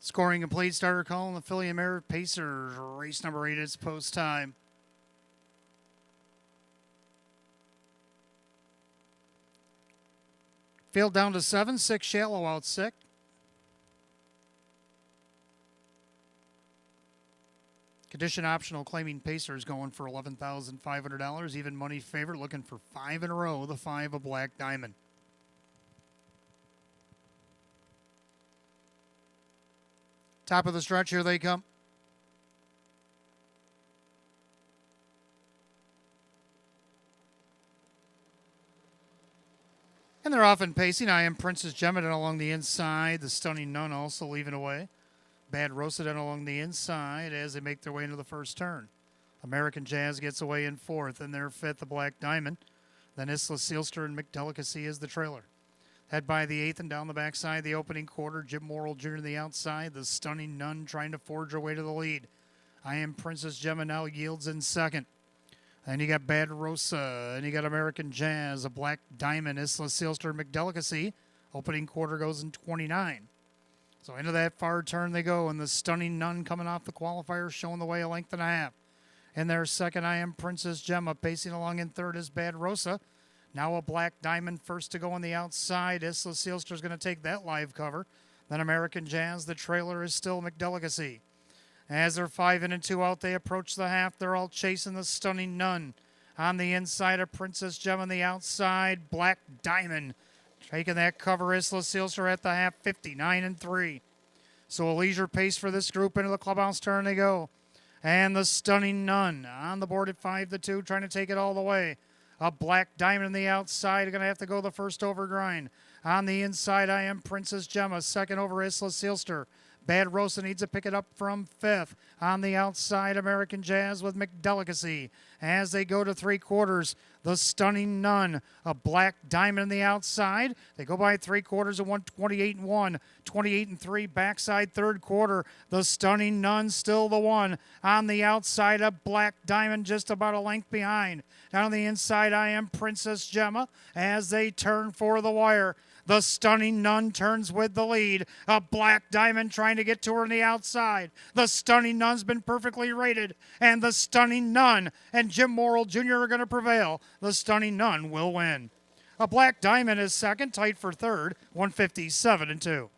Scoring complete. Starter call in the Philly Mare Pacers. Race number 8. It's post time. Field down to 7. 6 shallow out 6. Condition optional, claiming Pacers going for $11,500. Even money favorite, looking for 5 in a row. The 5 of Black Diamond. Top of the stretch, here they come. And they're off and pacing. I Am Princess Gemma along the inside. The Stunning Nun also leaving away. Bad Rosadin along the inside as they make their way into the first turn. American Jazz gets away in 4th, and they're 5th, the Black Diamond. Then Isla Sealster and McDelicacy is the trailer. Head by the 8th and down the backside, the opening quarter. Jim Morrill Jr. to the outside. The Stunning Nun trying to forge her way to the lead. I Am Princess Gemma now yields in 2nd. And you got Bad Rosa, and you got American Jazz, a Black Diamond, Isla Sealster, McDelicacy. Opening quarter goes in 29. So into that far turn they go, and the Stunning Nun coming off the qualifier, showing the way a length and a half. In their second, I Am Princess Gemma. Pacing along in 3rd is Bad Rosa. Now a Black Diamond first to go on the outside. Isla Sealster's going to take that live cover. Then American Jazz. The trailer is still McDelicacy. As they're 5 in and 2 out, they approach the half. They're all chasing the Stunning Nun. On the inside of Princess Gemma, on the outside, Black Diamond. Taking that cover, Isla Sealster at the half, 59 and 3. So a leisure pace for this group. Into the clubhouse turn they go. And the Stunning Nun on the board at 5-2, trying to take it all the way. A Black Diamond on the outside, going to have to go the first over grind. On the inside, I Am Princess Gemma. Second over, Isla Sealster. Bad Rosa needs to pick it up from 5th. On the outside, American Jazz with McDelicacy. As they go to 3/4, the Stunning Nun, a Black Diamond on the outside. They go by 3/4 at 128 and 1, 28 and 3. Backside 3rd quarter, the Stunning Nun still the one. On the outside, a Black Diamond just about a length behind. Down on the inside, I Am Princess Gemma. As they turn for the wire, the Stunning Nun turns with the lead. A Black Diamond trying to get to her on the outside. The Stunning Nun's been perfectly rated. And the Stunning Nun and Jim Morrill Jr. are going to prevail. The Stunning Nun will win. A Black Diamond is second, tight for 3rd, 157 and 2.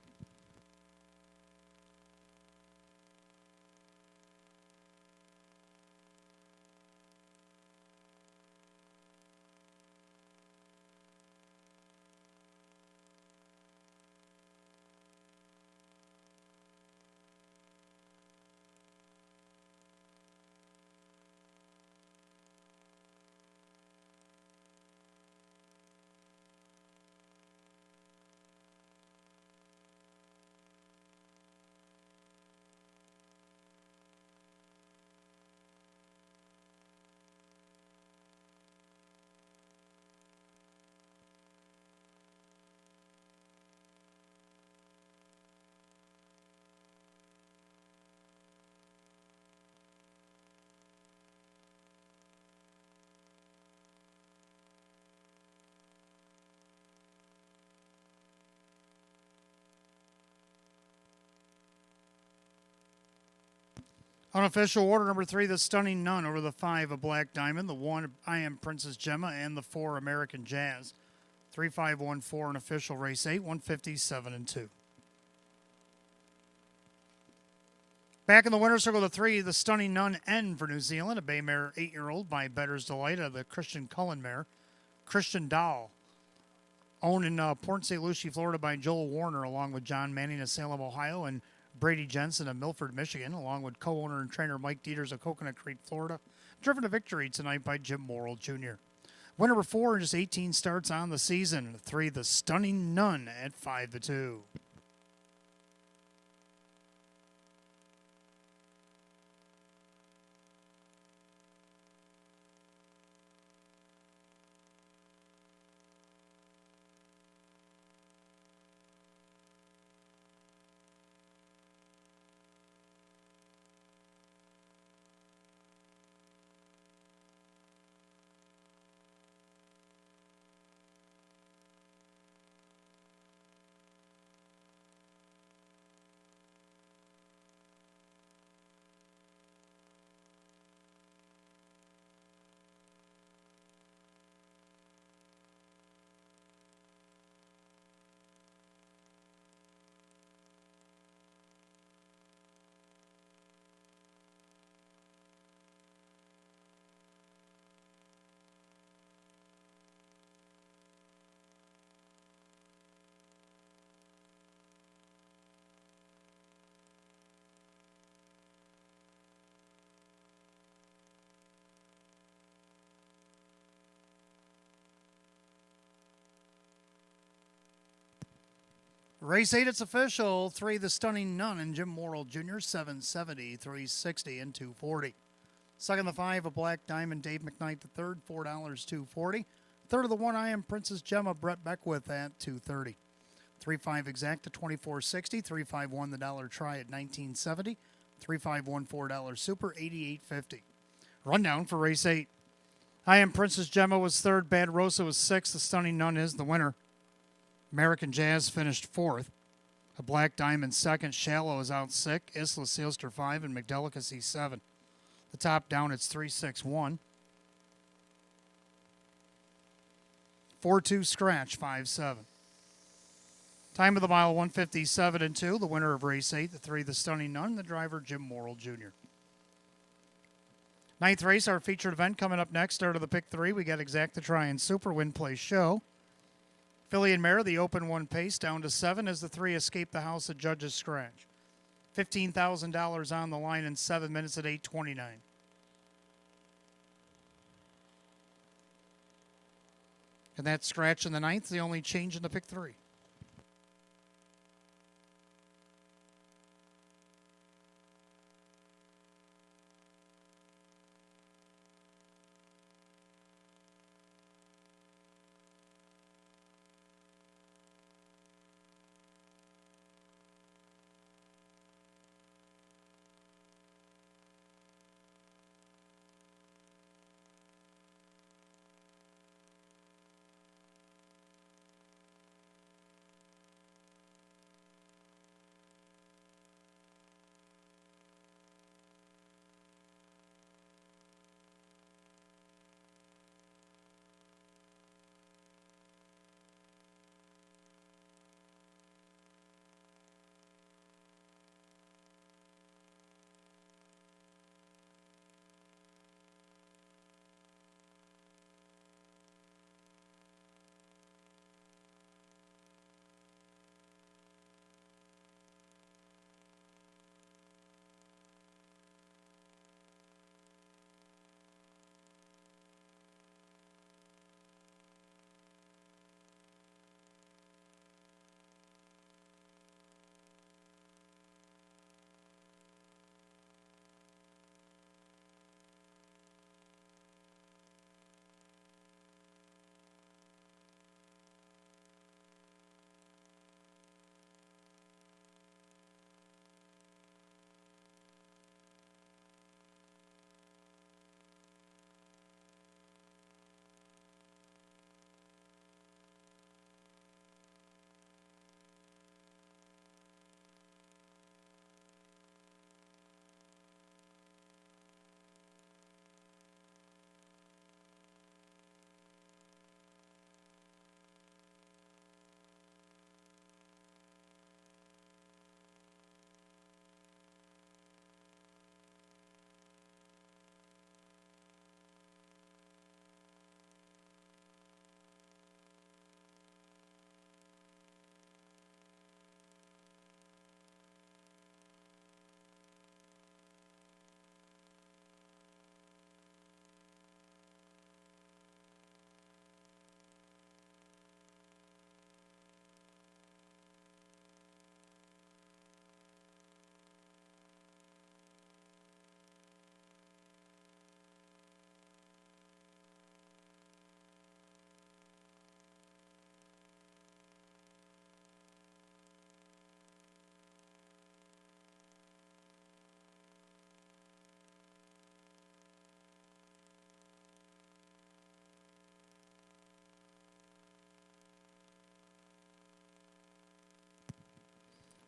Unofficial order number 3, the Stunning Nun over the 5 of Black Diamond, the 1 I Am Princess Gemma, and the 4 American Jazz. 3-5-1-4 in official race 8, 157 and 2. Back in the winner's circle, the 3, the Stunning Nun N for New Zealand, a bay mare 8-year-old by Better's Delight of the Christian Cullen mare. Christian Doll, owned in Port St. Lucie, Florida by Joel Warner, along with John Manning of Salem, Ohio, and Brady Jensen of Milford, Michigan, along with co-owner and trainer Mike Dieters of Coconut Creek, Florida. Driven to victory tonight by Jim Morrill Jr. Winner number 4 in just 18 starts on the season. 3, the Stunning Nun at 5-2. Race 8, it's official. 3, The Stunning Nun and Jim Morrill Jr., 770, 360, and 240. Second, the 5, A Black Diamond, Dave McKnight III, $4, 240. Third of the 1, I Am Princess Gemma, Brett Beckwith at 230. 3-5 Exacta, 2460. 3-5-1 the dollar try at 1970. 3-5-1 $4 super, 88.50. Rundown for race 8. I Am Princess Gemma was third. Bad Rosa was sixth. The Stunning Nun is the winner. American Jazz finished fourth. A Black Diamond second. Shallow is out sick. Isla Sealster 5 and McDelicacy 7. The top down, it's 3-6-1. 4-2 scratch, 5-7. Time of the mile, 157 and 2. The winner of race 8, the 3, The Stunning Nun, the driver, Jim Morrill Jr. Ninth race, our featured event coming up next. Start of the pick 3. We got Exacta Try and Super Win Play Show. Filly and Mare, the open 1 pace, down to 7 as the 3 escape the house at Judge's Scratch. $15,000 on the line in 7 minutes at 8:29. And that scratch in the ninth, the only change in the pick 3.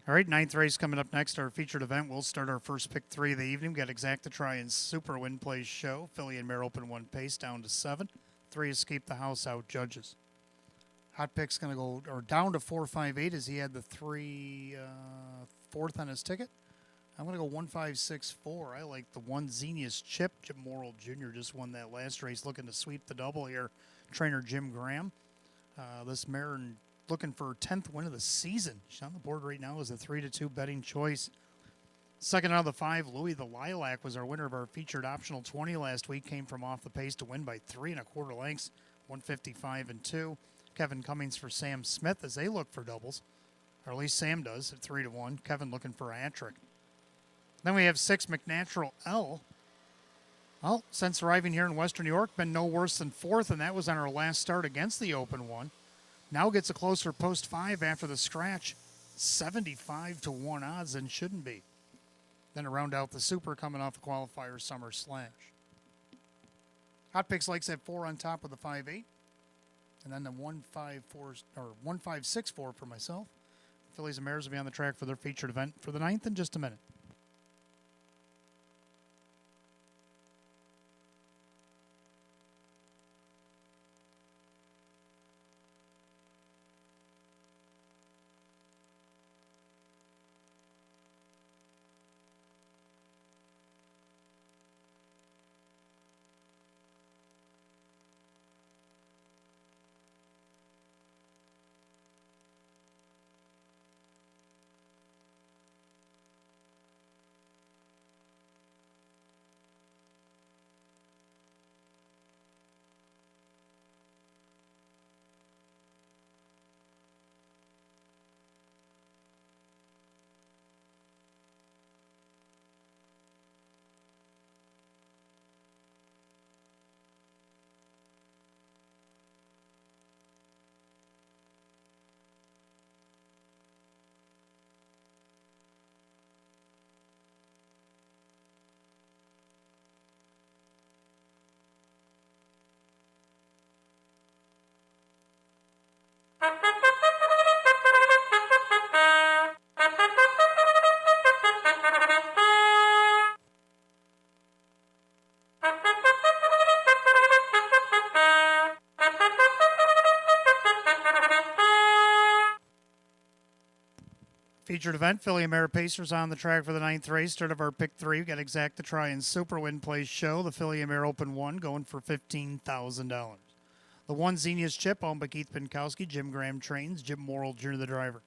All right, ninth race coming up next. Our featured event. We'll start our first pick 3 of the evening. We got Exacta Try and Super Win Play Show. Filly and Mare open 1 pace, down to 7. 3 escape the house, out Judges. Hot pick's going to go or down to 4-5-8 as he had the 3 fourth on his ticket. I'm going to go 1-5-6-4. I like the 1 Xenius Chip. Jim Morrill Jr. just won that last race, looking to sweep the double here. Trainer Jim Graham. This mare looking for her 10th win of the season. She's on the board right now as a 3-2 betting choice. Second out of the 5, Louis the Lilac was our winner of our featured optional 20 last week. Came from off the pace to win by 3 1/4 lengths, 155 and 2. Kevin Cummings for Sam Smith as they look for doubles. or at least Sam does at 3-1. Kevin looking for a hat trick. Then we have 6 McNatural L. Well, since arriving here in Western New York, been no worse than 4th, and that was on our last start against the Open one. Now gets a closer post 5 after the scratch. 75-1 odds and shouldn't be. Then to round out the super coming off the qualifier summer slash. Hot Picks likes that 4 on top of the 5-8. And then the 1-5-4 or 1-5-6-4 for myself. Phillies and Mares will be on the track for their featured event for the 9th in just a minute. Featured event, Philly and Mare Pacers on the track for the 9th race. Start of our pick 3. We got Exact to Try and Super Win Plays Show. The Philly and Mare Open 1 going for $15,000. The 1 Xenius Chip owned by Keith Pinkowski, Jim Graham trains, Jim Morrill Jr. the driver.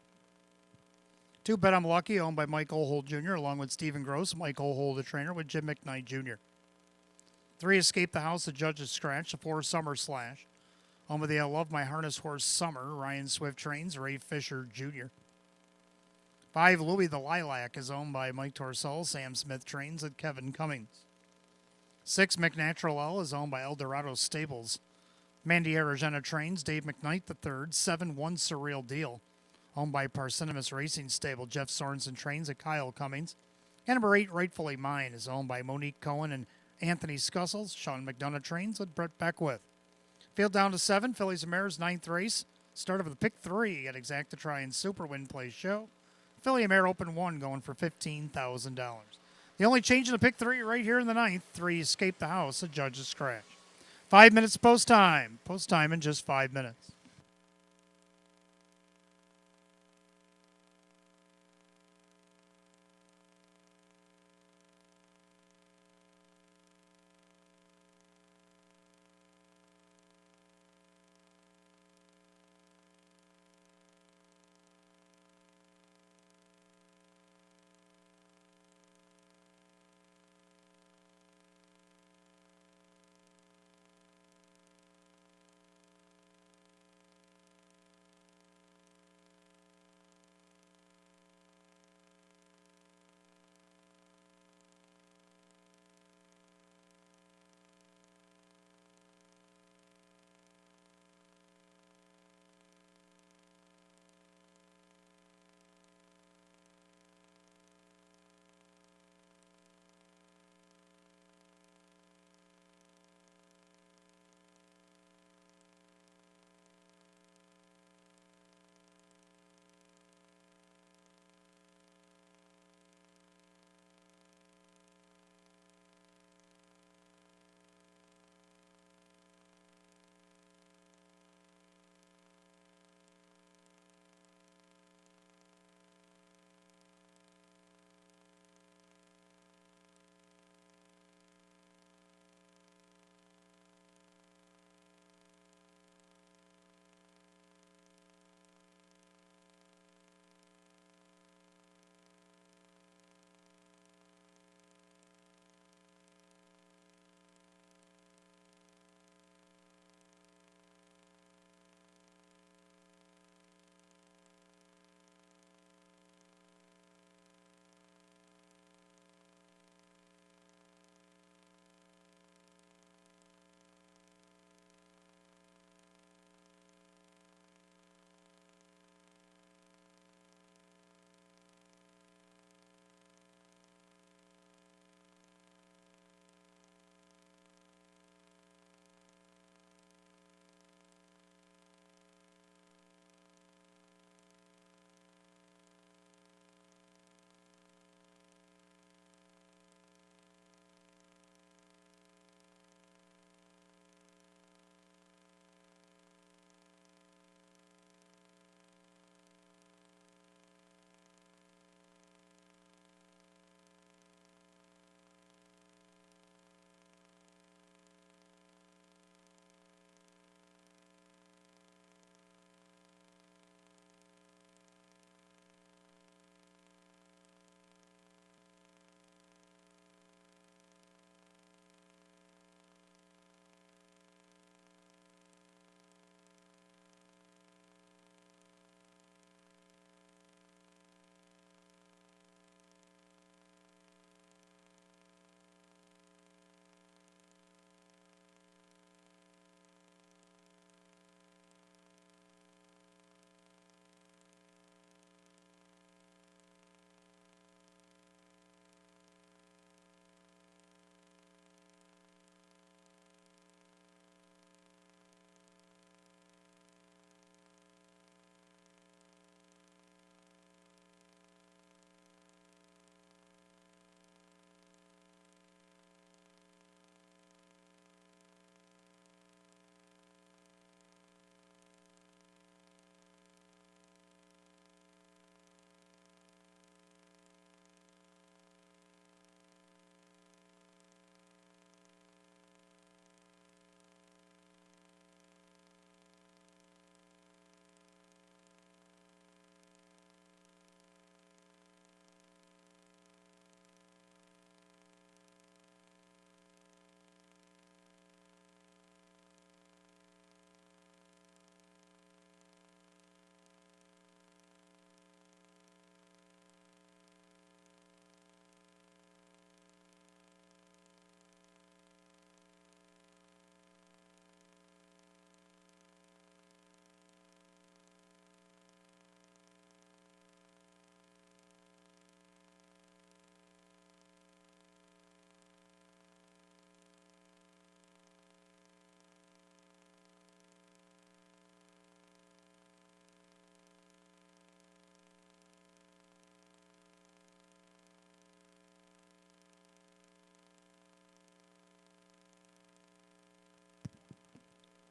2 Bet I'm Lucky owned by Mike Ohold Jr. along with Stephen Gross, Mike Ohold the trainer with Jim McKnight Jr. 3 Escape the House, the Judge's Scratch. The 4 Summer Slash owned by the I Love My Harness Horse Summer, Ryan Swift trains, Ray Fisher Jr. 5 Louis the Lilac is owned by Mike Torsell, Sam Smith trains, and Kevin Cummings. 6 McNatural L is owned by Eldorado Stables. Mandy Aragena trains, Dave McKnight III. 7 One Surreal Deal, owned by Parsinemus Racing Stable, Jeff Sorensen trains, and Kyle Cummings. And number 8 Rightfully Mine is owned by Monique Cohen and Anthony Scussels, Sean McDonough trains, and Brett Beckwith. Field down to 7, Phillies and Mares 9th race. Start of the pick 3 at Exact to Try and Super Win Play Show. Philly and Mare Open 1 going for $15,000. The only change in the pick 3 right here in the 9th, 3 Escape the House, a Judge's Scratch. 5 minutes post time. Post time in just 5 minutes.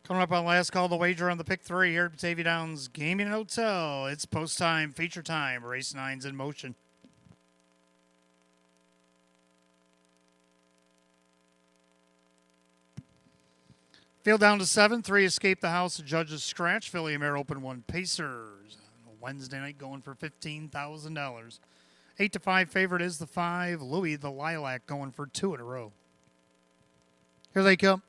Coming up on last call, the wager on the pick 3 here at Batavia Downs Gaming and Hotel. It's post time, feature time. Race 9's in motion. Field down to 7. 3 escape the house. The judges scratch. Philly Mare Open 1 Pacers. Wednesday night going for $15,000. 8-5 favorite is the 5. Louis the Lilac going for 2 in a row. Here they come.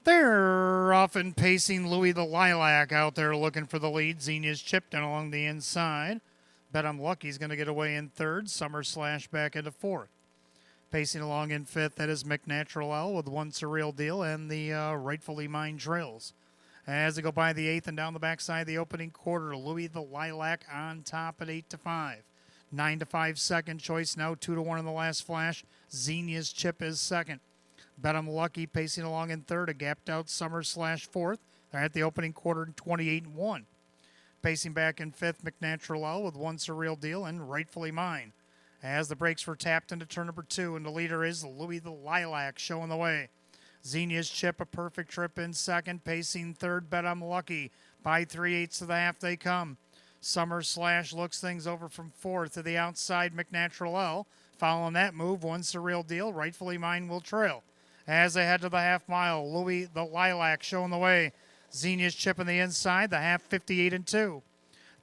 They're often pacing Louis the Lilac out there looking for the lead. Xenia's chipped in along the inside. Bet I'm Lucky's going to get away in 3rd. Summer Slash back into 4th. Pacing along in 5th, that is McNatural L with 1 Surreal Deal and the Rightfully Mine Trails. As they go by the 8th and down the backside of the opening quarter, Louis the Lilac on top at 8-5. 9-5 second choice, now 2-1 in the last flash. Xenia's chip is second. Bet I'm Lucky pacing along in 3rd, a gapped out Summer Slash 4th. They're at the opening quarter 28-1. Pacing back in 5th, McNatural L with 1 Surreal Deal and Rightfully Mine. As the brakes were tapped into turn number 2, and the leader is Louis the Lilac showing the way. Xenia's chip, a perfect trip in 2nd, pacing 3rd, Bet I'm Lucky. By 3/8 of the half they come. Summer Slash looks things over from 4th to the outside, McNatural L. Following that move, 1 Surreal Deal, Rightfully Mine will trail. As they head to the half mile, Louis the Lilac showing the way. Xenia's chip on the inside, the half 58-2.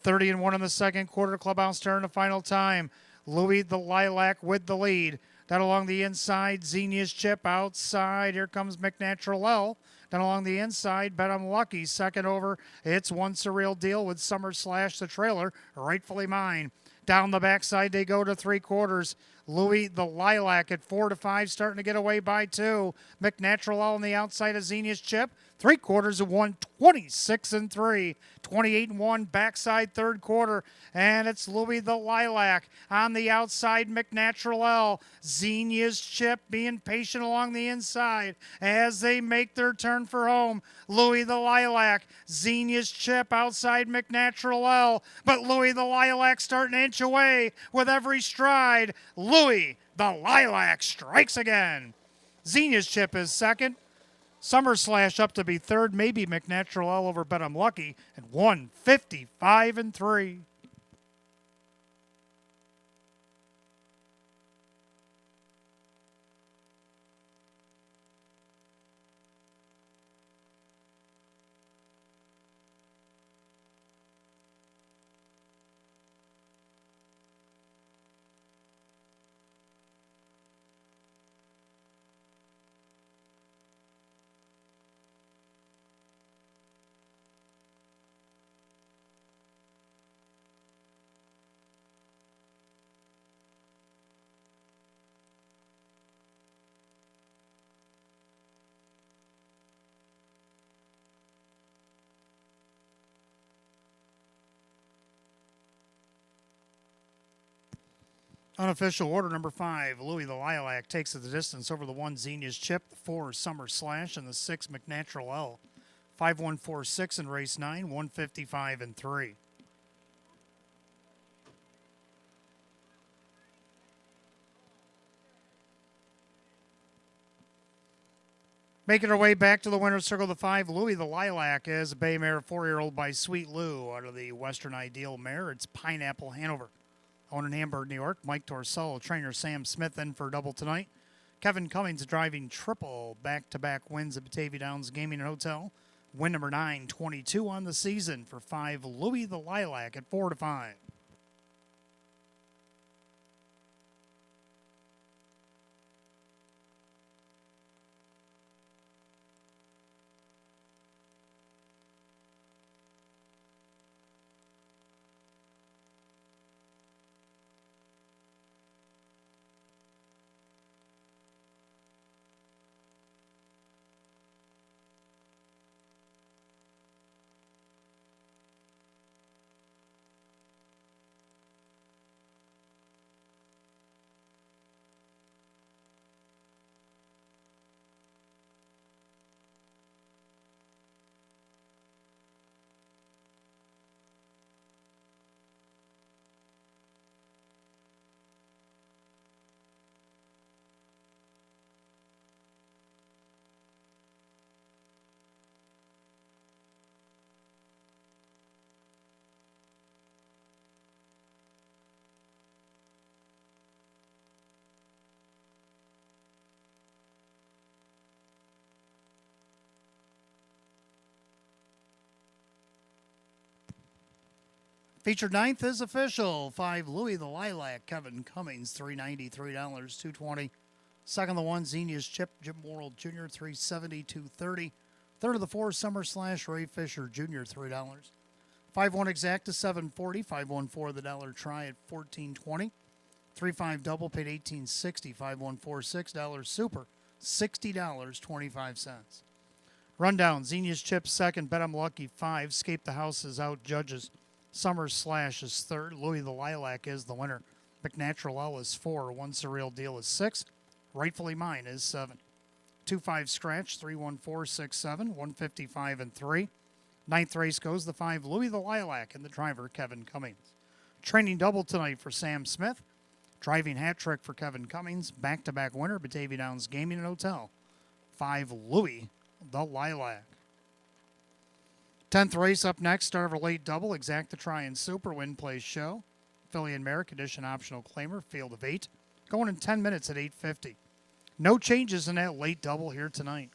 30-1 in the second quarter, clubhouse turn to final time. Louis the Lilac with the lead. Down along the inside, Xenia's chip outside. Here comes McNatural L. Down along the inside, Bet I'm Lucky. Second over, it's 1 Surreal Deal with Summer Slash, the trailer, Rightfully Mine. Down the backside they go to 3/4. Louis the Lilac at 4-5, starting to get away by 2. McNatural L on the outside of Xenia's chip. 3/4 of 1, 26-3. 28-1 backside 3rd quarter. And it's Louis the Lilac on the outside, McNatural L. Xenia's chip being patient along the inside as they make their turn for home. Louis the Lilac, Xenia's chip outside McNatural L. But Louis the Lilac starting to inch away with every stride. Louis the Lilac strikes again. Xenia's chip is second. Summer Slash up to be 3rd, maybe McNatural L over Bet I'm Lucky at 155-3. Unofficial order number 5, Louis the Lilac takes it the distance over the 1 Xenia's chip, the 4 Summer Slash, and the 6 McNatural L. 5-1-4-6 in race 9, 155-3. Making our way back to the winner's circle, the 5, Louis the Lilac, is a bay mare, 4-year-old by Sweet Lou out of the Western Ideal mare. It's Pineapple Hanover. Owned in Hamburg, New York. Mike Torsello, trainer Sam Smith in for a double tonight. Kevin Cummings driving triple back-to-back wins at Batavia Downs Gaming and Hotel. Win number 922 on the season for 5, Louis the Lilac at 4-5. Featured ninth is official. 5 Louis the Lilac, Kevin Cummings, $3.90, $2.20. Second, the 1 Xenia's Chip, Jim Morrill Jr., $3.70, $2.30. Third of the 4 Summer Slash, Ray Fisher Jr., $3. 5-1 Exacta, $7.40. 5-1-4 the dollar try at $14.20. 3-5 double paid $18.60. 5-1-4 $6 super, $60.25. Rundown, Xenia's Chip second, Bet I'm Lucky 5, Scape the House is out, Judges. Summer Slash is third, Louis the Lilac is the winner. McNatural L is 4, One Surreal Deal is 6, Rightfully Mine is 7. 2-5 Scratch, 3-1-4-6-7, 155 and 3. Ninth race goes the 5 Louis the Lilac and the driver Kevin Cummings. Training double tonight for Sam Smith. Driving hat trick for Kevin Cummings. Back-to-back winner, Batavia Downs Gaming and Hotel. 5 Louis the Lilac. 10th race up next, start of a late double, Exacta Try and Super, Win Place Show. Philly and Merrick Edition optional claimer, field of 8. Going in 10 minutes at 8:50. No changes in that late double here tonight.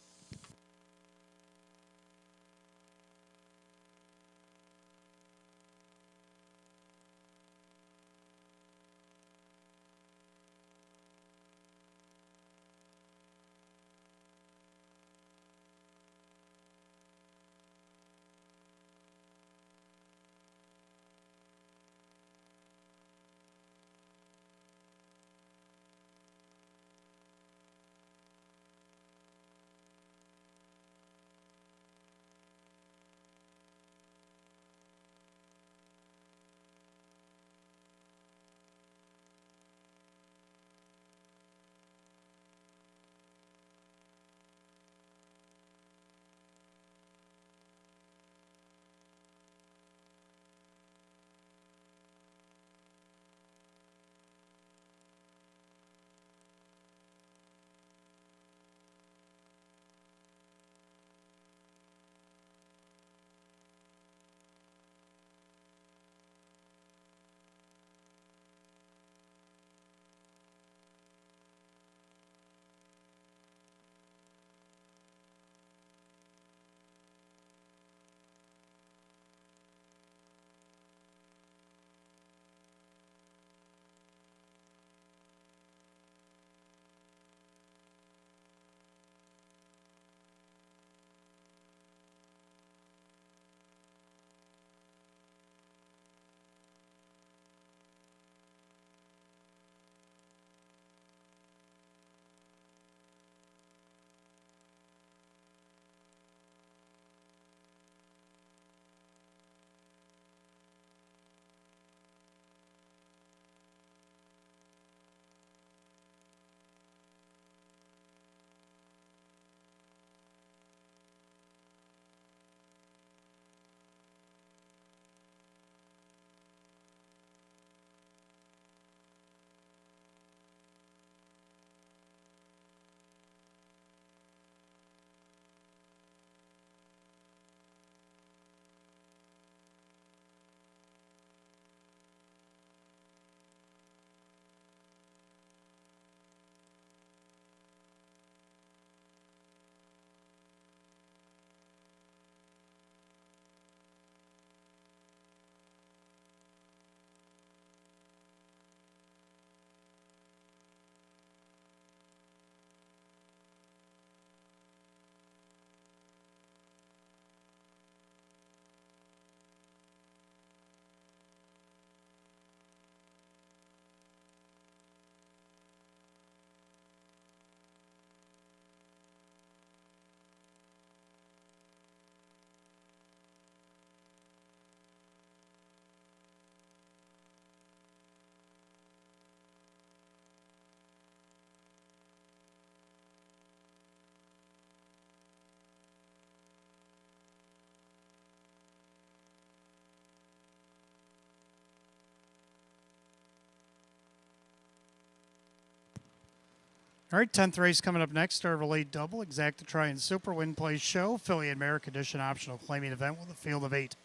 All right, 10th race coming up next. Start of a late double. Exacta Try and Super, Win Place Show. Philly and Merrick Edition optional claiming event with a field of 8.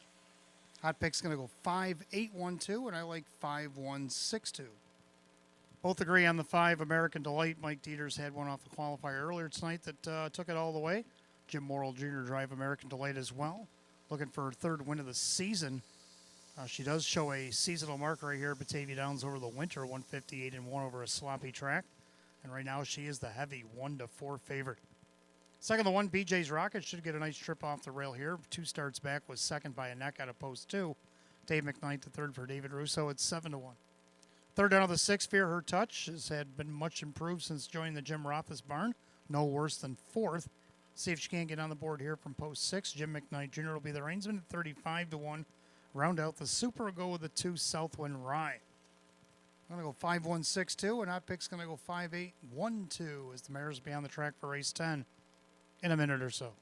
Hot pick's going to go 5-8-1-2, and I like 5-1-6-2. Both agree on the 5 American Delight. Mike Dieters had one off the qualifier earlier tonight that took it all the way. Jim Morrill Jr. drive American Delight as well. Looking for a third win of the season She does show a seasonal marker right here at Batavia Downs over the winter, 158-1 over a sloppy track. And right now she is the heavy 1-4 favorite. Second, the one, BJ's Rocket should get a nice trip off the rail here. 2 starts back, was second by a neck out of post 2. Dave McKnight, the third for David Russo. It's 7-1. Third down of the 6, Fear Her Touch has been much improved since joining the Jim Roth's barn. No worse than 4th. See if she can't get on the board here from post 6. Jim McKnight Jr. will be the reinsman at 35-1. Round out the Super will go with the 2, Southwind Rye. I'm going to go 5-1-6-2, and Hot Pick's going to go 5-8-1-2 as the mares will be on the track for race 10 in a minute or so.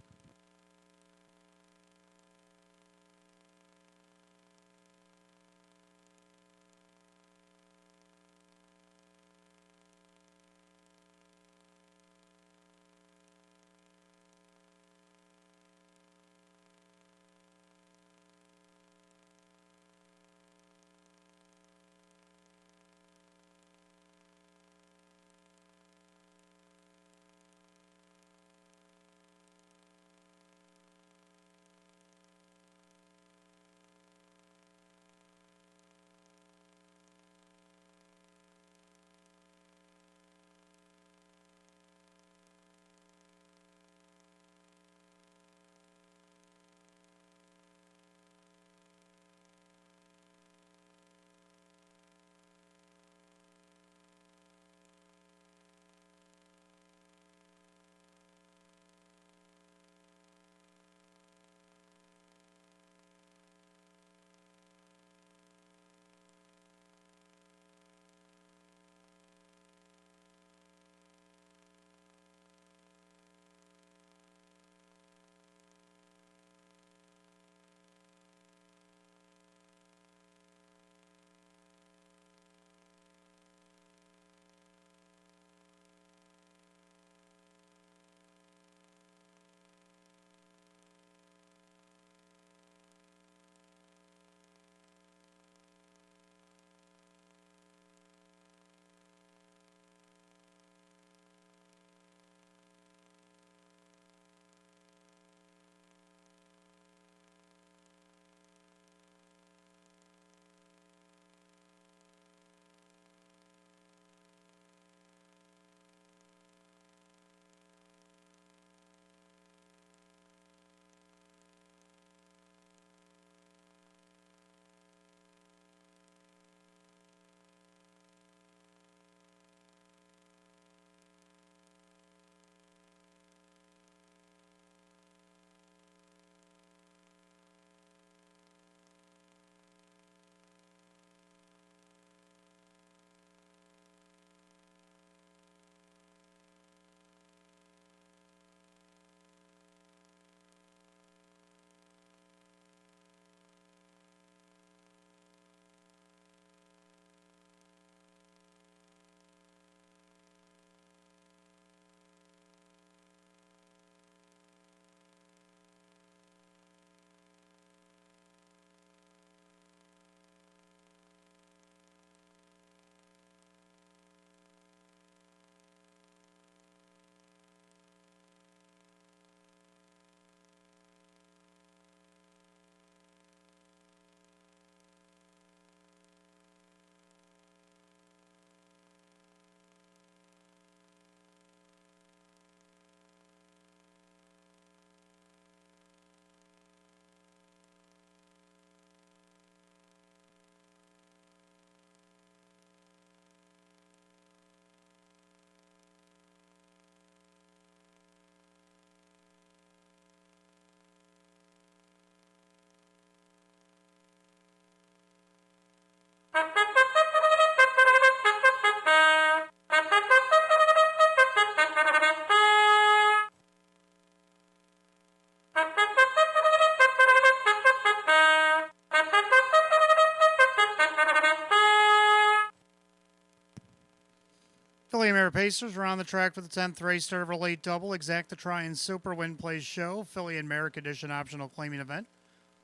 Philly Mare Pacers are on the track for the 10th race start of a late double. Exacta Try and Super Win Plays Show. Philly and Merrick Edition optional claiming event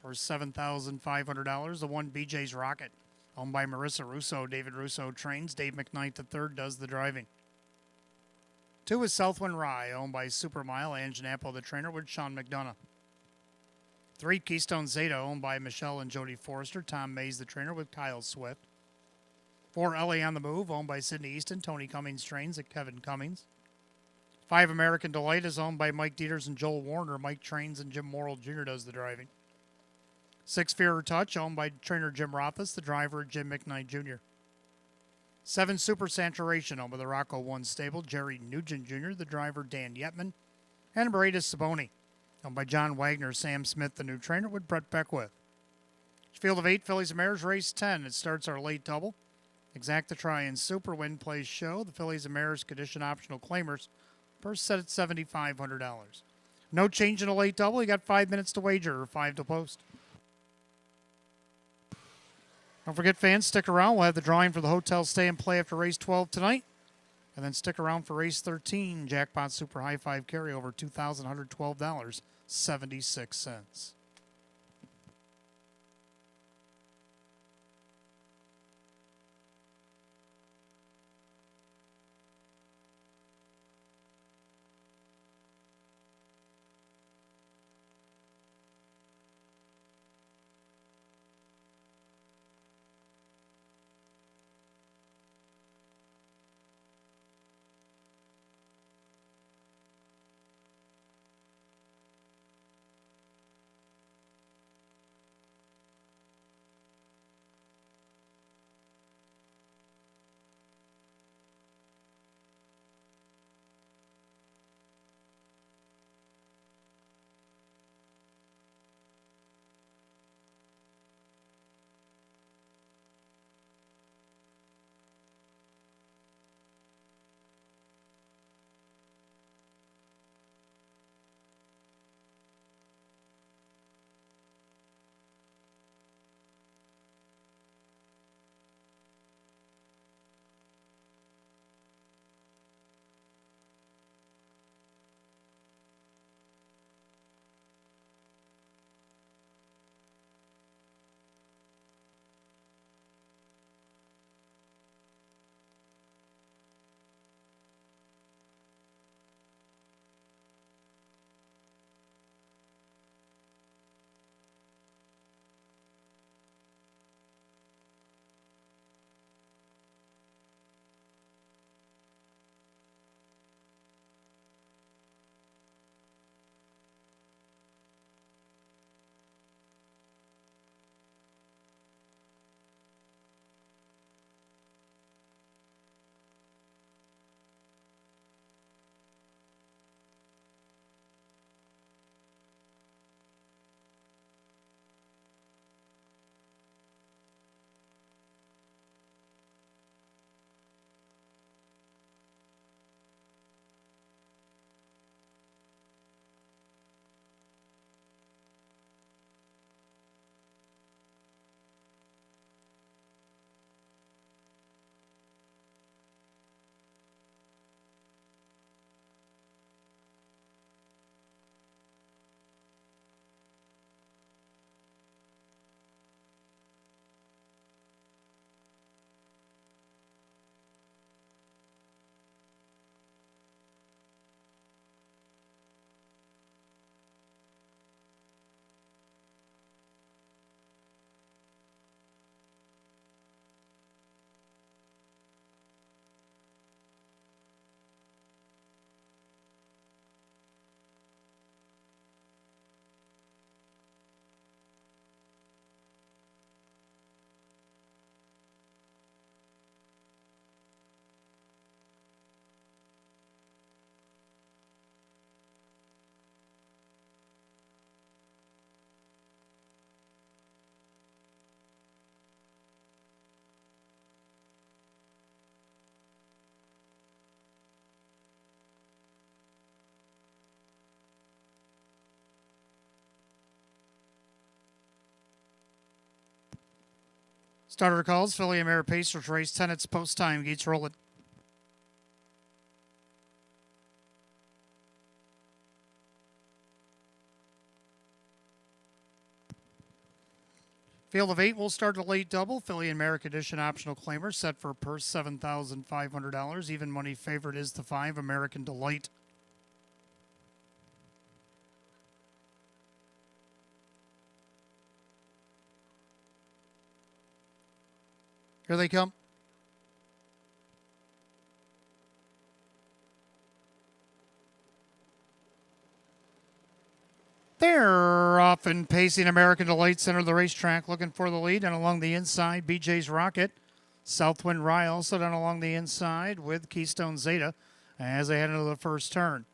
for $7,500. The one, BJ's Rocket, owned by Marissa Russo. David Russo trains. Dave McKnight III does the driving. 2 is Southwind Rye, owned by Supermile. Ange Napo, the trainer, with Sean McDonough. 3, Keystone Zeta, owned by Michelle and Jody Forrester. Tom Mays, the trainer, with Kyle Swift. 4, LA on the Move, owned by Sydney Easton. Tony Cummings trains at Kevin Cummings. 5, American Delight is owned by Mike Dieters and Joel Warner. Mike trains and Jim Morrill Jr. does the driving. 6, Fear or Touch, owned by trainer Jim Rothus, the driver Jim McKnight Jr. 7, Super Saturation, owned by the Rocco 1 stable, Jerry Nugent Jr., the driver Dan Yetman. And Beretta Saboni, owned by John Wagner, Sam Smith, the new trainer, with Brett Beckwith. Field of 8, Fillies and Mares, race 10. It starts our late double. Exacta Try and Super Win Plays Show. The Fillies and Mares Condition Optional Claimers. Purse set at $7,500. No change in a late double. You got 5 minutes to wager or 5 to post. Don't forget, fans, stick around. We'll have the drawing for the hotel stay and play after race 12 tonight. And then stick around for race 13, Jackpot Super High Five Carryover, $2,112.76. Starter calls, Philly and Mare Pacers, race 10. It's post time. Gates roll it. Field of 8 will start a late double. Philly and Mare Edition optional claimer set for purse $7,500. Even money favorite is the 5, American Delight. Here they come. They're off and pacing. American Delight center of the racetrack looking for the lead. And along the inside, BJ's Rocket. Southwind Rye also down along the inside with Keystone Zeta as they head into the first turn.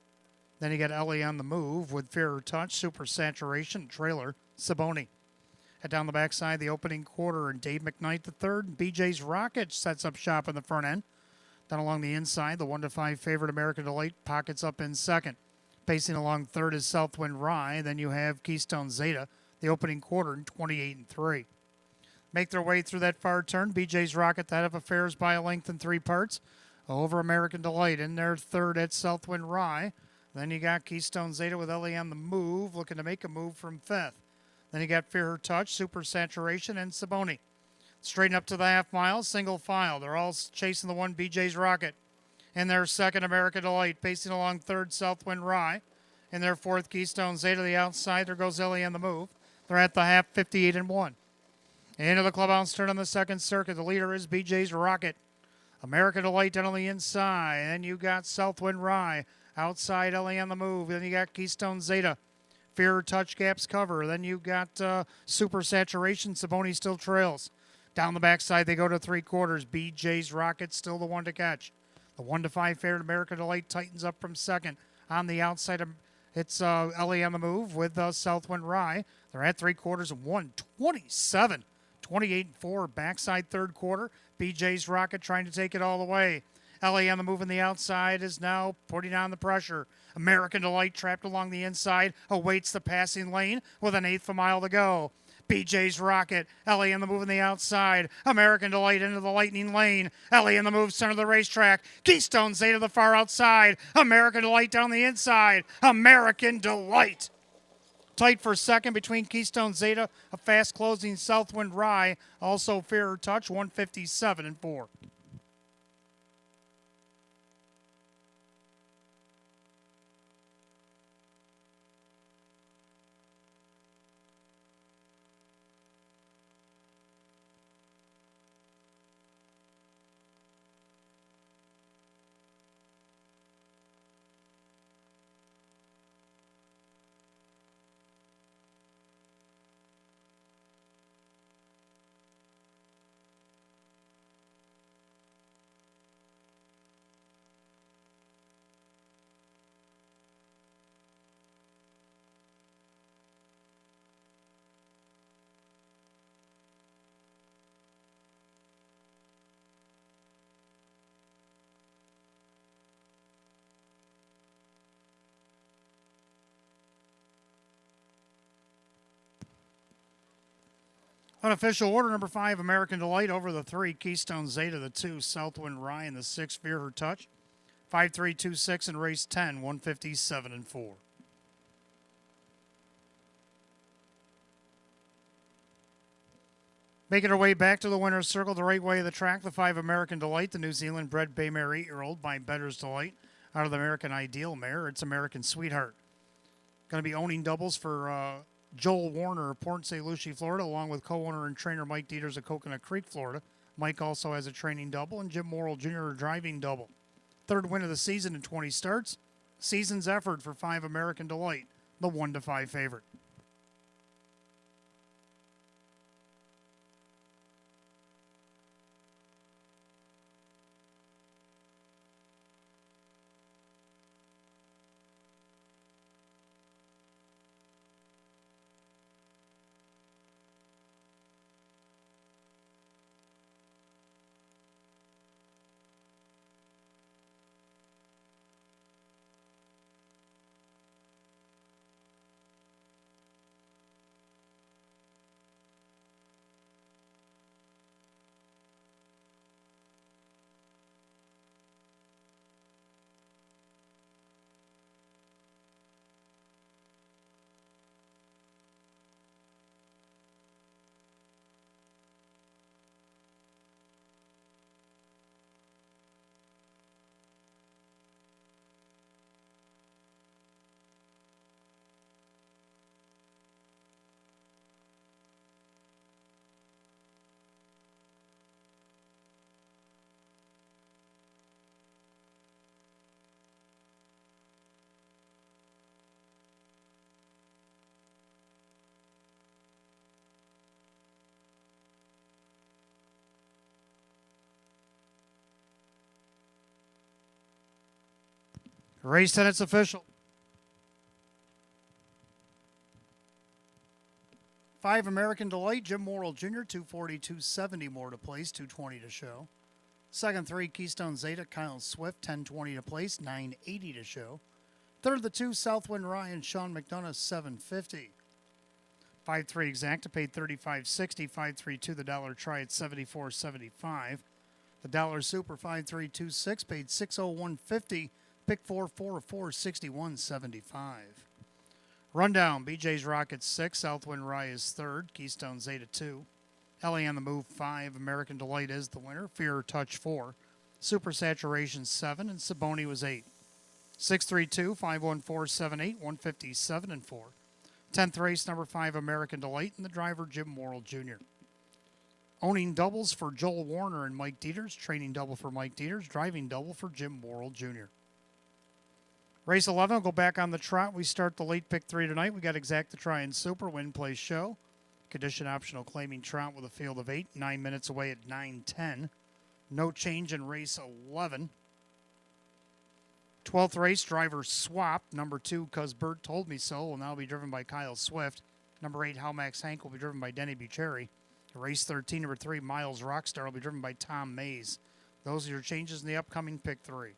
Then you got Ellie on the move with Fairer Touch, Super Saturation, Trailer, Saboni. Head down the backside, the opening quarter, and Dave McKnight the third. BJ's Rocket sets up shop in the front end. Down along the inside, the 1-5 favorite American Delight pockets up in second. Pacing along third is Southwind Rye. Then you have Keystone Zeta, the opening quarter, in 28-3. Make their way through that far turn. BJ's Rocket, that of affairs by a length in 3 parts. Over American Delight in their third at Southwind Rye. Then you got Keystone Zeta with Ellie on the move, looking to make a move from fifth. Then you got Fairer Touch, Super Saturation, and Saboni. Straighten up to the half mile, single file. They're all chasing the one BJ's Rocket. In their second, American Delight, pacing along third, Southwind Rye. In their fourth, Keystone Zeta, the outside. There goes Ellie on the move. They're at the half, 58-1. Into the clubhouse turn on the second circuit. The leader is BJ's Rocket. American Delight down on the inside. Then you got Southwind Rye. Outside, Ellie on the move. Then you got Keystone Zeta. Fairer Touch gaps cover. Then you got Super Saturation. Saboni still trails. Down the backside, they go to 3/4. BJ's Rocket still the one to catch. The 1-5 favorite American Delight tightens up from second. On the outside, it's Ellie on the move with Southwind Rye. They're at 3/4 and 127. 28-4, backside third quarter. BJ's Rocket trying to take it all the way. Ellie on the move on the outside is now putting on the pressure. American Delight trapped along the inside awaits the passing lane with an eighth of a mile to go. BJ's Rocket, Ellie on the move on the outside. American Delight into the lightning lane. Ellie on the move center of the racetrack. Keystone Zeta to the far outside. American Delight down the inside. American Delight. Tight for second between Keystone Zeta, a fast closing Southwind Rye, also Fairer Touch, 157-4. Unofficial order, number 5, American Delight over the 3, Keystone Zeta, the 2, Southwind Rye, and the 6, Fairer Touch. 5-3-2-6 in race 10, 157-4. Making her way back to the winner's circle the right way of the track, the 5, American Delight, the New Zealand-bred bay mare 8-year-old by Bettor's Delight. Out of the American Ideal mare, it's American Sweetheart. Going to be owning doubles for Joel Warner of Port St. Lucie, Florida, along with co-owner and trainer Mike Dieters of Coconut Creek, Florida. Mike also has a training double, and Jim Morrill Jr. a driving double. Third win of the season in 20 starts. Season's effort for 5 American Delight, the 1-5 favorite. Race 10, it's official. 5 American Delight, Jim Morrill Jr., 240, 270 more to place, 220 to show. Second 3, Keystone Zeta, Kyle Swift, 1020 to place, 980 to show. Third, the 2, Southwind Ryan, Sean McDonough, 750. 5-3 Exacta paid $35.60. 5-3-2 the dollar try at $74.75. The dollar super 5-3-2-6 paid $601.50. Pick 4-4-4 $61.75. Rundown: BJ's Rocket 6, Southwind Rye is third, Keystone Zeta 2, LA on the Move 5, American Delight is the winner, Fear Touch 4, Super Saturation 7, and Saboni was 8. 6-3-2, 5-1-4-7-8, 157 and 4. 10th race, number 5, American Delight, and the driver, Jim Morrill Jr. Owning doubles for Joel Warner and Mike Dieters, training double for Mike Dieters, driving double for Jim Morrill Jr. Race 11 will go back on the trot. We start the late pick 3 tonight. We got Exacta Try and Super, Win, Play, Show. Condition optional claiming trot with a field of 8, 9 minutes away at 9:10. No change in race 11. 12th race, driver swap. Number 2, Cuz Bert Told Me So, will now be driven by Kyle Swift. Number 8, How Max Hank, will be driven by Denny Bucherri. Race 13, number 3, Miles Rockstar, will be driven by Tom Mays. Those are your changes in the upcoming pick 3.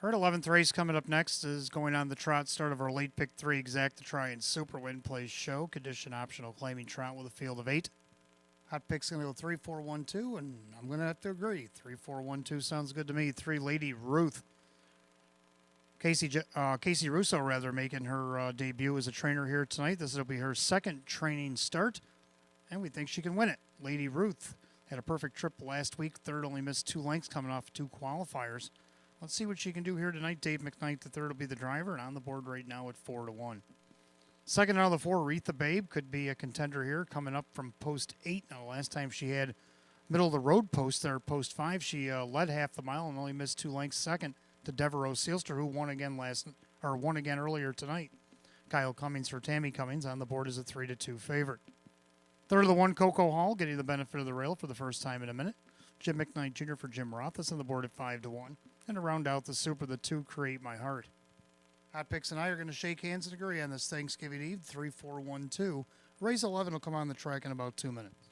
Our 11th race coming up next is going on the trot, start of our late pick 3 Exacta Try and Super, Win, Play, Show. Condition optional claiming trot with a field of 8. Hot pick's going to go 3, 4, 1, 2, and I'm going to have to agree. 3, 4, 1, 2 sounds good to me. 3, Lady Ruth. Casey Russo, rather, making her debut as a trainer here tonight. This will be her second training start, and we think she can win it. Lady Ruth had a perfect trip last week. Third, only missed 2 lengths coming off 2 qualifiers. Let's see what she can do here tonight. Dave McKnight, the third, will be the driver, and on the board right now at 4-1. Second out of the 4, Wreath the Babe, could be a contender here, coming up from post 8. Now, last time she had middle of the road post there, post 5, she led half the mile and only missed 2 lengths second to Devereaux Sealster, who won again earlier tonight. Kyle Cummings for Tammy Cummings on the board is a 3-2 favorite. Third of the 1, Coco Hall, getting the benefit of the rail for the first time in a minute. Jim McKnight Jr. for Jim Roth is on the board at 5-1. And to round out the Super, the 2, Create My Heart. Hot Picks and I are going to shake hands and agree on this Thanksgiving Eve, 3-4-1-2. Race 11 will come on the track in about 2 minutes.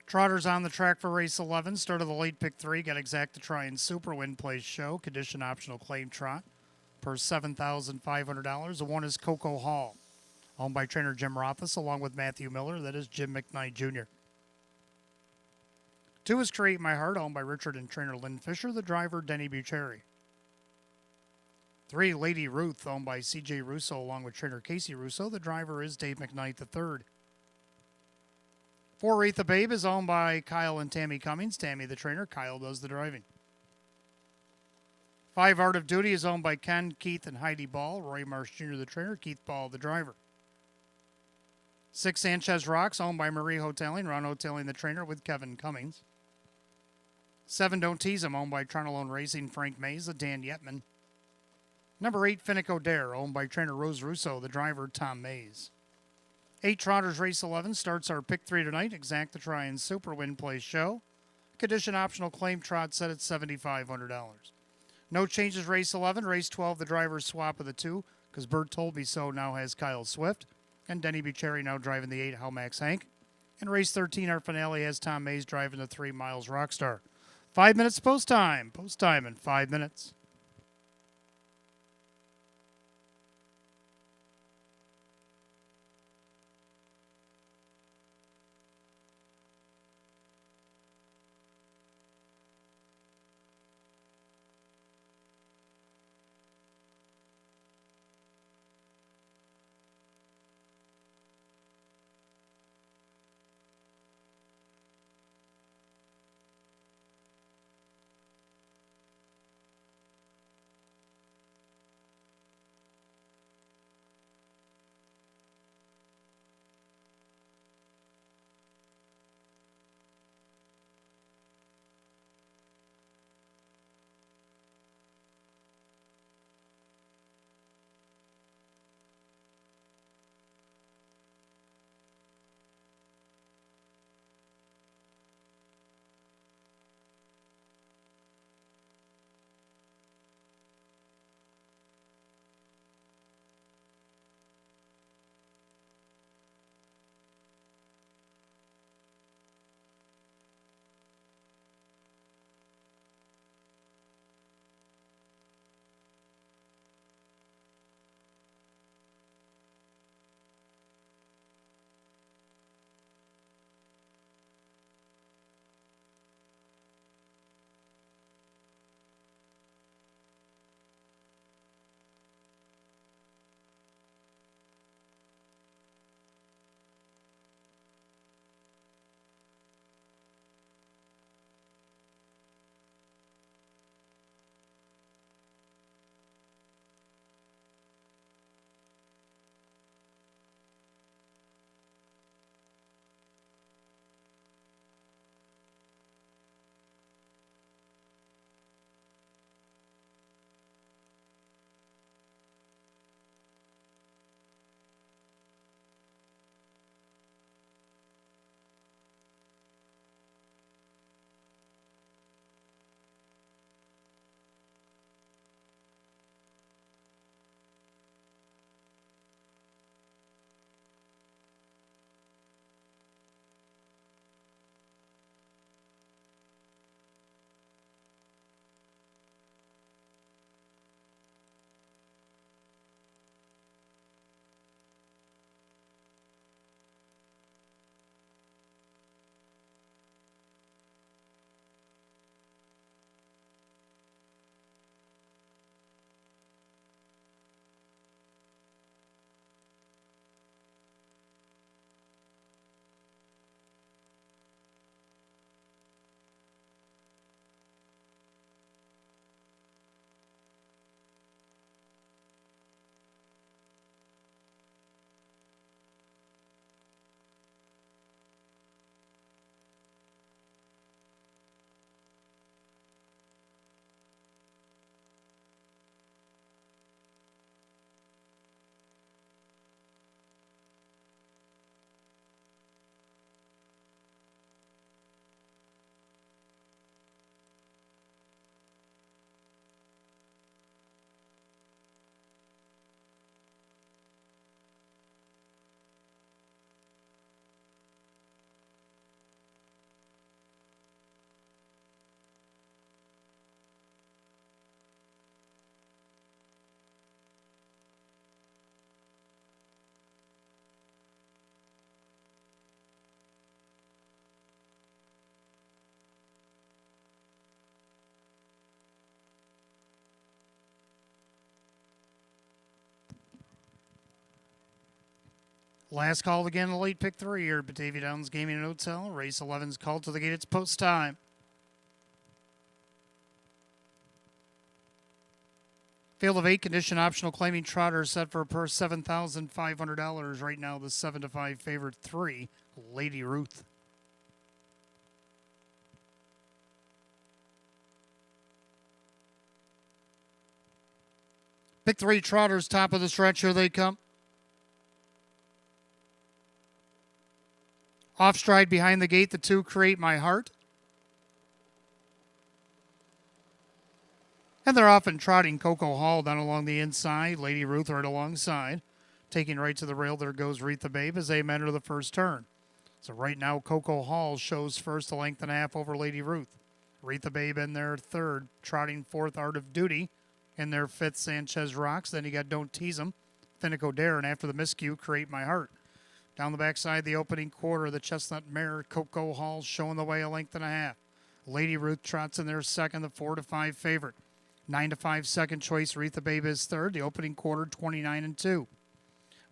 Trotters on the track for race 11. Start of the late pick 3. Got exact to try and super win place show. Condition optional claim trot per $7,500. The 1 is Coco Hall, owned by trainer Jim Rothfuss along with Matthew Miller. That is Jim McKnight Jr. 2 is Create My Heart, owned by Richard and trainer Lynn Fisher. The driver Denny Bucheri. 3, Lady Ruth, owned by C.J. Russo along with trainer Casey Russo. The driver is Dave McKnight III. 4, Wreath the Babe is owned by Kyle and Tammy Cummings. Tammy the trainer, Kyle does the driving. 5, Art of Duty is owned by Ken, Keith, and Heidi Ball. Roy Marsh Jr. the trainer, Keith Ball the driver. 6, Sanchez Rocks, owned by Marie Hoteling. Ron Hoteling the trainer with Kevin Cummings. 7, Don't Tease Him, owned by Tronolone Racing, Frank Mays, the Dan Yetman. Number 8, Finico Dare, owned by trainer Rose Russo, the driver Tom Mays. 8, Trotters Race 11 starts our pick 3 tonight. Exact to try and super win place show. Condition optional claim trot set at $7,500. No changes race 11. Race 12, the driver's swap of the 2, because Bert Told Me So now has Kyle Swift. And Denny Bucherri now driving the 8, How Max Hank. In race 13, our finale has Tom Mays driving the 3, Miles Rockstar. 5 minutes post time. Post time in 5 minutes. Last call again, the late pick 3 here at Batavia Downs Gaming and Hotel. Race 11's called to the gate. It's post time. Field of 8, condition optional claiming trotter set for a purse $7,500. Right now, the 7-5 favorite 3, Lady Ruth. Pick 3 trotters, top of the stretch. Here they come. Off stride behind the gate, the 2, Create My Heart. And they're off and trotting Coco Hall down along the inside. Lady Ruth right alongside. Taking right to the rail, there goes Retha Babe as they enter the first turn. So right now, Coco Hall shows first, a length and a half over Lady Ruth. Retha Babe in their third, trotting fourth, Art of Duty. In their fifth, Sanchez Rocks. Then you got Don't Tease 'Em, Finico Dare, and after the miscue, Create My Heart. Down the backside, the opening quarter, the Chestnut Mare, Coco Hall showing the way, a length and a half. Lady Ruth trots in there second, the 4-5 favorite. 9-5 second choice, Retha Babe is third. The opening quarter, 29-2.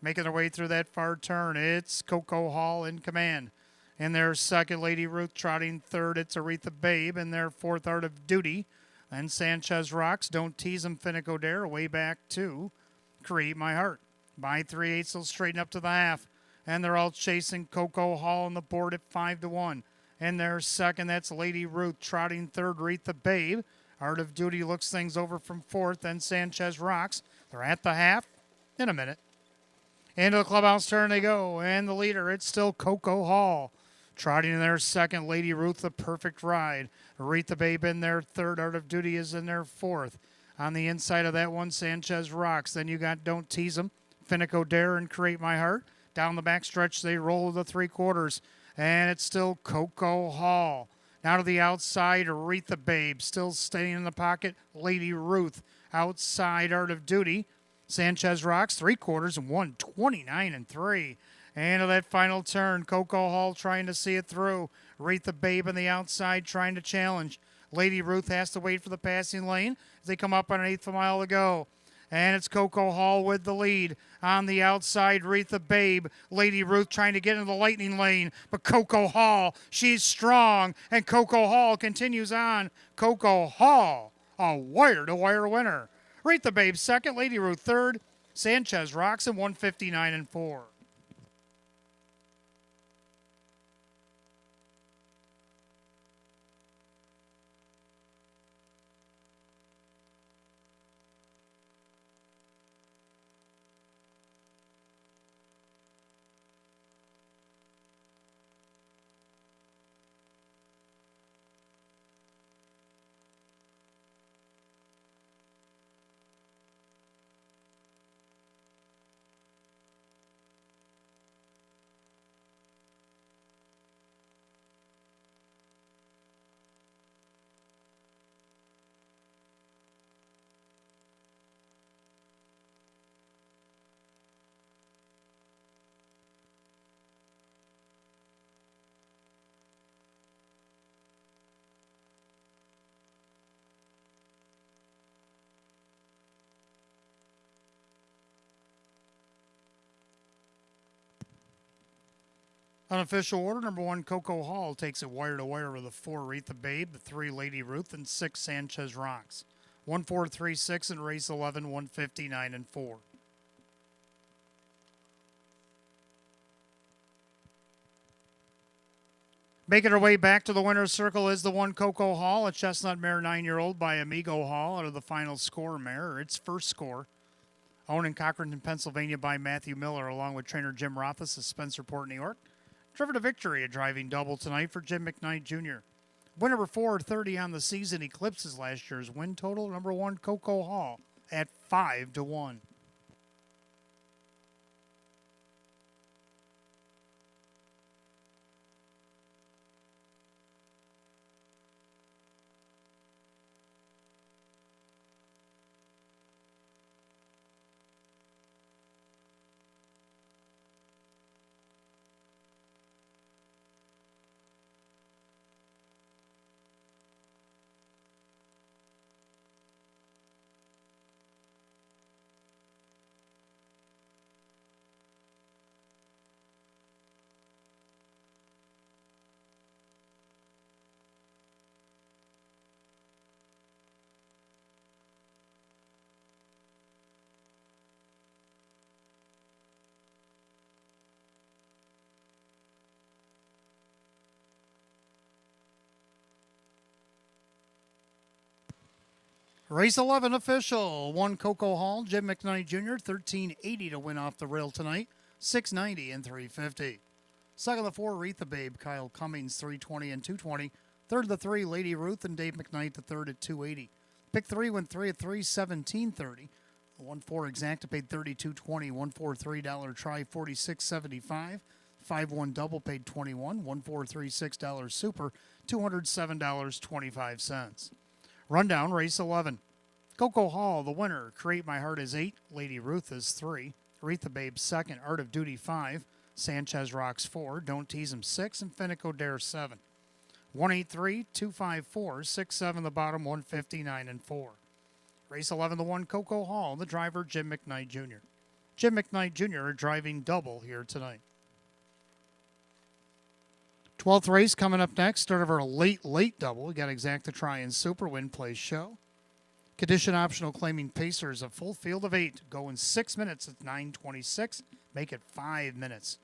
Making their way through that far turn, it's Coco Hall in command. In their second, Lady Ruth trotting third, it's Aretha Babe. In their fourth, Art of Duty. And Sanchez Rocks, Don't Tease 'Em, Finico Dare, way back to Create My Heart. By 3/8, they'll straighten up to the half. And they're all chasing Coco Hall on the board at 5-1. In their second, that's Lady Ruth trotting third, Aretha Babe. Art of Duty looks things over from fourth, then Sanchez Rocks. They're at the half in a minute. Into the clubhouse turn they go, and the leader, it's still Coco Hall. Trotting in their second, Lady Ruth, the perfect ride. Aretha Babe in their third, Art of Duty is in their fourth. On the inside of that one, Sanchez Rocks. Then you got Don't Tease 'Em, Finico Dare, and Create My Heart. Down the back stretch, they roll to the 3/4, and it's still Coco Hall. Now to the outside, Aretha Babe, still staying in the pocket. Lady Ruth outside, Art of Duty. Sanchez Rocks, 3/4 and 129-3. And to that final turn, Coco Hall trying to see it through. Aretha Babe on the outside trying to challenge. Lady Ruth has to wait for the passing lane as they come up on an eighth of a mile to go. And it's Coco Hall with the lead. On the outside, Aretha Babe. Lady Ruth trying to get into the lightning lane. But Coco Hall, she's strong. And Coco Hall continues on. Coco Hall, a wire-to-wire winner. Aretha Babe second, Lady Ruth third. Sanchez Rocks in 159-4. Unofficial order, number 1, Coco Hall takes it wire-to-wire with a 4, Aretha Babe, the 3, Lady Ruth, and 6, Sanchez Rocks. 1-4-3-6 in race 11, 159-4. Making her way back to the winner's circle is the 1, Coco Hall, a chestnut mare 9-year-old by Amigo Hall out of the final score mare, its first score. Owned in Cochranton, Pennsylvania by Matthew Miller, along with trainer Jim Rothfuss of Spencerport, New York. Driven to victory, a driving double tonight for Jim McKnight Jr. Win number 430 on the season eclipses last year's win total. Number 1, Coco Hall at 5-1. Race 11 official. 1, Coco Hall, Jim McKnight Jr., 1380 to win off the rail tonight, 690 and 350. Second, the 4, Aretha Babe, Kyle Cummings, 320 and 220. Third, the 3, Lady Ruth and Dave McKnight, the third at 280. Pick 3 went 3 at 3, 17.30. The 1-4 exacta paid $32.20. 1-4 $3 try, $46.75. 5-1 double paid $21. 1-4 $6 super, $207.25. Rundown, race 11. Coco Hall, the winner. Create My Heart is 8. Lady Ruth is 3. Aretha Babe second. Art of Duty 5. Sanchez Rocks 4. Don't Tease Him 6. And Finico Dare 7. 183, 254, 6-7 the bottom, 159 and 4. Race 11, the 1, Coco Hall, the driver, Jim McKnight Jr. Jim McKnight Jr. driving double here tonight. 12th race coming up next. Start of our late double. We got Exacta Try and Super Win Place Show. Condition optional claiming Pacers, a full field of 8. Going 6 minutes at 9:26. Make it 5 minutes.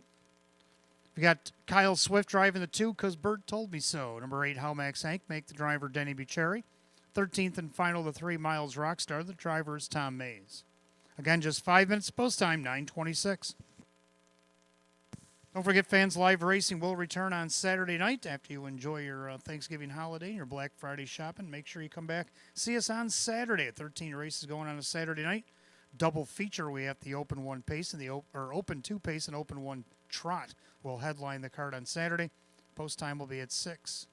We got Kyle Swift driving the 2 because Bert told me so. Number 8, Halmax Hank, make the driver Denny Bucherri. 13th and final, the 3 Miles Rockstar. The driver is Tom Mays. Again, just 5 minutes post time, 9:26. Don't forget, fans, live racing will return on Saturday night after you enjoy your Thanksgiving holiday and your Black Friday shopping. Make sure you come back. See us on Saturday. 13 races going on a Saturday night. Double feature. We have the Open 1 pace and the Open 2 pace and Open 1 trot will headline the card on Saturday. Post time will be at 6.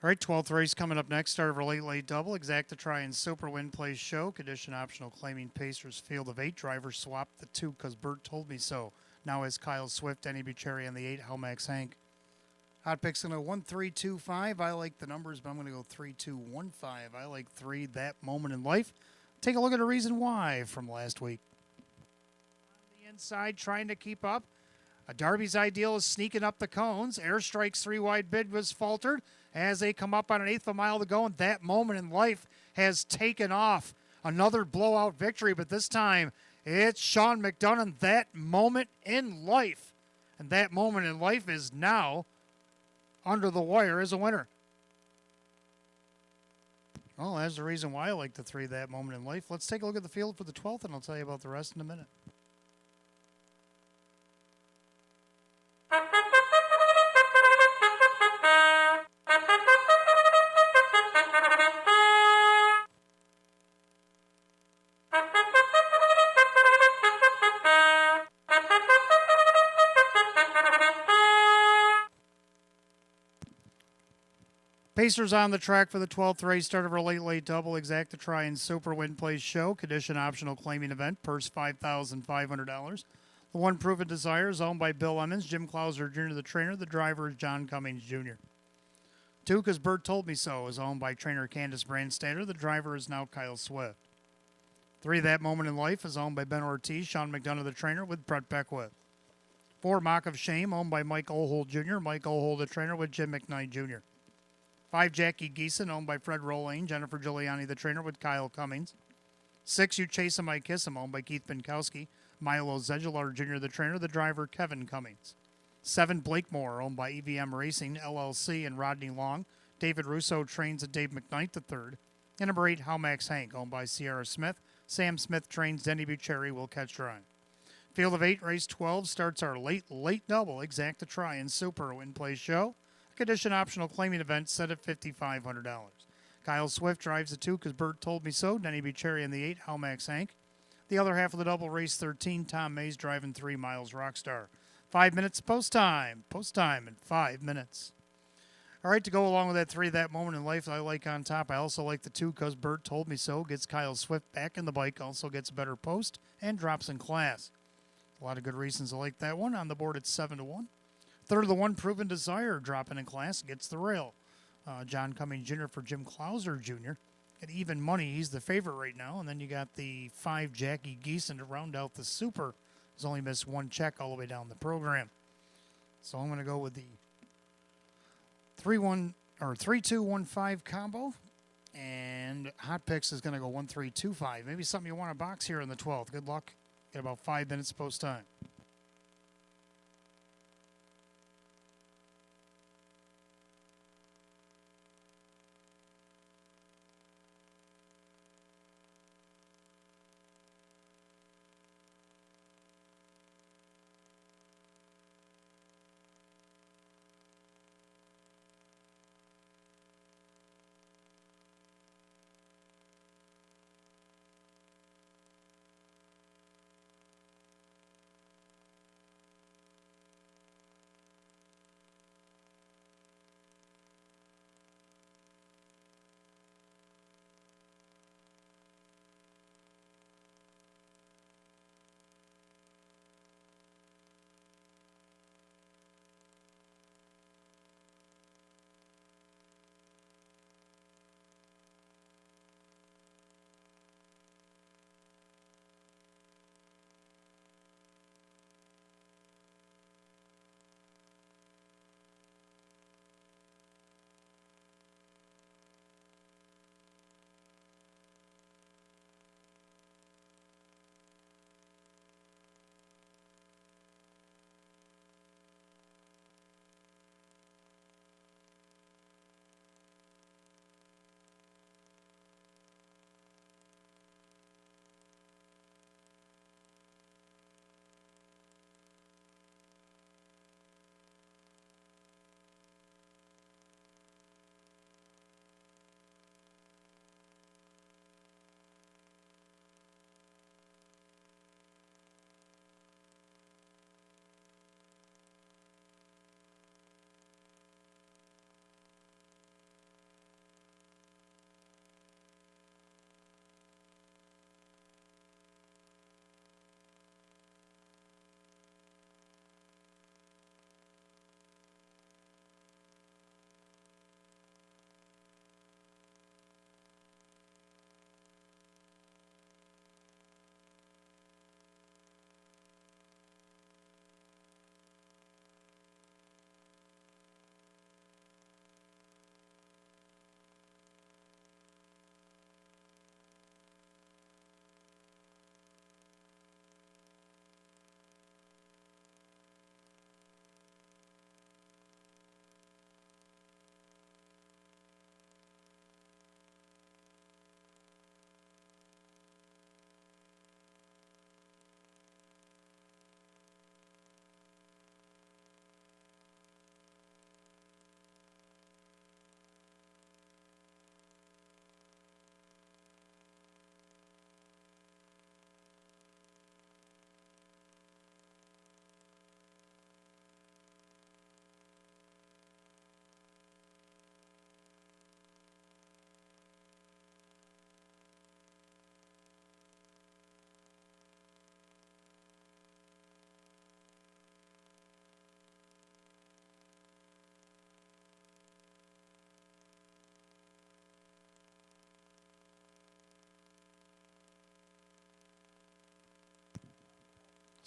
All right, 12th race coming up next. Start of our late double. Exacta Try and Super Win Place Show. Condition optional claiming Pacers field of 8. Driver swapped the 2 because Bert told me so. Now is Kyle Swift, Denny Bucherri on the 8, Helmax Hank. Hot picks going to 1-3-2-5. I like the numbers, but I'm going to go 3-2-1-5. I like 3, that moment in life. Take a look at the reason why from last week. On the inside, trying to keep up. Darby's Ideal is sneaking up the cones. Airstrike's 3 wide bid was faltered as they come up on an 1/8 of a mile to go, and that moment in life has taken off. Another blowout victory, but this time it's Sean McDonough, that moment in life. And that moment in life is now under the wire as a winner. Well, that's the reason why I like the 3, that moment in life. Let's take a look at the field for the 12th, and I'll tell you about the rest in a minute. Pacers on the track for the 12th race, start of our late double, exacta try and super win place show, condition optional claiming event, purse $5,500. The one proven desire is owned by Bill Emmons, Jim Clauser Jr. the trainer. The driver is John Cummings Jr. 2, because Bert Told Me So, is owned by trainer Candace Brandstatter. The driver is now Kyle Swift. 3, That Moment in Life, is owned by Ben Ortiz, Sean McDonough the trainer with Brett Beckwith. 4, Mock of Shame, owned by Mike Ohold Jr., Mike Ohold the trainer with Jim McKnight Jr. 5, Jackie Geeson, owned by Fred Rolane, Jennifer Giuliani the trainer with Kyle Cummings. 6, You Chase Him, I Kiss Him, owned by Keith Binkowski, Milo Zedular Jr. the trainer, the driver Kevin Cummings. 7, Blakemore, owned by EVM Racing, LLC, and Rodney Long, David Russo trains at Dave McKnight III. And number 8, How Max Hank, owned by Sierra Smith, Sam Smith trains, Denny Bucherri will catch drawing. Field of 8, race 12, starts our late double, exacta try and super win place show. Condition optional claiming event set at $5,500. Kyle Swift drives the 2 because Bert Told Me So. Denny Bucherri in the 8, How Max Hank. The other half of the double, race 13, Tom Mays driving 3, Miles Rockstar. 5 minutes post time in 5 minutes. All right, to go along with that 3, That Moment in Life I like on top. I also like the 2 because Bert Told Me So. Gets Kyle Swift back in the bike, also gets a better post and drops in class. A lot of good reasons I like that one. On the board it's 7-1. Third of the 1, Proven Desire, dropping in class, gets the rail. John Cummings Jr. for Jim Clauser Jr. At even money, he's the favorite right now. And then you got the 5, Jackie Geeson to round out the super. He's only missed 1 check all the way down the program. So I'm going to go with the 3-2-1-5 combo. And Hot Picks is going to go 1-3-2-5. Maybe something you want to box here in the 12th. Good luck. Get about 5 minutes post time.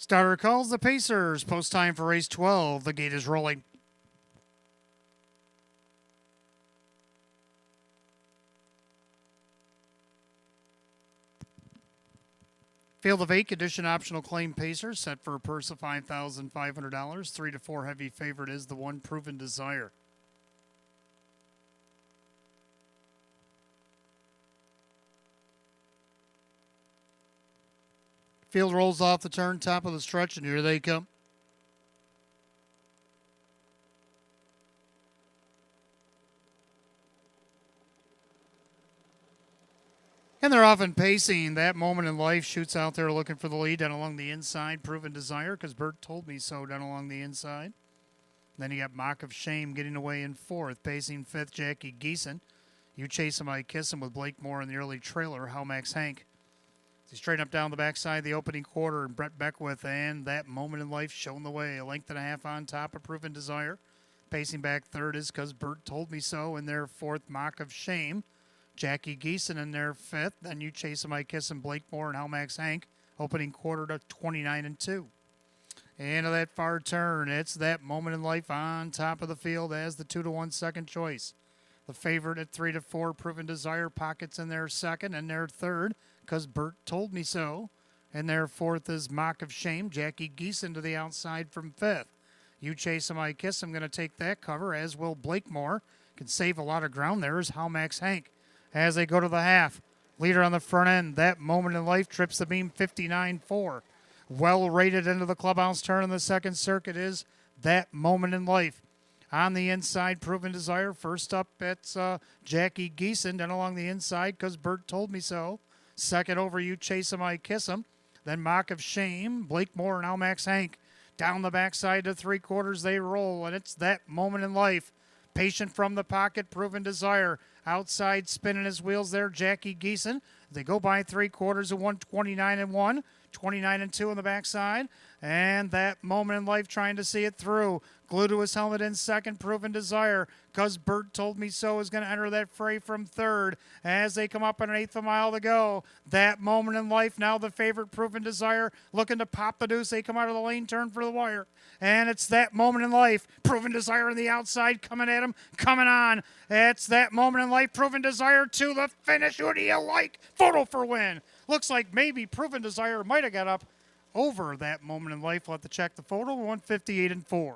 Starter calls the Pacers. Post time for race 12. The gate is rolling. Field of 8, condition optional claim Pacers, set for a purse of $5,500. 3 to 4 heavy favorite is the one Proven Desire. Field rolls off the turn, top of the stretch, and here they come. And they're often pacing. That Moment in Life shoots out there looking for the lead down along the inside. Proven Desire, because Bert Told Me So down along the inside. Then you got Mock of Shame getting away in fourth. Pacing fifth, Jackie Geeson. You Chase Him, I Kiss Him with Blake Moore in the early trailer. How Max Hank. He's straight up down the backside of the opening quarter. And Brett Beckwith and That Moment in Life showing the way. A length and a half on top of Proven Desire. Pacing back third is Because Bert Told Me So in their fourth, Mock of Shame. Jackie Geeson in their fifth. Then You Chase Him, I Kiss Him, Blake Moore and How Max Hank. Opening quarter to 29-2. Into that far turn, it's That Moment in Life on top of the field as the 2-1 second choice. The favorite at 3 to 4, Proven Desire, pockets in their second and their third, Because Bert Told Me So. And their fourth is Mock of Shame, Jackie Geeson to the outside from fifth. You Chase Him, I Kiss Him, going to take that cover, as will Blake Moore. Can save a lot of ground there is How Max Hank. As they go to the half, leader on the front end, That Moment in Life trips the beam 59-4. Well rated into the clubhouse turn in the second circuit is That Moment in Life. On the inside, Proven Desire. First up, it's Jackie Geeson. Then along the inside, Because Bert Told Me So. Second over, You Chase Him, I Kiss Him. Then Mock of Shame, Blake Moore and Al Max Hank. Down the backside to three quarters, they roll, and it's That Moment in Life. Patient from the pocket, Proven Desire. Outside spinning his wheels there, Jackie Geeson. They go by three quarters of 129-1. 29-2 on the backside. And That Moment in Life trying to see it through. Glued to his helmet in second, Proven Desire. Because Bert Told Me So is going to enter that fray from third. As they come up on an eighth of a mile to go. That Moment in Life, now the favorite, Proven Desire. Looking to pop the deuce. They come out of the lane, turn for the wire. And it's That Moment in Life. Proven Desire on the outside, coming at him, coming on. It's That Moment in Life, Proven Desire to the finish. Who do you like? Photo for win. Looks like maybe Proven Desire might have got up over That Moment in Life. We'll have to check the photo. 158-4.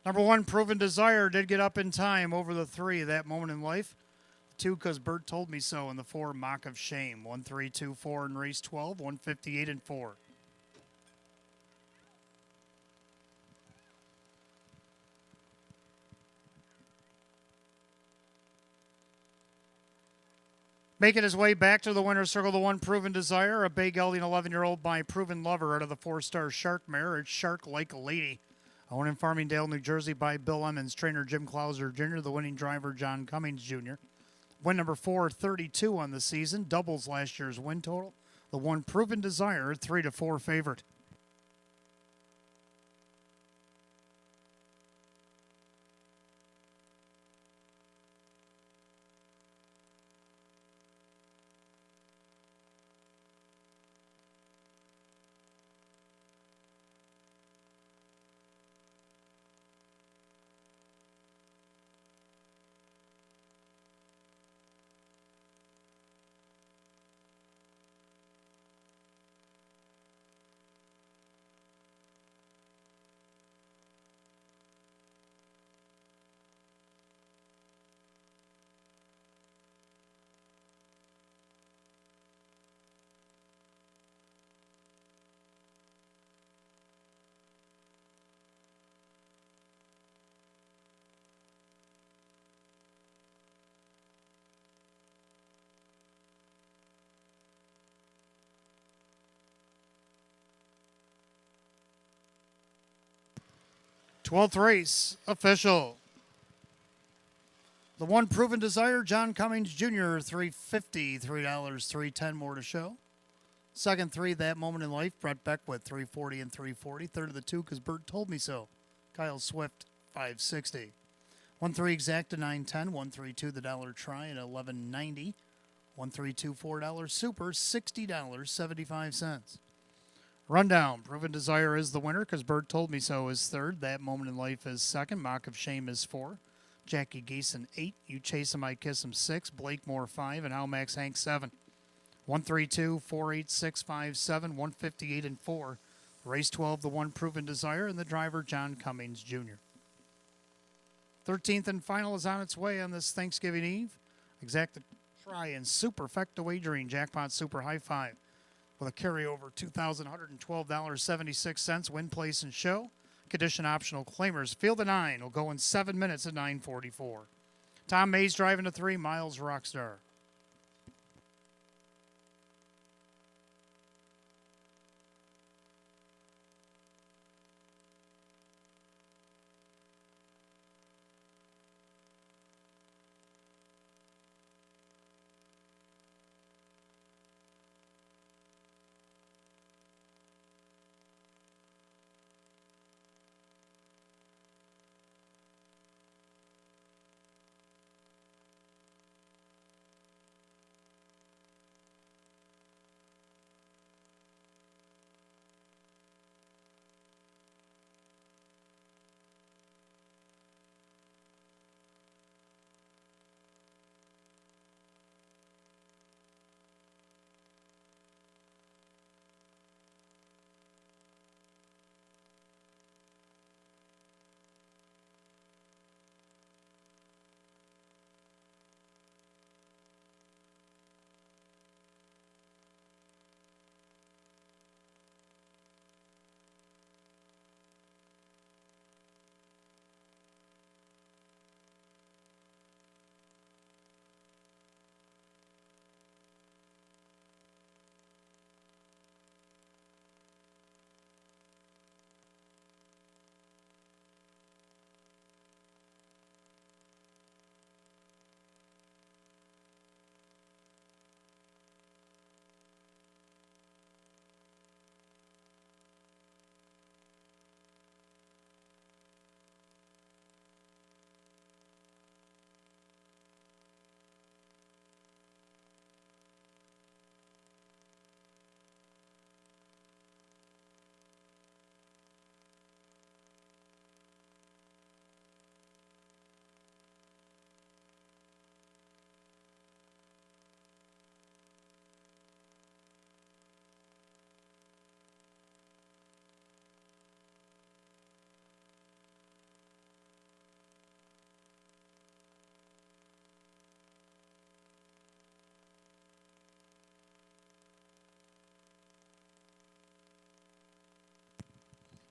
Number one, Proven Desire, did get up in time over the three, That Moment in Life. Two, Because Bert Told Me So, and the four, Mock of Shame. 1, 3, 2, 4 in race 12, 158-4. Making his way back to the winner's circle, the one, Proven Desire, a bay gelding 11-year-old by Proven Lover out of the 4-star Shark mare. It's Shark Like a Lady. Owned in Farmingdale, New Jersey by Bill Emmons, trainer Jim Clauser Jr., the winning driver John Cummings Jr. Win number 432 on the season, doubles last year's win total. The one, Proven Desire, 3 to 4 favorite. 12th race official. The one proven desire, John Cummings Jr., $3.50, $3, $3.10 more to show. Second three, That Moment in Life, Brett Beckwith, $3.40 and $3.40. Third of the two, Because Bert Told Me So, Kyle Swift, $5.60. 1-3 Exacta, $9.10. 1-3-2 The Dollar Try at $11.90. 1-3-2 $4 Super, $60.75. Rundown, Proven Desire is the winner, Because Bert Told Me So is third. That Moment in Life is second. Mock of Shame is 4. Jackie Geeson 8. You Chase Him, I Kiss Him 6. Blake Moore 5. And Al Max Hank 7. 132, 486, 57, 158 and 4. Race 12, the one Proven Desire, and the driver John Cummings Jr. 13th and final is on its way on this Thanksgiving Eve. Exacta Try and Superfecta Wagering Jackpot Super High Five with a carryover $2,112.76. Win, place, and show. Condition optional claimers. Field of 9 will go in 7 minutes at 9:44. Tom Mays driving to 3. Miles Rockstar.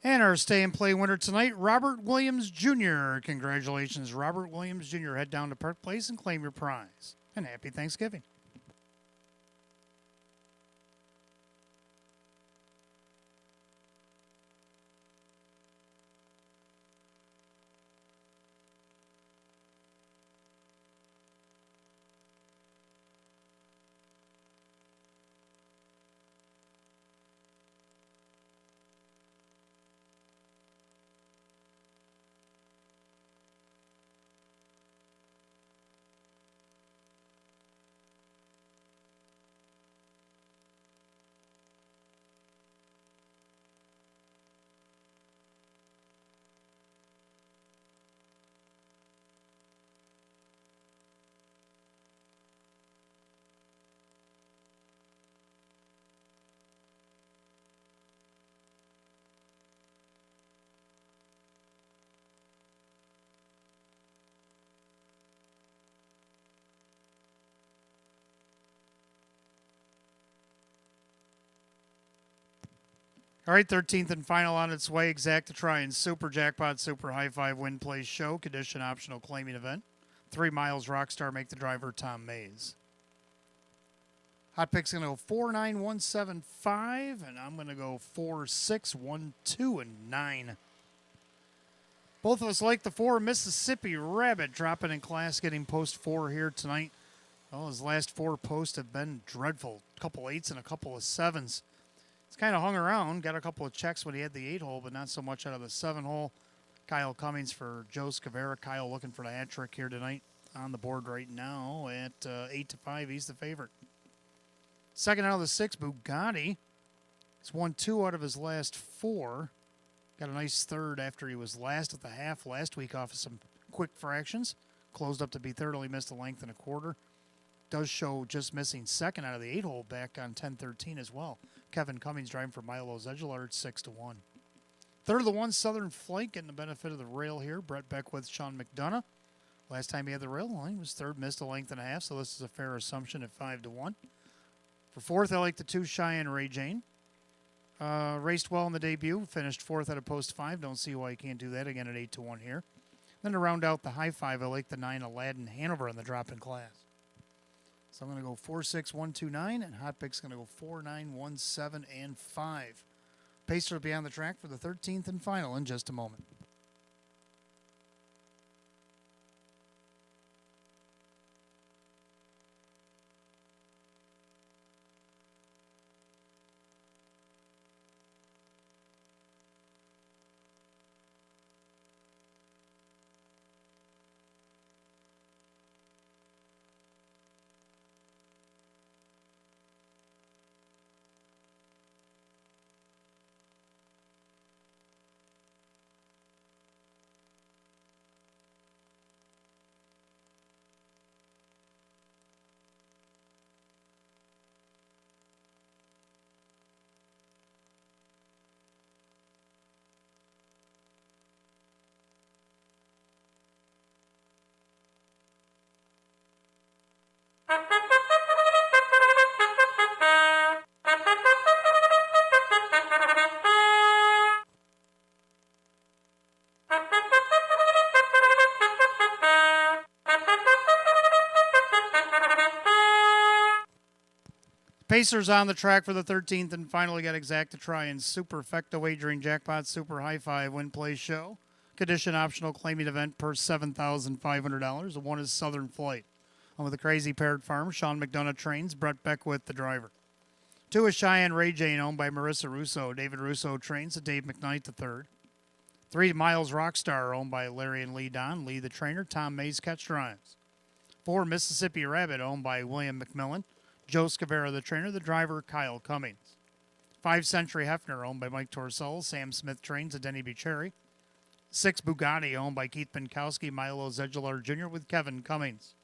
And our stay and play winner tonight, Robert Williams Jr. Congratulations, Robert Williams Jr. Head down to Park Place and claim your prize. And happy Thanksgiving. All right, 13th and final on its way. Exacta Try and Super Jackpot Super High Five Win Play Show. Condition optional claiming event. 3 Miles Rockstar. Make the driver Tom Mays. Hot pick's going to go 49175, and I'm going to go 4612 and 9. Both of us like the 4 Mississippi Rabbit, dropping in class, getting post 4 here tonight. Well, his last 4 posts have been dreadful. A couple 8s and a couple of 7s. He's kind of hung around, got a couple of checks when he had the 8 hole, but not so much out of the 7 hole. Kyle Cummings for Joe Scavera. Kyle looking for the hat trick here tonight. On the board right now at 8-5. He's the favorite. Second out of the 6, Bugatti. He's won 2 out of his last 4. Got a nice third after he was last at the half last week off of some quick fractions. Closed up to be third, only missed a length and a quarter. Does show just missing second out of the 8 hole back on 10-13 as well. Kevin Cummings driving for Milo Zedular at 6-1. Third of the 1, Southern Flight, getting the benefit of the rail here. Brett Beckwith, Sean McDonough. Last time he had the rail, well, he was third, missed a length and a half, so this is a fair assumption at 5-1. For fourth, I like the 2, Cheyenne Ray Jane. Raced well in the debut, finished fourth at a post 5. Don't see why he can't do that again at 8-1 here. Then to round out the high 5, I like the 9, Aladdin Hanover in the drop-in class. So I'm going to go 4, 6, 1, 2, 9, and Hot Pick's going to go 4, 9, 1, 7, and 5. Pacer will be on the track for the 13th and final in just a moment. Pacers on the track for the 13th and finally got Exacta Try and Superfecta Wagering Jackpot Super High 5 Win Play Show. Condition optional claiming event per $7,500. The 1 is Southern Flight. On with the Crazy Parrot Farm, Sean McDonough trains, Brett Beckwith the driver. 2 is Cheyenne Ray Jane, owned by Marissa Russo. David Russo trains, Dave McKnight the third. 3 Miles Rockstar, owned by Larry and Lee Don. Lee the trainer, Tom Mays catch drives. 4 Mississippi Rabbit, owned by William McMillan. Joe Scavera, the trainer, the driver, Kyle Cummings. 5 Century Hefner, owned by Mike Torsell. Sam Smith trains, a Denny Bucherry. 6 Bugatti, owned by Keith Pinkowski, Milo Zedular Jr. with Kevin Cummings.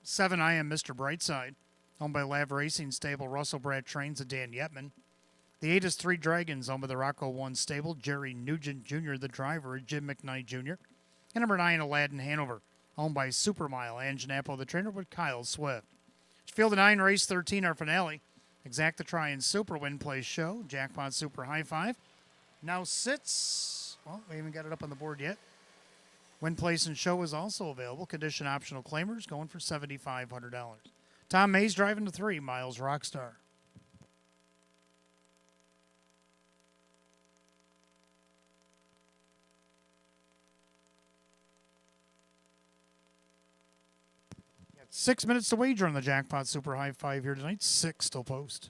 7 I Am Mr. Brightside, owned by Lav Racing Stable, Russell Brad trains, a Dan Yetman. The 8 is 3 Dragons, owned by the Rocco 1 Stable, Jerry Nugent Jr., the driver, Jim McKnight Jr. And number 9, Aladdin Hanover, owned by Supermile, Ann Janapo, the trainer, with Kyle Swift. Field of 9, race 13, our finale. Exacta Try and Super Win Play Show. Jackpot Super High 5. Now sits. Well, we haven't got it up on the board yet. Win Place and Show is also available. Condition optional claimers going for $7,500. Tom Mays driving to 3, Miles Rockstar. Got 6 minutes to wager on the Jackpot Super High 5 here tonight. 6 till post.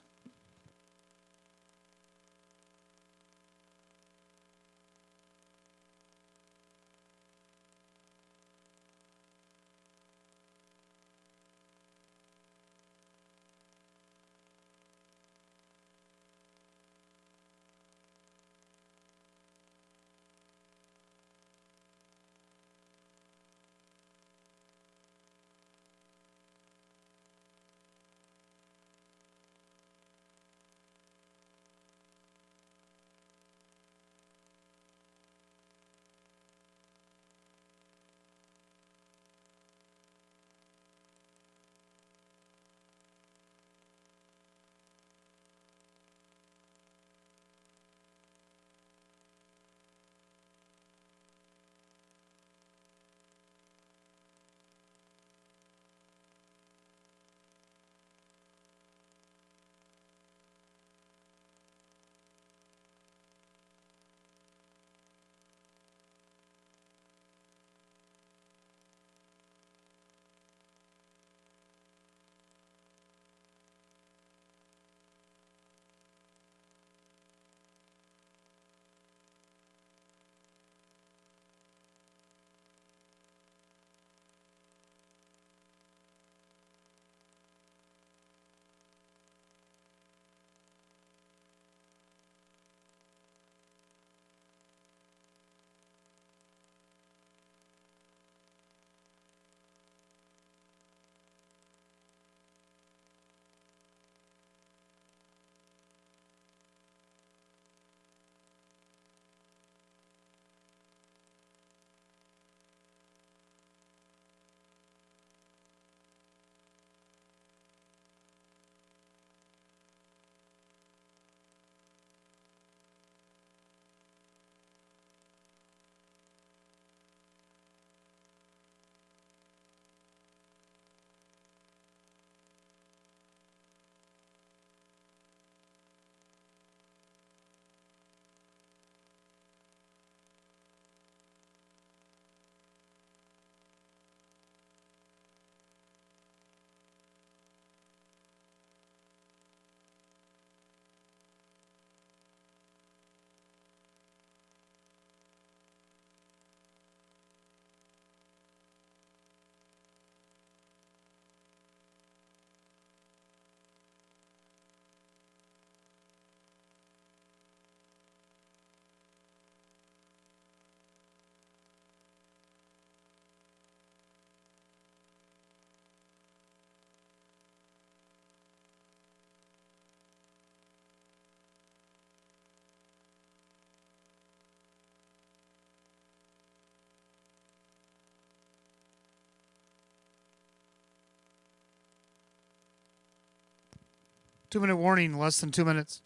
2-minute warning, less than 2 minutes.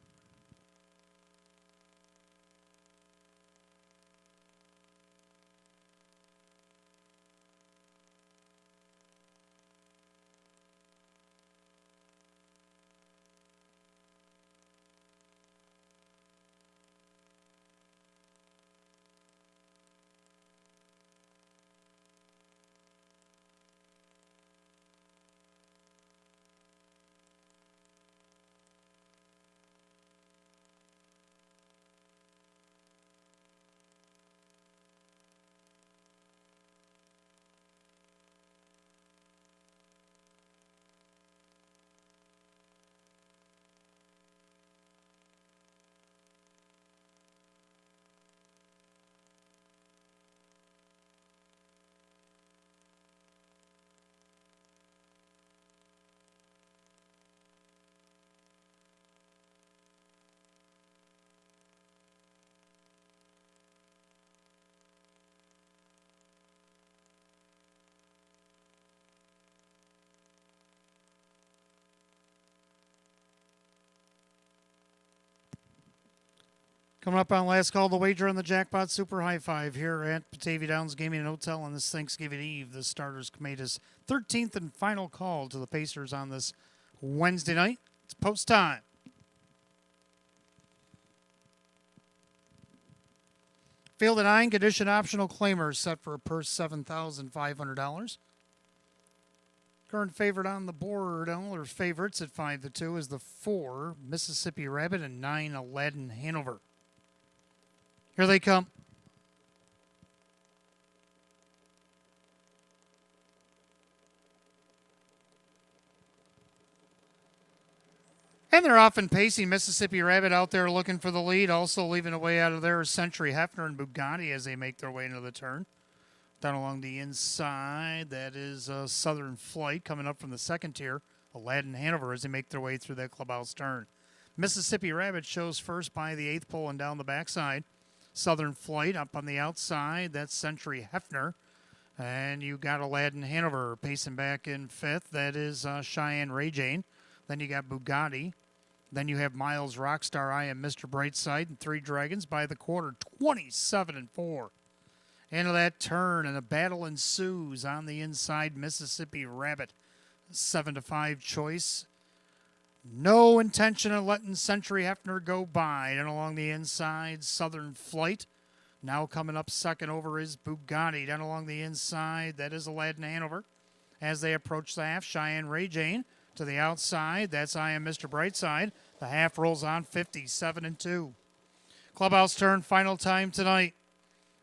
Coming up on last call, the wager on the jackpot super high five here at Batavia Downs Gaming and Hotel on this Thanksgiving Eve. The starters made his 13th and final call to the Pacers on this Wednesday night. It's post time. Field of 9 condition optional claimers set for a purse $7,500. Current favorite on the board, all their favorites at 5-2 is the 4 Mississippi Rabbit and 9 Aladdin Hanover. Here they come. And they're off and pacing. Mississippi Rabbit out there looking for the lead. Also leaving away out of there is Century Hefner and Bugatti as they make their way into the turn. Down along the inside, that is Southern Flight coming up from the second tier. Aladdin Hanover as they make their way through that clubhouse turn. Mississippi Rabbit shows first by the 8th pole and down the backside. Southern Flight up on the outside. That's Century Hefner. And you got Aladdin Hanover pacing back in 5th. That is Cheyenne Ray Jane. Then you got Bugatti. Then you have Miles Rockstar, I Am Mr. Brightside, and 3 Dragons by the quarter, 27-4. Into that turn, and a battle ensues on the inside. Mississippi Rabbit, 7-5 choice. No intention of letting Century Hefner go by. And along the inside, Southern Flight. Now coming up second over is Bugatti. Down along the inside, that is Aladdin Hanover. As they approach the half, Cheyenne Ray Jane to the outside. That's I Am Mr. Brightside. The half rolls on 57-2. Clubhouse turn, final time tonight.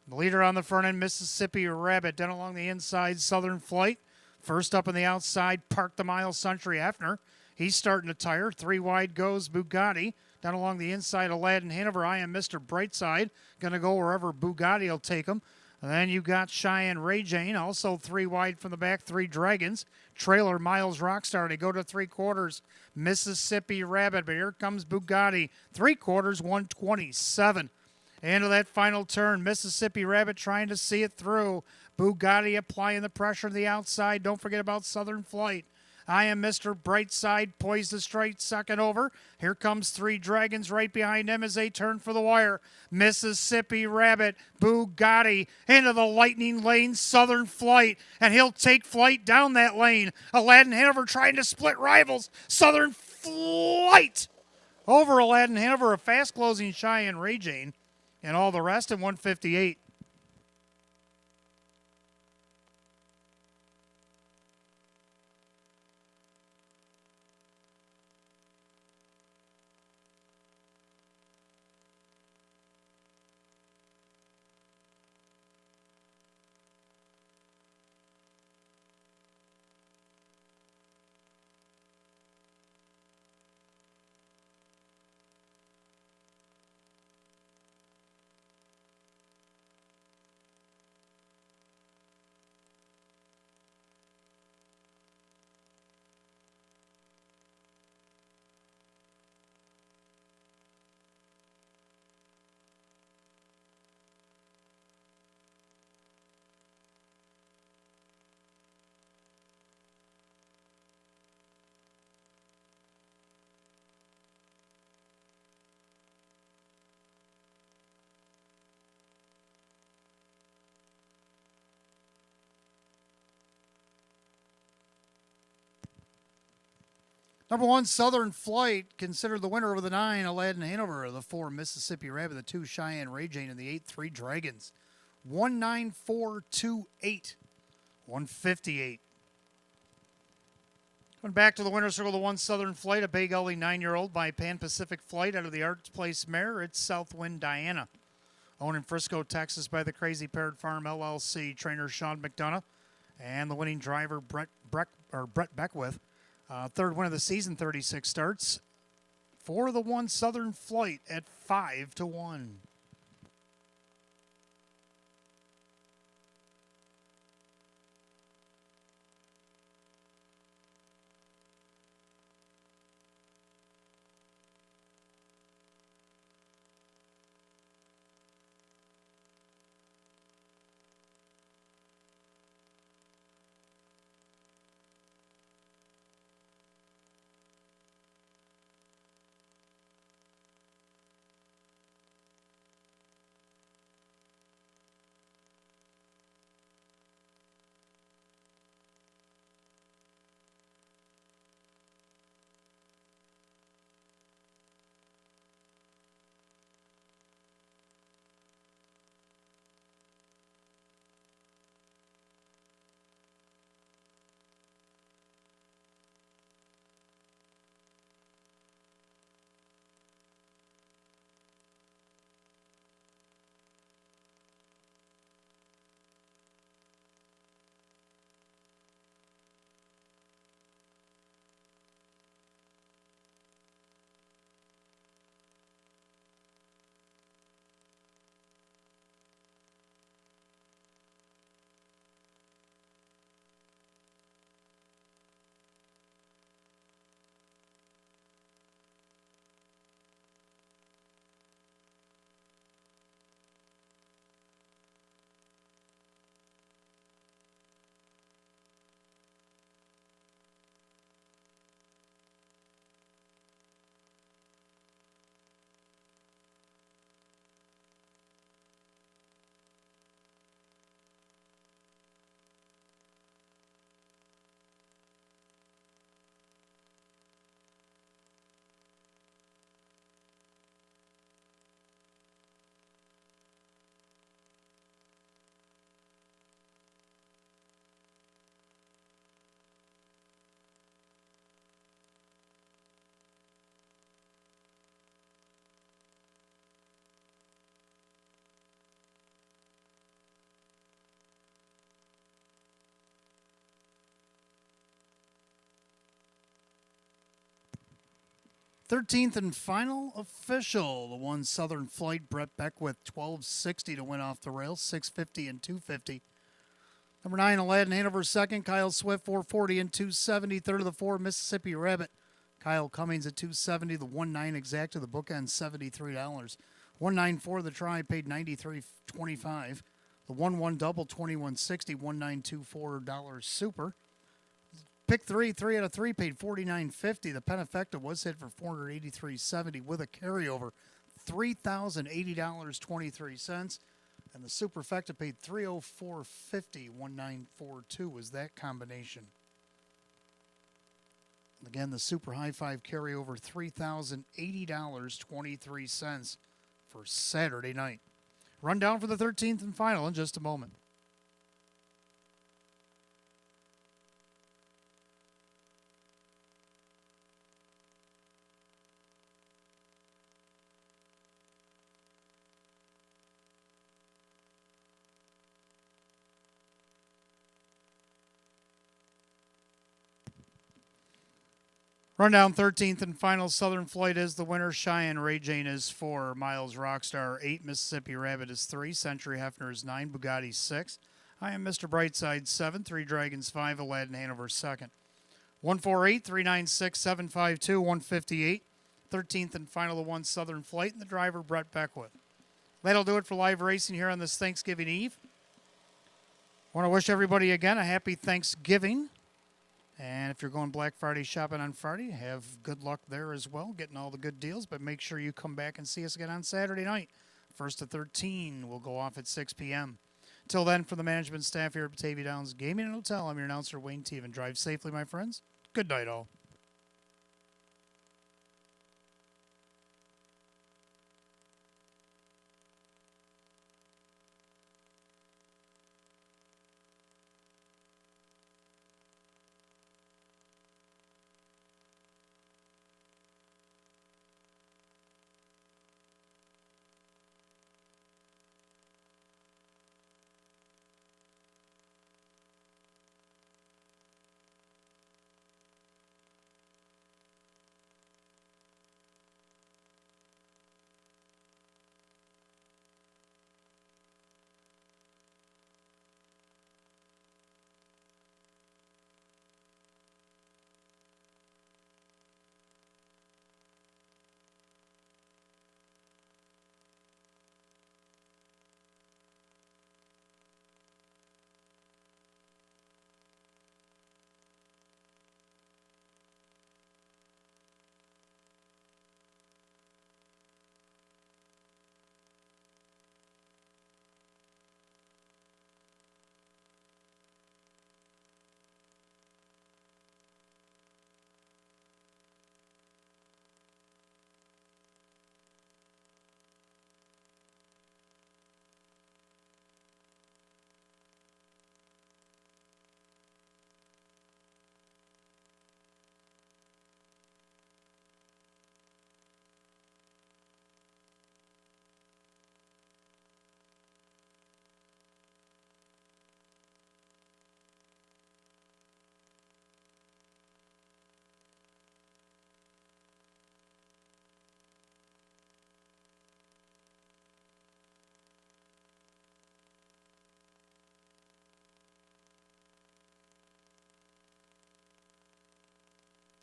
The leader on the front end, Mississippi Rabbit. Down along the inside, Southern Flight. First up on the outside, Park the Mile, Century Hefner. He's starting to tire. 3 wide goes Bugatti. Down along the inside, Aladdin Hanover. I Am Mr. Brightside. Going to go wherever Bugatti will take him. And then you got Cheyenne Ray Jane. Also 3 wide from the back, 3 Dragons. Trailer, Miles Rockstar. They go to 3/4. Mississippi Rabbit. But here comes Bugatti. 3/4, 127. Into that final turn, Mississippi Rabbit trying to see it through. Bugatti applying the pressure to the outside. Don't forget about Southern Flight. I Am Mr. Brightside, poised to straight second over. Here comes 3 Dragons right behind him as they turn for the wire. Mississippi Rabbit, Bugatti into the lightning lane, Southern Flight, and he'll take flight down that lane. Aladdin Hanover trying to split rivals. Southern Flight over Aladdin Hanover, a fast closing Cheyenne Ray Jane, and all the rest in 158. Number 1, Southern Flight, considered the winner over the 9, Aladdin Hanover. The 4, Mississippi Rabbit. The 2, Cheyenne Ray Jane. And the 8, 3 Dragons. 19428. 158. Going back to the winner's circle, the 1, Southern Flight, a Bay Gully 9-year-old by Pan Pacific Flight out of the Arts Place mare. It's Southwind Diana. Owned in Frisco, Texas by the Crazy Parrot Farm LLC. Trainer Sean McDonough. And the winning driver, Brett Beckwith. Third win of the season, 36 starts. For the 1, Southern Flight at 5-1. Thirteenth and final official, the 1, Southern Flight, Brett Beckwith, 1260 to win off the rails, 650 and 250. Number 9, Aladdin Hanover, second. Kyle Swift, 440 and 270. Third of the 4, Mississippi Rabbit. Kyle Cummings at 270. The 1-9 exact to the bookend, $73. 194 the try, paid $93.25. The 1-1 double, $21.60. $1924 super. Pick 3 out of 3, paid $49.50. The Penafecta was hit for $483.70 with a carryover, $3,080.23. And the Superfecta paid $304.50. $1942 was that combination. Again, the Super High Five carryover, $3,080.23 for Saturday night. Rundown for the 13th and final in just a moment. Rundown 13th and final. Southern Flight is the winner. Cheyenne Ray Jane is 4. Miles Rockstar 8. Mississippi Rabbit is 3. Century Hefner is 9. Bugatti 6. I am Mr. Brightside 7. 3 Dragons 5. Aladdin Hanover 2nd. 148 396 752 158. 13th and final, the 1, Southern Flight, and the driver, Brett Beckwith. That'll do it for live racing here on this Thanksgiving Eve. I want to wish everybody again a happy Thanksgiving. And if you're going Black Friday shopping on Friday, have good luck there as well, getting all the good deals. But make sure you come back and see us again on Saturday night. 1st to 13 will go off at 6 p.m. Till then, for the management staff here at Batavia Downs Gaming and Hotel, I'm your announcer, Wayne Teven. Drive safely, my friends. Good night, all.